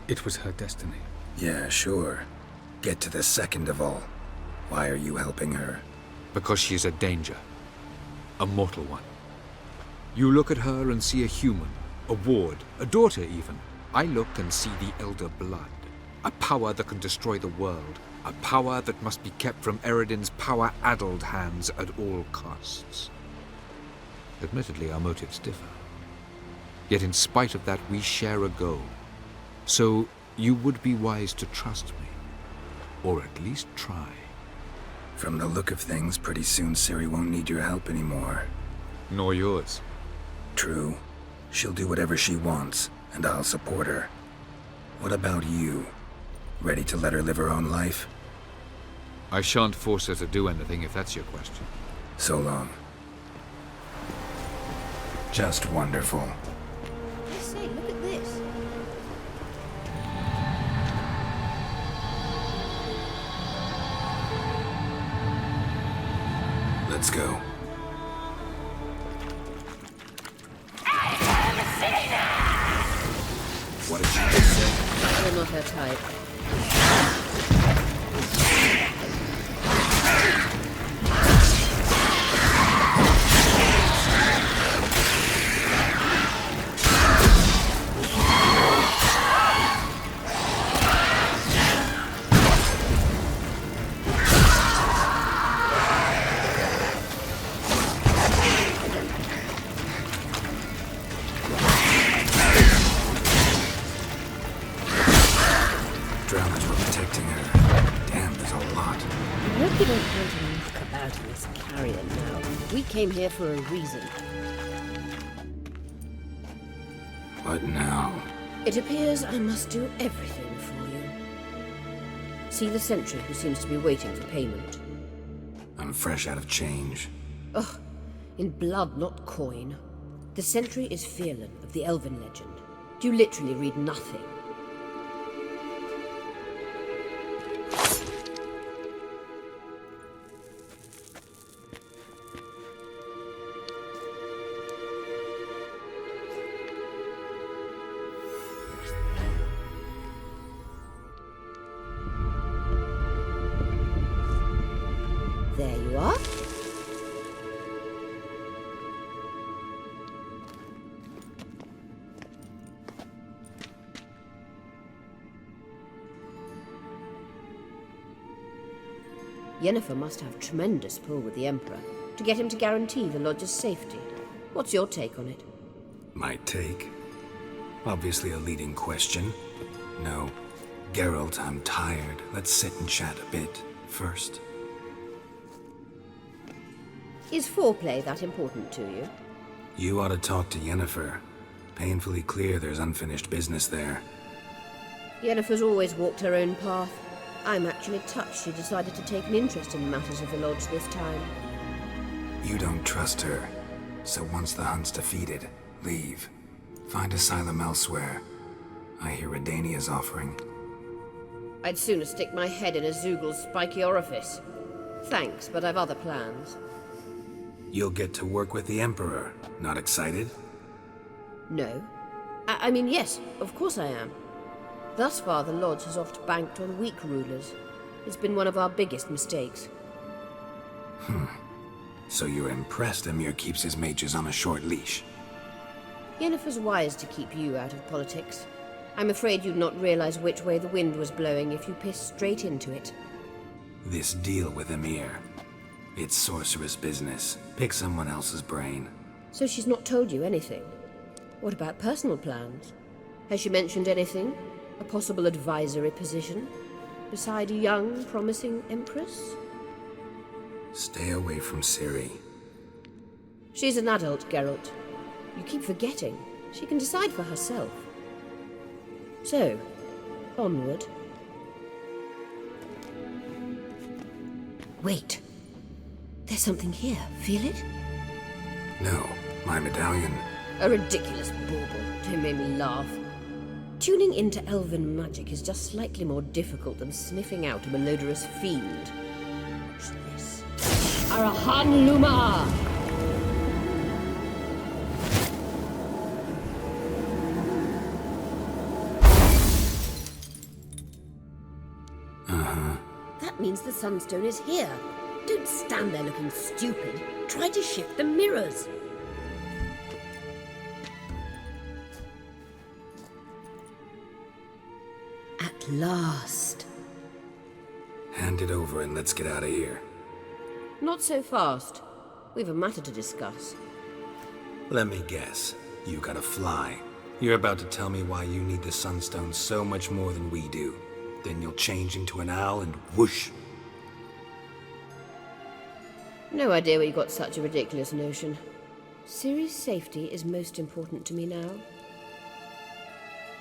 G: It was her destiny.
B: Yeah, sure. Get to the second of all. Why are you helping her?
G: Because she is a danger. A mortal one. You look at her and see a human, a ward, a daughter even. I look and see the elder blood. A power that can destroy the world. A power that must be kept from Eredin's power-addled hands at all costs. Admittedly, our motives differ. Yet in spite of that, we share a goal. So, you would be wise to trust me. Or at least try.
B: From the look of things, pretty soon Ciri won't need your help anymore.
G: Nor yours.
B: True. She'll do whatever she wants, and I'll support her. What about you? Ready to let her live her own life?
G: I shan't force her to do anything if that's your question.
B: So long. Just wonderful.
N: I say, look at this.
B: Let's go. What did she just say?
N: You're not her type. Came here for a reason.
B: What now?
N: It appears I must do everything for you. See the sentry who seems to be waiting for payment.
B: I'm fresh out of change.
N: Ugh, in blood, not coin. The sentry is Fierlan of the Elven legend. You literally read nothing. There you are. Yennefer must have tremendous pull with the Emperor to get him to guarantee the Lodge's safety. What's your take on it?
B: My take? Obviously a leading question. No. Geralt, I'm tired. Let's sit and chat a bit first.
N: Is foreplay that important to you?
B: You ought to talk to Yennefer. Painfully clear there's unfinished business there.
N: Yennefer's always walked her own path. I'm actually touched she decided to take an interest in matters of the Lodge this time.
B: You don't trust her. So once the hunt's defeated, leave. Find asylum elsewhere. I hear Redania's offering.
N: I'd sooner stick my head in a Zoogl's spiky orifice. Thanks, but I've other plans.
B: You'll get to work with the Emperor. Not excited?
N: No. I mean, yes, of course I am. Thus far, the Lodge has oft banked on weak rulers. It's been one of our biggest mistakes.
B: So you're impressed Emir keeps his mages on a short leash?
N: Yennefer's wise to keep you out of politics. I'm afraid you'd not realize which way the wind was blowing if you pissed straight into it.
B: This deal with Emir. It's sorceress business. Pick someone else's brain.
N: So she's not told you anything? What about personal plans? Has she mentioned anything? A possible advisory position? Beside a young, promising empress?
B: Stay away from Ciri.
N: She's an adult, Geralt. You keep forgetting. She can decide for herself. So, onward. Wait. There's something here. Feel it?
B: No, my medallion.
N: A ridiculous bauble. Don't make me laugh. Tuning into elven magic is just slightly more difficult than sniffing out a malodorous fiend. Watch this. Arahan Luma! That means the Sunstone is here. Don't stand there looking stupid. Try to shift the mirrors. At last.
B: Hand it over and let's get out of here.
N: Not so fast. We've a matter to discuss.
B: Let me guess. You gotta fly. You're about to tell me why you need the Sunstone so much more than we do. Then you'll change into an owl and whoosh.
N: No idea where you got such a ridiculous notion. Ciri's safety is most important to me now.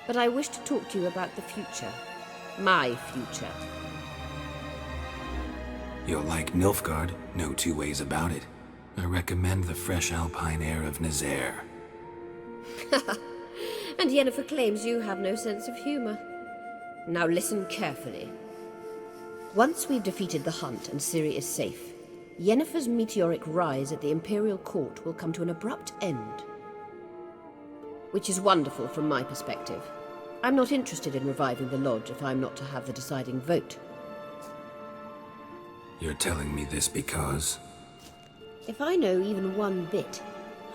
N: But I wish to talk to you about the future. My future.
B: You'll like Nilfgaard, no two ways about it. I recommend the fresh alpine air of Nazaire.
N: And Yennefer claims you have no sense of humor. Now listen carefully. Once we've defeated the hunt and Ciri is safe, Yennefer's meteoric rise at the Imperial Court will come to an abrupt end. Which is wonderful from my perspective. I'm not interested in reviving the Lodge if I'm not to have the deciding vote.
B: You're telling me this because...
N: If I know even one bit,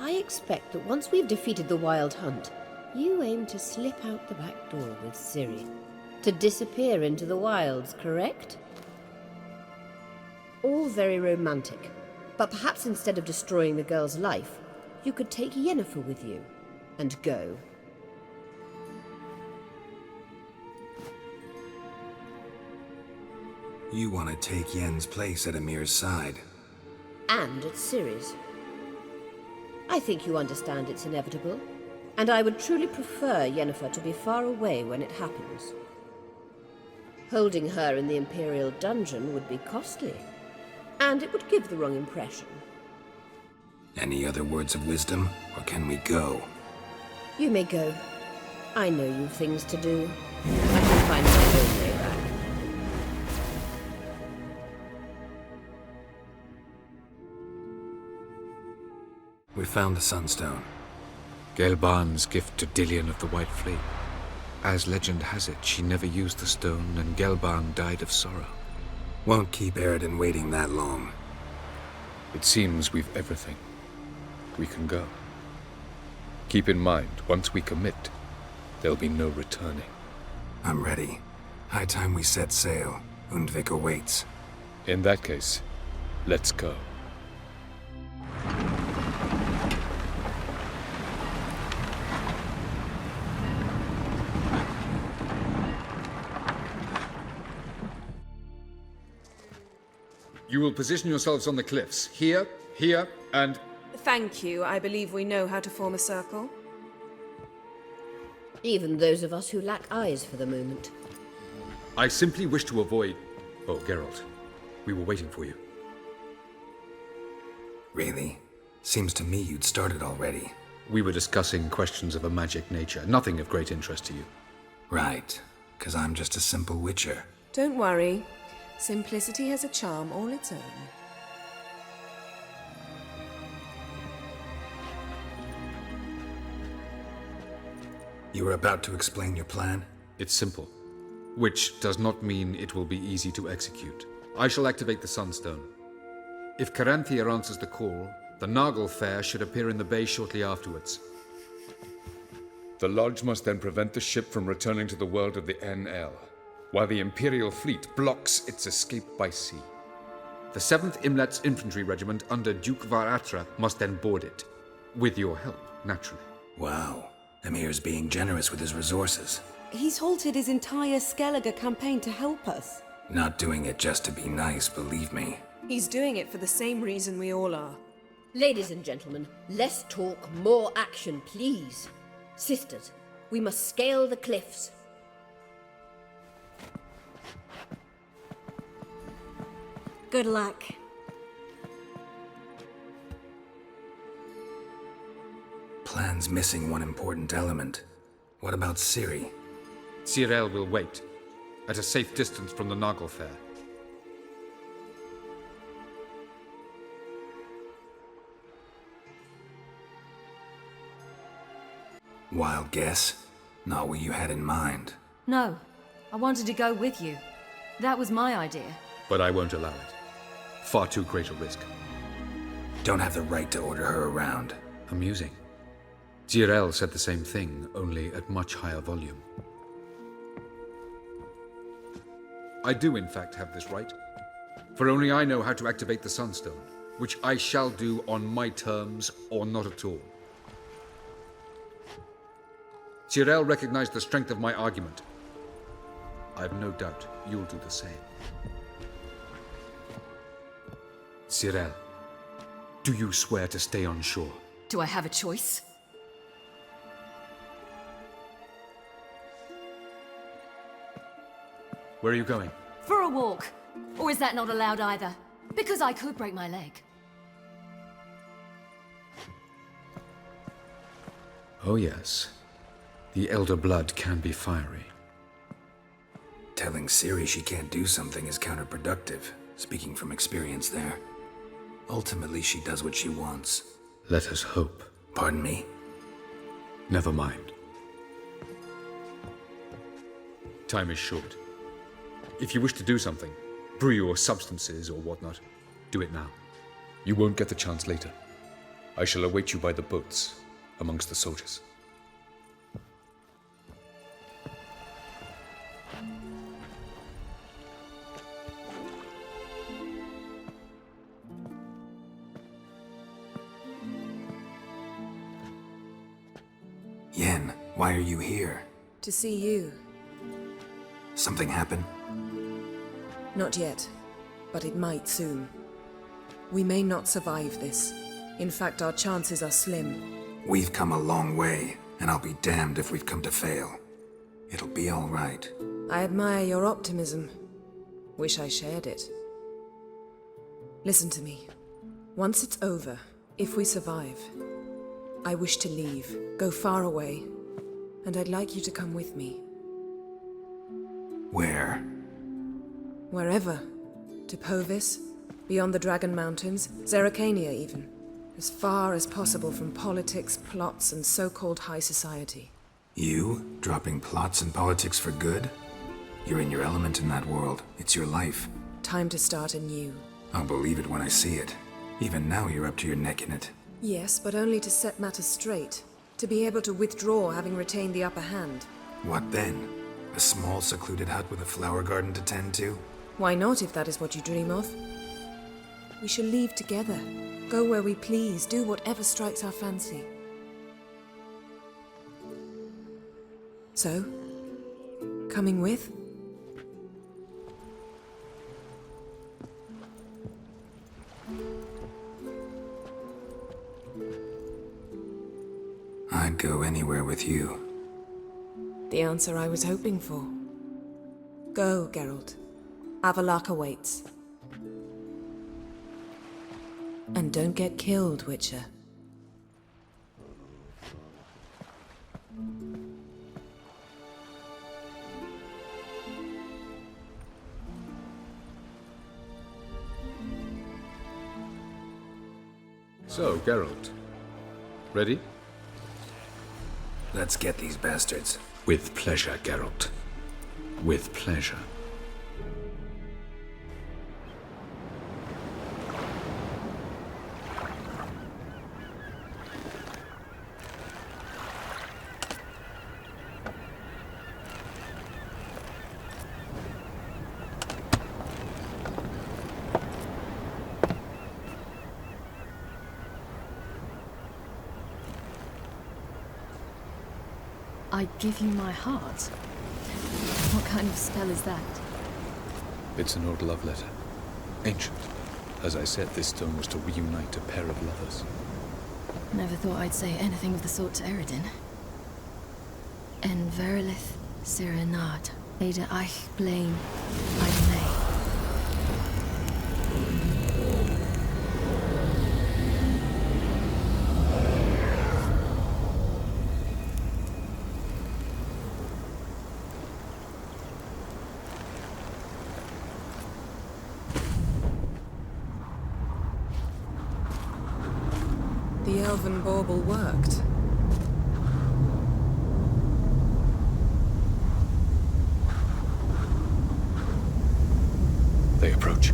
N: I expect that once we've defeated the Wild Hunt, you aim to slip out the back door with Ciri. To disappear into the wilds, correct? All very romantic, but perhaps instead of destroying the girl's life, you could take Yennefer with you, and go.
B: You want to take Yen's place at Amir's side.
N: And at Ciri's. I think you understand it's inevitable, and I would truly prefer Yennefer to be far away when it happens. Holding her in the Imperial dungeon would be costly, and it would give the wrong impression.
B: Any other words of wisdom, or can we go?
N: You may go. I know you've things to do. I can find my own way back.
B: We found the Sunstone.
G: Gelban's gift to Dillion of the White Fleet. As legend has it, she never used the stone, and Gelban died of sorrow.
B: Won't keep Aridin waiting that long.
G: It seems we've everything. We can go. Keep in mind, once we commit, there'll be no returning.
B: I'm ready. High time we set sail. Undvik awaits.
G: In that case, let's go. You will position yourselves on the cliffs. Here, here, and...
P: Thank you. I believe we know how to form a circle.
N: Even those of us who lack eyes for the moment.
G: I simply wish to avoid... Oh, Geralt. We were waiting for you.
B: Really? Seems to me you'd started already.
G: We were discussing questions of a magic nature. Nothing of great interest to you.
B: Right. 'Cause I'm just a simple witcher.
P: Don't worry. Simplicity has a charm all its own.
B: You were about to explain your plan?
G: It's simple. Which does not mean it will be easy to execute. I shall activate the Sunstone. If Caranthia answers the call, the Nagel Fair should appear in the bay shortly afterwards. The Lodge must then prevent the ship from returning to the world of the NL, while the Imperial fleet blocks its escape by sea. The 7th Imlet's Infantry Regiment under Duke Varatra must then board it. With your help, naturally.
B: Wow. Emir's being generous with his resources.
S: He's halted his entire Skellige campaign to help us.
B: Not doing it just to be nice, believe me.
P: He's doing it for the same reason we all are.
N: Ladies and gentlemen, less talk, more action, please. Sisters, we must scale the cliffs.
O: Good luck.
B: Plan's missing one important element. What about Ciri?
G: Skjall will wait, at a safe distance from the Naglfar.
B: Wild guess? Not what you had in mind.
A: No, I wanted to go with you. That was my idea.
G: But I won't allow it. Far too great a risk.
B: Don't have the right to order her around.
G: Amusing. Deireadh said the same thing, only at much higher volume. I do in fact have this right. For only I know how to activate the Sunstone, which I shall do on my terms or not at all. Skjall recognized the strength of my argument. I have no doubt you'll do the same. Skjall, do you swear to stay on shore?
A: Do I have a choice?
G: Where are you going?
A: For a walk. Or is that not allowed either? Because I could break my leg.
G: Oh yes. The elder blood can be fiery.
B: Telling Ciri she can't do something is counterproductive, speaking from experience there. Ultimately, she does what she wants.
G: Let us hope.
B: Pardon me?
G: Never mind. Time is short. If you wish to do something, brew your substances or whatnot, do it now. You won't get the chance later. I shall await you by the boats, amongst the soldiers.
B: Yen, why are you here?
P: To see you.
B: Something happen?
P: Not yet, but it might soon. We may not survive this. In fact, our chances are slim.
B: We've come a long way, and I'll be damned if we've come to fail. It'll be all right.
P: I admire your optimism. Wish I shared it. Listen to me. Once it's over, if we survive, I wish to leave, go far away, and I'd like you to come with me.
B: Where?
P: Wherever. To Povis, beyond the Dragon Mountains, Zerrikania even. As far as possible from politics, plots, and so-called high society.
B: You? Dropping plots and politics for good? You're in your element in that world. It's your life.
P: Time to start anew.
B: I'll believe it when I see it. Even now you're up to your neck in it.
P: Yes, but only to set matters straight. To be able to withdraw having retained the upper hand.
B: What then? A small secluded hut with a flower garden to tend to?
P: Why not, if that is what you dream of? We shall leave together. Go where we please, do whatever strikes our fancy. So, coming with?
B: I'd go anywhere with you.
P: The answer I was hoping for. Go, Geralt. Avalok awaits. And don't get killed, Witcher.
G: So, Geralt. Ready?
B: Let's get these bastards.
G: With pleasure, Geralt. With pleasure.
A: I give you my heart. What kind of spell is that?
G: It's an old love letter. Ancient. As I said, this stone was to reunite a pair of lovers.
A: Never thought I'd say anything of the sort to Eredin. En verilith serenad, Ada eich blaen I may.
P: The elven bauble worked.
G: They approach.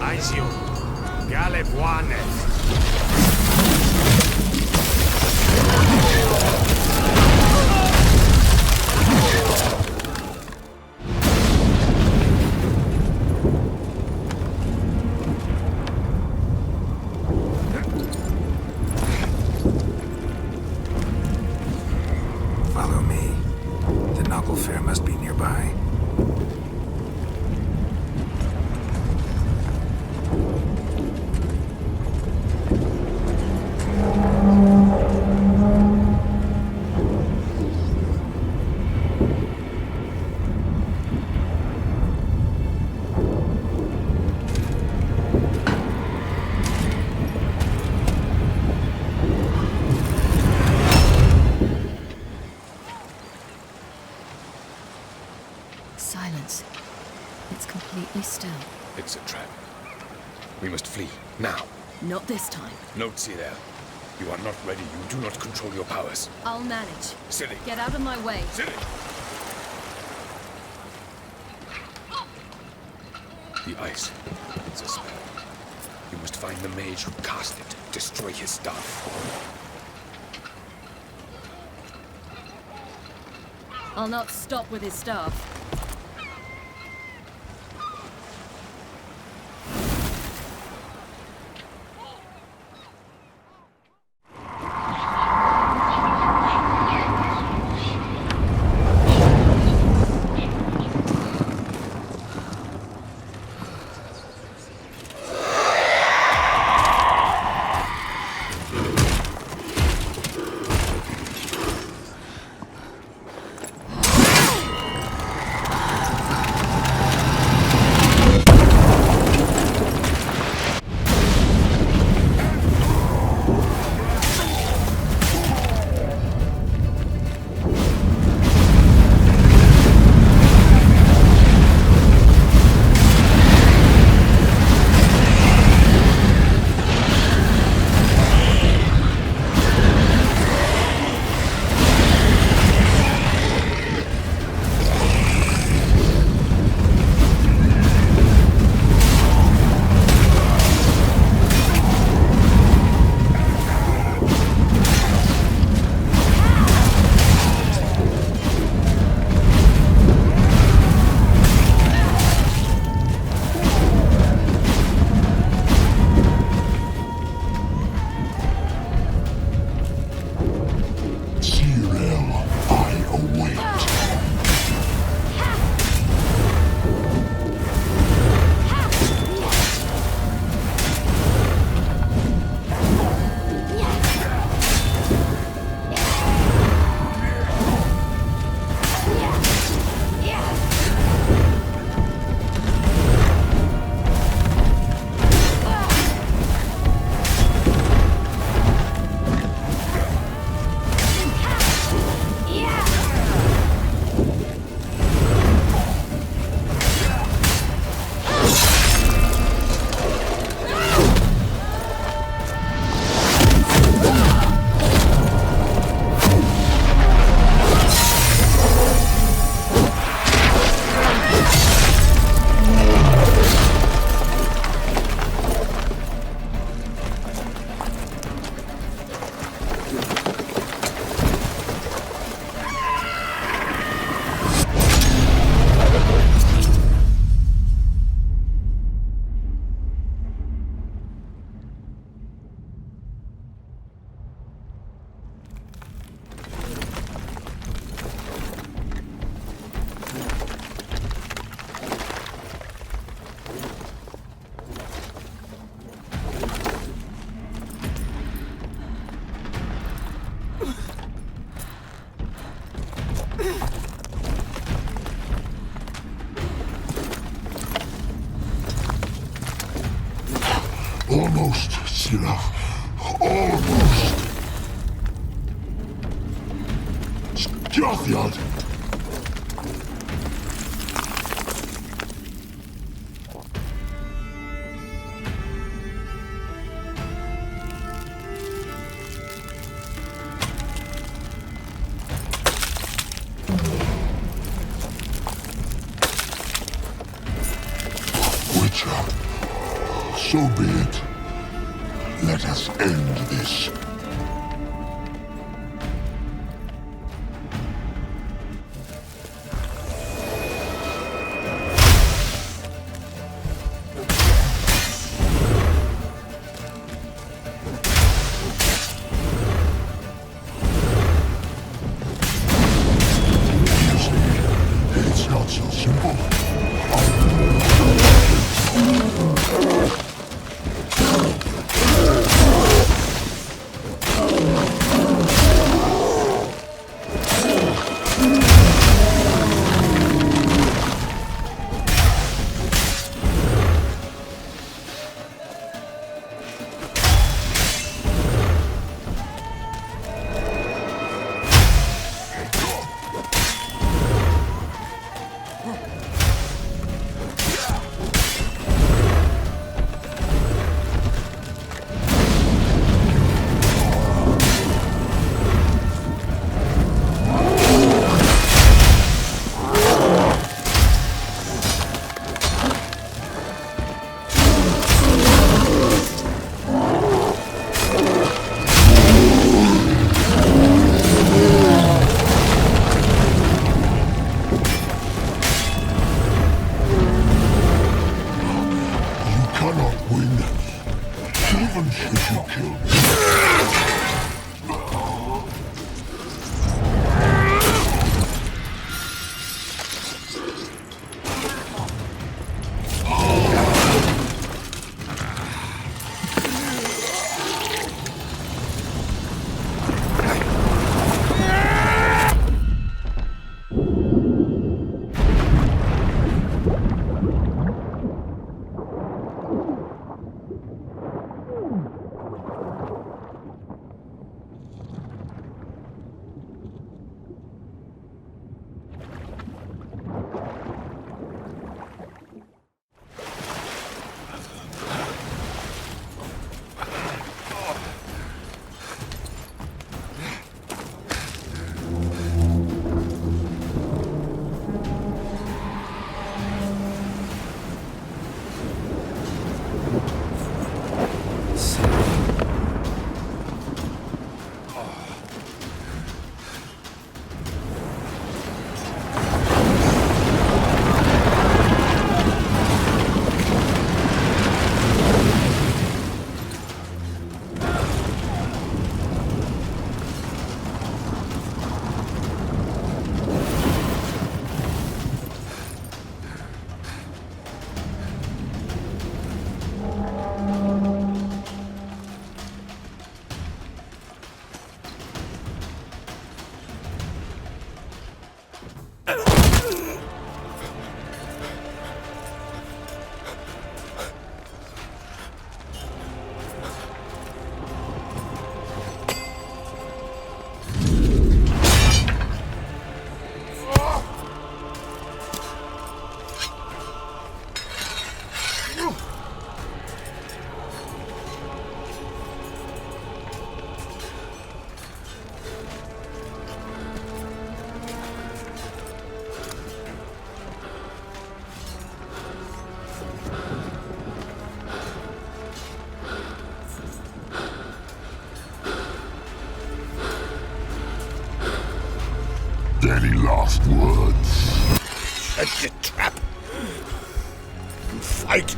F: Aisiu, Galebuanet.
B: Follow me. The noble fair must be nearby.
A: Silence. It's completely still.
G: It's a trap. We must flee, now.
A: Not this time.
G: Note, there. You are not ready. You do not control your powers.
A: I'll manage.
G: Silly.
A: Get out of my way.
G: Silly. The ice. It's a spell. You must find the mage who cast it. Destroy his staff.
A: I'll not stop with his staff.
U: enough. Almost. Skjall. So be it. Let us end this. It's not so simple. Any last words?
F: Set your trap and fight.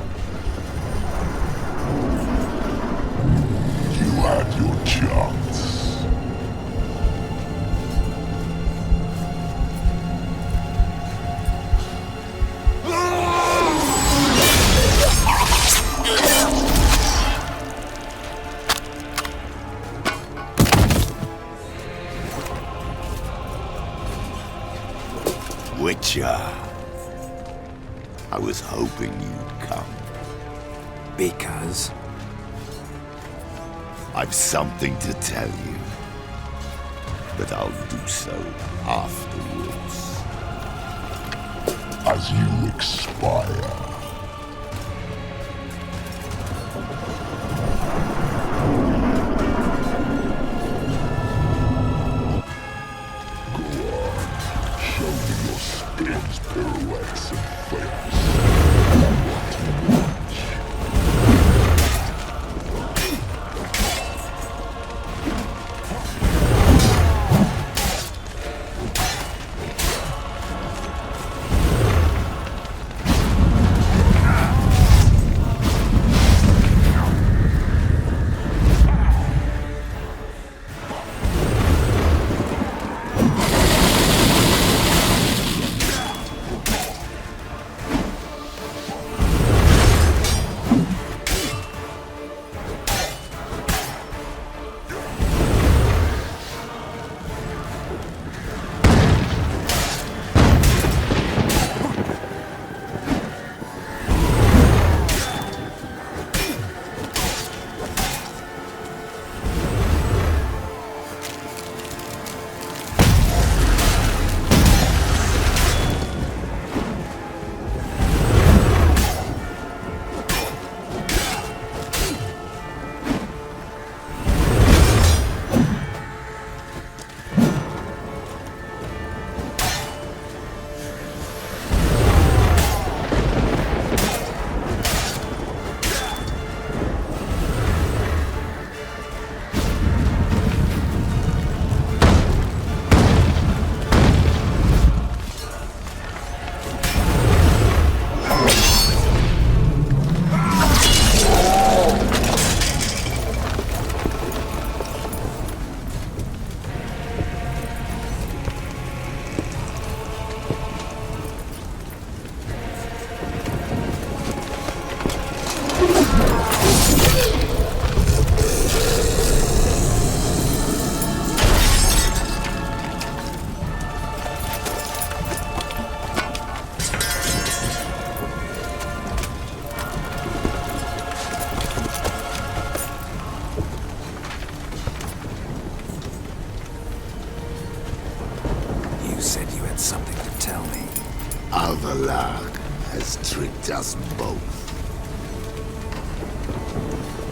U: You had your chance.
T: Witcher. I was hoping you'd come.
B: Because
T: I've something to tell you. But I'll do so afterwards.
U: As you expire. Spins, pirouettes, and flips.
T: Us both.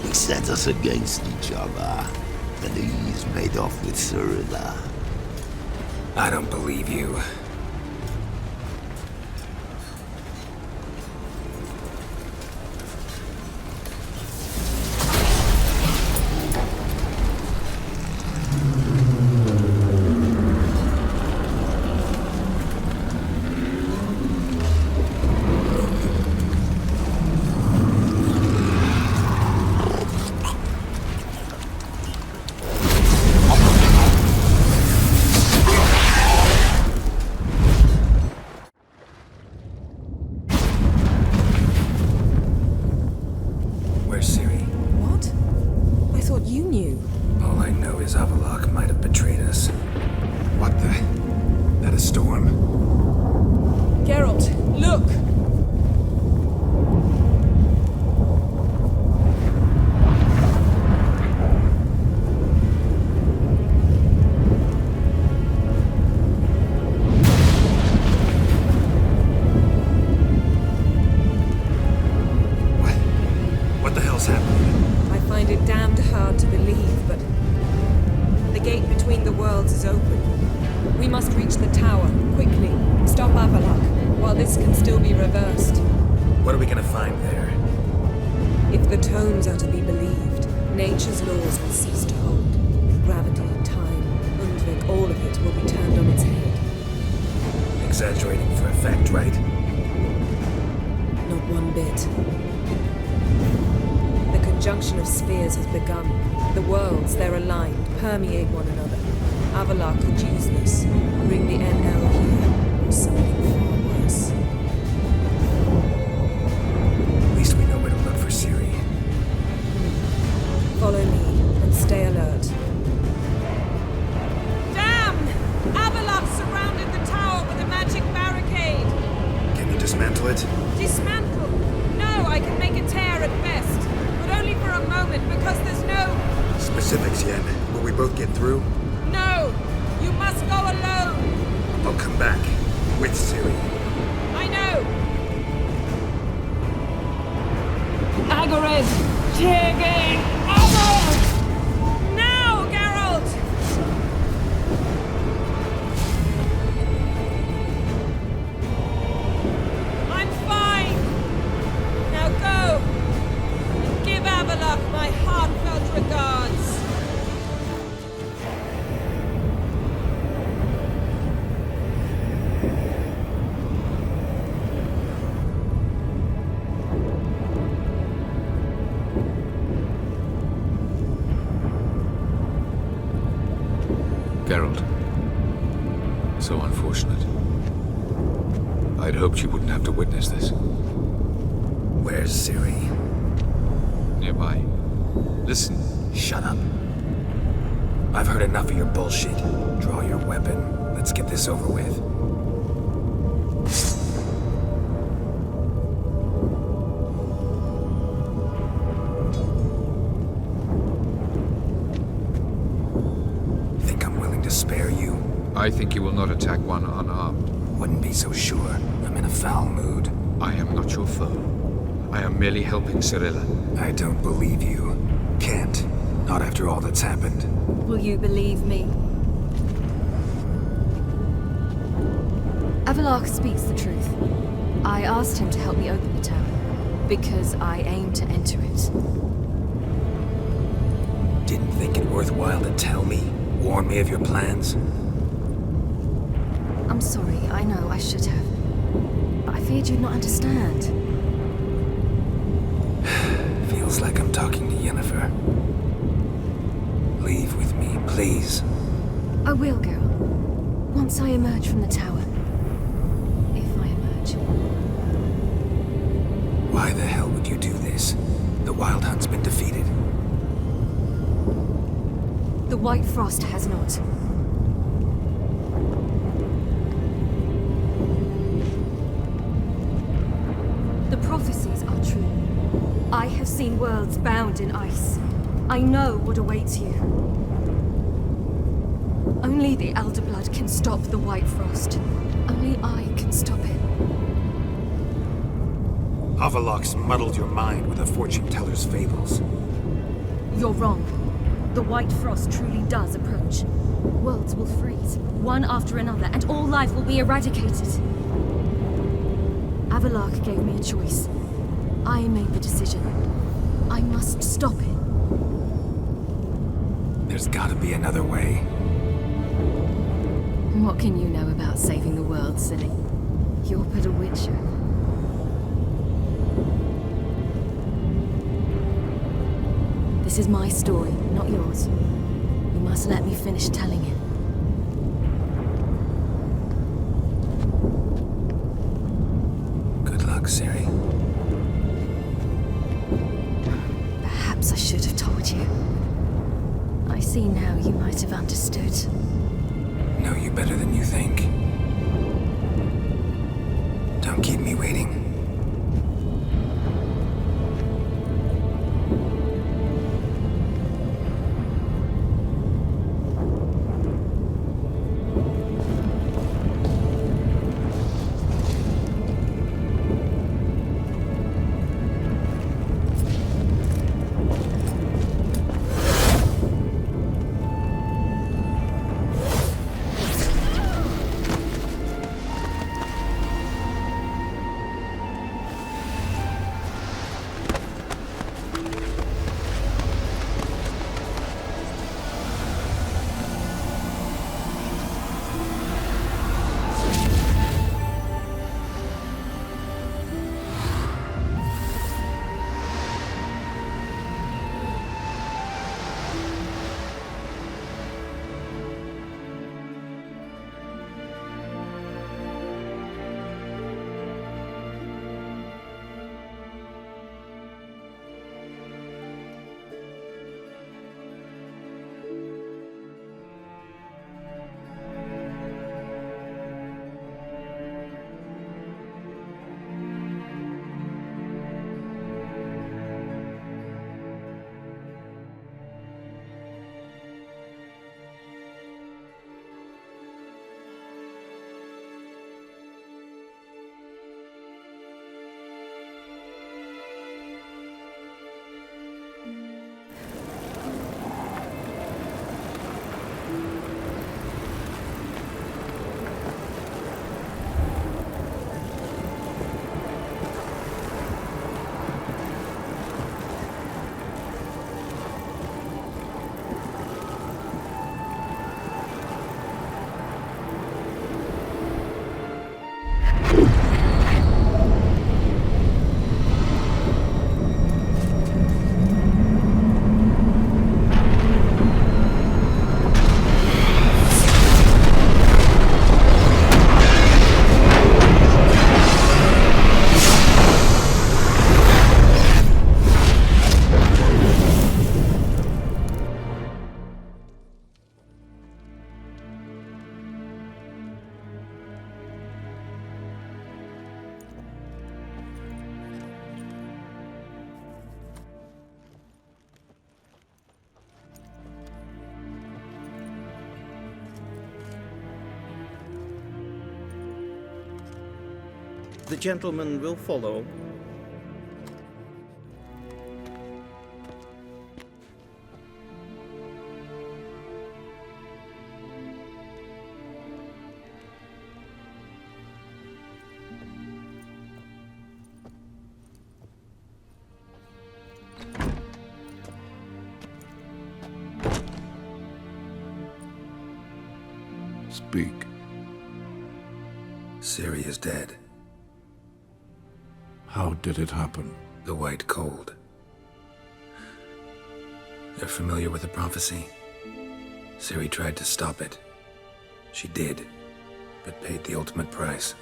T: He set us against each other, and he's made off with Cyrilla.
B: I don't believe you.
P: Permeate one another. Avalar could use this. Bring the NL here, or something far worse.
B: At least we know where to look for Ciri.
P: Follow me, and stay alert.
E: Damn! Avalar surrounded the tower with a magic barricade!
B: Can you dismantle it?
E: Dismantle? No, I can make a tear at best. But only for a moment, because there's no...
B: specifics yet. Will we both get through?
E: No! You must go alone!
B: I'll come back. With Ciri.
E: I know! Agares! Tigane! Over! Now, Geralt! I'm fine! Now go! And give Avalok my heartfelt regards!
G: Geralt. So unfortunate. I'd hoped you wouldn't have to witness this.
B: Where's Ciri?
G: Nearby. Listen.
B: Shut up. I've heard enough of your bullshit. Draw your weapon. Let's get this over with. Think I'm willing to spare you?
G: I think you will not attack one unarmed.
B: Wouldn't be so sure. I'm in a foul mood.
G: I am not your foe. I am merely helping Cirilla.
B: I don't believe you. Can't. Not after all that's happened.
A: Will you believe me? Avalok speaks the truth. I asked him to help me open the tower, because I aim to enter it.
B: Didn't think it worthwhile to tell me? Warn me of your plans?
A: I'm sorry, I know I should have. But I feared you'd not understand.
B: Feels like I'm talking to Yennefer. Leave with me, please.
A: I will, Geralt. Once I emerge from the tower. If I emerge.
B: Why the hell would you do this? The Wild Hunt's been defeated.
A: The White Frost has not. The prophecies are true. I have seen worlds bound in ice. I know what awaits you. Only the Elder Blood can stop the White Frost. Only I can stop it.
B: Avalok's muddled your mind with a fortune teller's fables.
A: You're wrong. The White Frost truly does approach. Worlds will freeze, one after another, and all life will be eradicated. Avalok gave me a choice. I made the decision. I must stop it.
B: There's gotta be another way.
A: What can you know about saving the world, silly? You're but a witcher. This is my story, not yours. You must let me finish telling it.
B: Good luck, Ciri.
A: Perhaps I should have told you. I see now you might have understood.
B: Know you better than you think. Don't keep me waiting.
K: The gentleman will follow.
M: Speak.
B: Ciri is dead.
M: How did it happen?
B: The White Cold. You're familiar with the prophecy? Ciri tried to stop it. She did, but paid the ultimate price.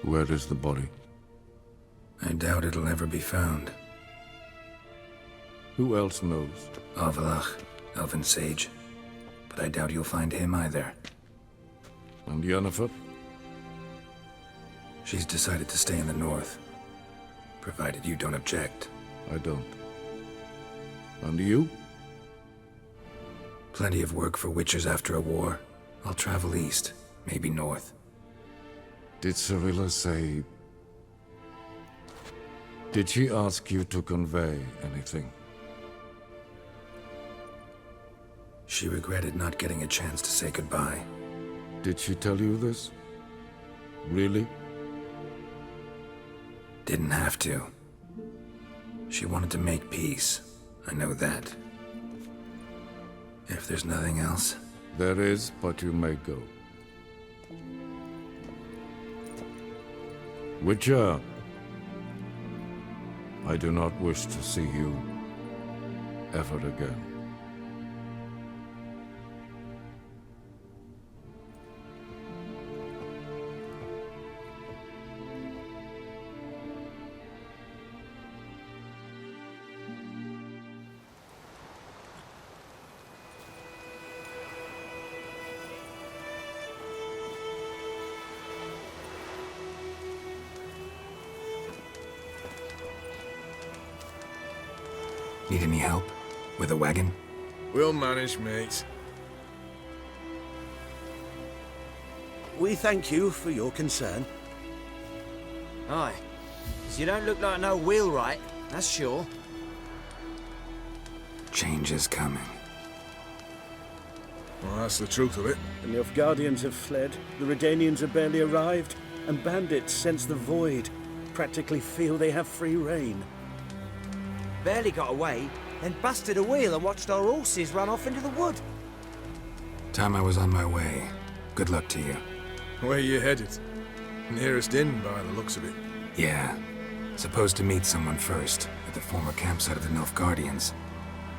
M: Where is the body?
B: I doubt it'll ever be found.
M: Who else knows?
B: Avalach, Elven Sage. But I doubt you'll find him either.
M: And Yennefer?
B: She's decided to stay in the north. Provided you don't object.
M: I don't. And you?
B: Plenty of work for witchers after a war. I'll travel east, maybe north.
M: Did Cirilla say... Did she ask you to convey anything?
B: She regretted not getting a chance to say goodbye.
M: Did she tell you this? Really?
B: Didn't have to. She wanted to make peace. I know that. If there's nothing else...
M: There is, but you may go. Witcher, I do not wish to see you ever again.
B: Need any help? With a wagon?
V: We'll manage, mate.
I: We thank you for your concern.
W: Aye. 'Cause you don't look like no wheelwright, that's sure.
B: Change is coming.
V: Well, that's the truth of it.
X: The Nilfgaardians have fled, the Redanians have barely arrived, and bandits sense the void, practically feel they have free reign.
W: Barely got away, then busted a wheel and watched our horses run off into the wood.
B: Time I was on my way. Good luck to you.
V: Where you headed? Nearest inn, by the looks of it.
B: Yeah. Supposed to meet someone first, at the former campsite of the Nilfgaardians.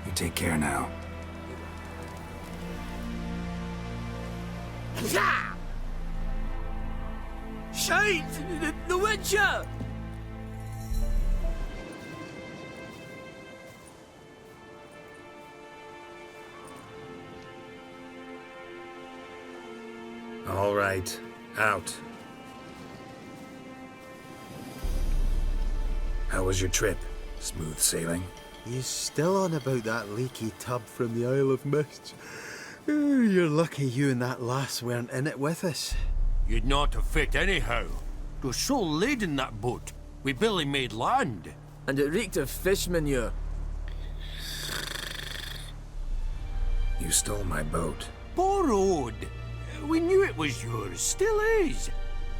B: You take care now.
W: Shade! The Witcher!
B: All right. Out. How was your trip? Smooth sailing?
Y: You still on about that leaky tub from the Isle of Mist? Ooh, you're lucky you and that lass weren't in it with us.
F: You'd not have fit anyhow. It was so laden, that boat. We barely made land.
Q: And it reeked of fish manure.
B: You stole my boat.
F: Borrowed. We knew it was yours. Still is.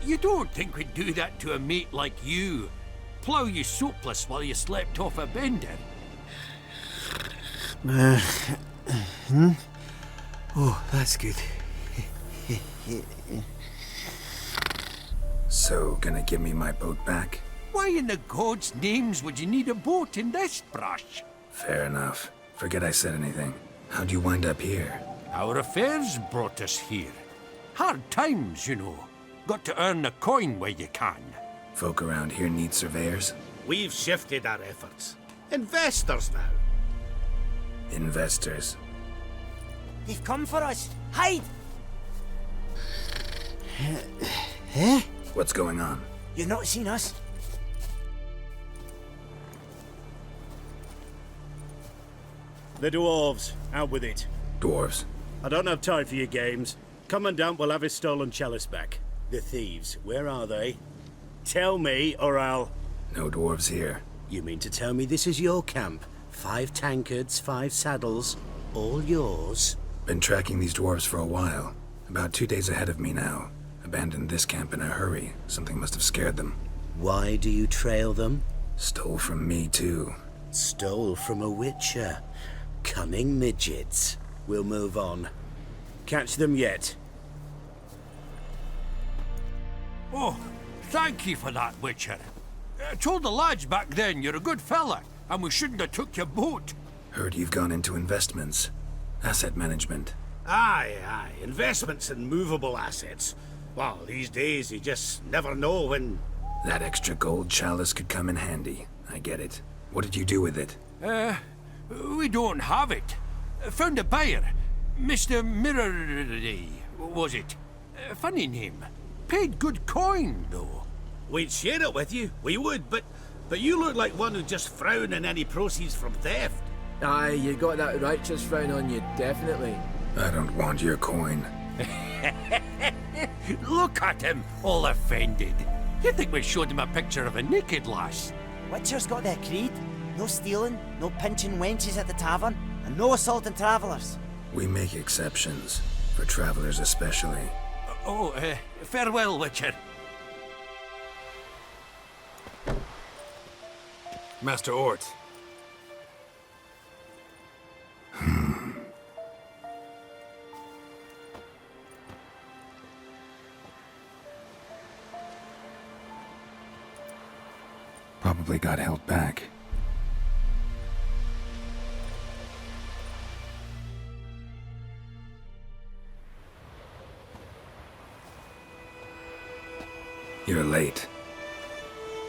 F: You don't think we'd do that to a mate like you? Plough you soapless while you slept off a bender?
Y: Oh, that's good.
B: So, gonna give me my boat back?
F: Why in the gods' names would you need a boat in this brush?
B: Fair enough. Forget I said anything. How'd you wind up here?
F: Our affairs brought us here. Hard times, you know. Got to earn the coin where you can.
B: Folk around here need surveyors?
I: We've shifted our efforts. Investors now.
B: Investors.
W: They've come for us. Hide!
Y: Eh?
B: What's going on?
W: You've not seen us?
X: The dwarves, out with it.
B: Dwarves?
X: I don't have time for your games. Commandant will have his stolen chalice back. The thieves, where are they? Tell me, or I'll...
B: No dwarves here.
X: You mean to tell me this is your camp? 5 tankards, 5 saddles, all yours?
B: Been tracking these dwarves for a while. About 2 days ahead of me now. Abandoned this camp in a hurry. Something must have scared them.
X: Why do you trail them?
B: Stole from me, too.
X: Stole from a witcher. Cunning midgets. We'll move on. Catch them yet?
C: Oh, thank you for that, Witcher. I told the lads back then you're a good fella, and we shouldn't have took your boat.
B: Heard you've gone into investments. Asset management.
X: Aye. Investments in movable assets. Well, these days you just never know when...
B: That extra gold chalice could come in handy. I get it. What did you do with it?
C: We don't have it. Found a buyer. Mr. Mirror... was it? Funny name. Paid good coin, though.
X: We'd share it with you. We would, but you look like one who'd just frown on any proceeds from theft.
Q: Aye, you got that righteous frown on you, definitely.
B: I don't want your coin.
C: Look at him, all offended. You'd think we showed him a picture of a naked lass.
W: Witcher's got their creed. No stealing, no pinching wenches at the tavern, and no assaulting travellers.
B: We make exceptions. For travelers especially.
C: Farewell, Witcher.
V: Master Ort.
B: Probably got held back. You're late.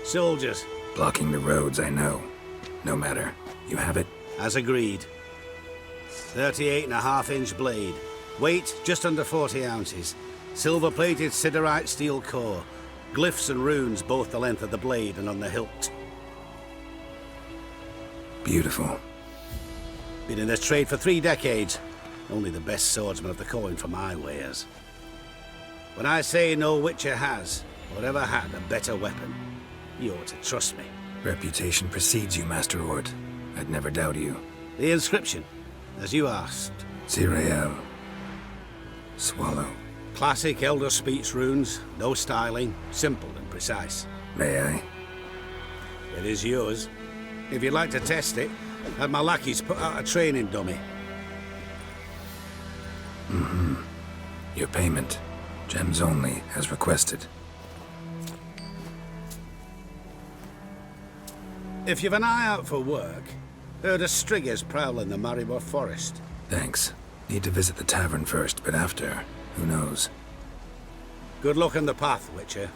X: Soldiers.
B: Blocking the roads, I know. No matter. You have it?
X: As agreed. 38.5-inch blade. Weight just under 40 ounces. Silver-plated siderite steel core. Glyphs and runes both the length of the blade and on the hilt.
B: Beautiful.
X: Been in this trade for 3 decades. Only the best swordsman of the coin for my wares. When I say no witcher has, or ever had, a better weapon, you ought to trust me.
B: Reputation precedes you, Master Ort. I'd never doubt you.
X: The inscription, as you asked.
B: Deireadh. Swallow.
X: Classic Elder Speech runes, no styling, simple and precise.
B: May I?
X: It is yours. If you'd like to test it, have my lackeys put out a training dummy.
B: Your payment. Gems only, as requested.
X: If you've an eye out for work, heard of striggers prowling the Maribor forest.
B: Thanks. Need to visit the tavern first, but after, who knows?
X: Good luck on the path, Witcher.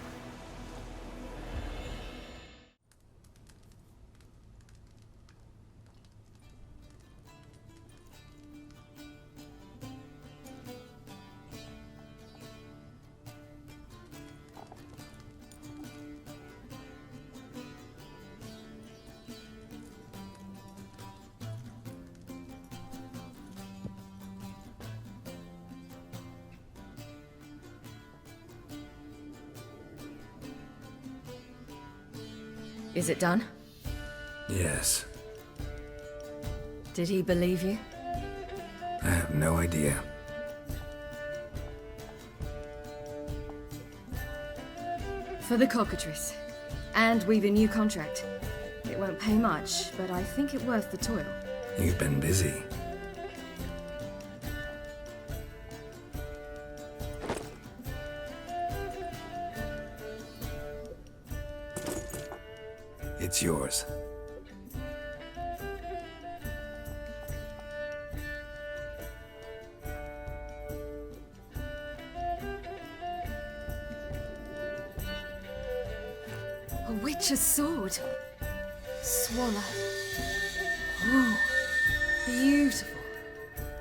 A: Is it done?
B: Yes.
A: Did he believe you?
B: I have no idea.
A: For the cockatrice. And we've a new contract. It won't pay much, but I think it worth the toil.
B: You've been busy. It's yours.
A: A witch's sword. Swallow. Oh, beautiful.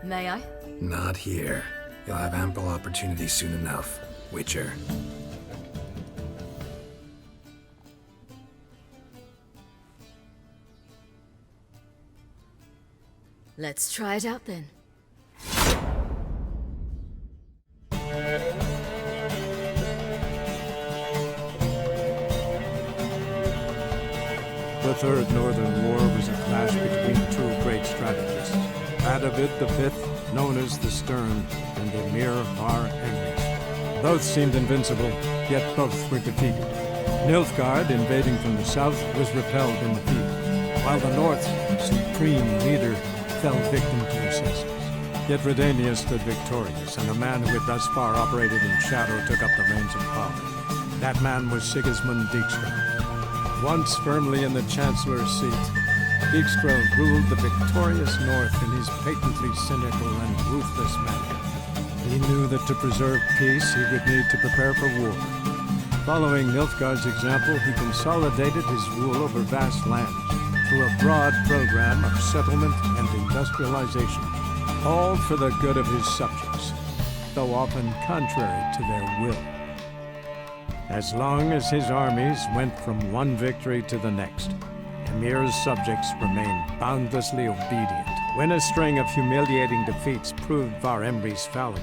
A: May I?
B: Not here. You'll have ample opportunity soon enough, Witcher.
A: Let's try it out then.
D: The Third Northern War was a clash between two great strategists, Radovid V, known as the Stern, and Emir Bar Emrys. Both seemed invincible, yet both were defeated. Nilfgaard, invading from the south, was repelled in the field, while the North's supreme leader fell victim to assassins. Yet Redania stood victorious, and a man who had thus far operated in shadow took up the reins of power. That man was Sigismund Dijkstra. Once firmly in the Chancellor's seat, Dijkstra ruled the victorious North in his patently cynical and ruthless manner. He knew that to preserve peace, he would need to prepare for war. Following Nilfgaard's example, he consolidated his rule over vast lands through a broad program of settlement and industrialization, all for the good of his subjects, though often contrary to their will. As long as his armies went from one victory to the next, Emir's subjects remained boundlessly obedient. When a string of humiliating defeats proved Var Emrys fallible,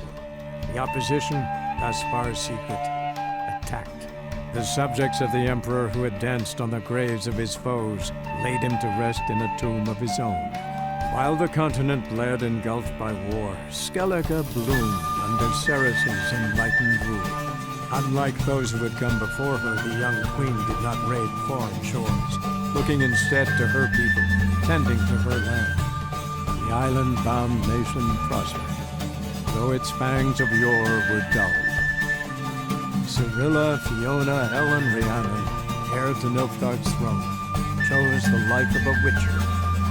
D: the opposition, thus far secret, attacked. The subjects of the Emperor who had danced on the graves of his foes laid him to rest in a tomb of his own. While the continent bled engulfed by war, Skellige bloomed under Ceres's enlightened rule. Unlike those who had come before her, the young queen did not raid foreign shores, looking instead to her people, tending to her land. The island-bound nation prospered, though its fangs of yore were dulled. Cyrilla, Fiona, Ellen, Rhiannon, heir to Nilfgaard's throne, chose the life of a witcher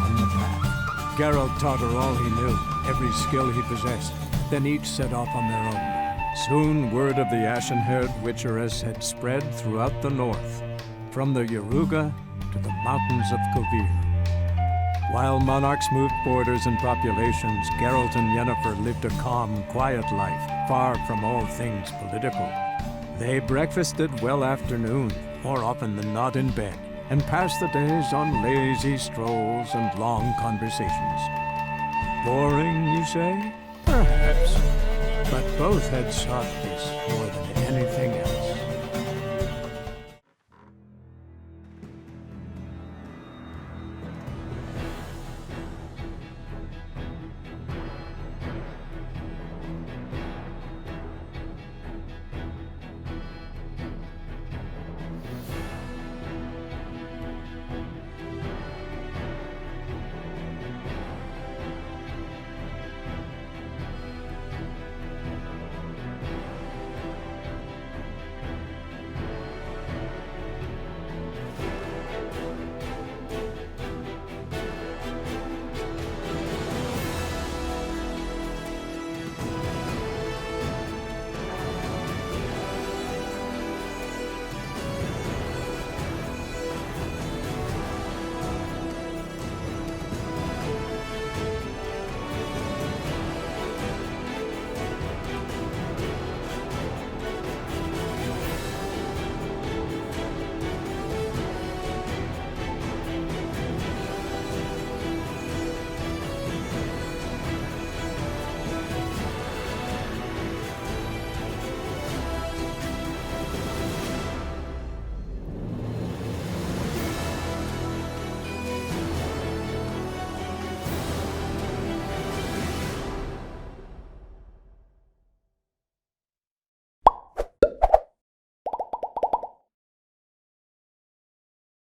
D: on the path. Geralt taught her all he knew, every skill he possessed, then each set off on their own. Soon word of the ashen-haired witcheress had spread throughout the north, from the Yaruga to the mountains of Kovir. While monarchs moved borders and populations, Geralt and Yennefer lived a calm, quiet life, far from all things political. They breakfasted well after noon, more often than not in bed, and passed the days on lazy strolls and long conversations. Boring, you say? Perhaps. But both had sought this more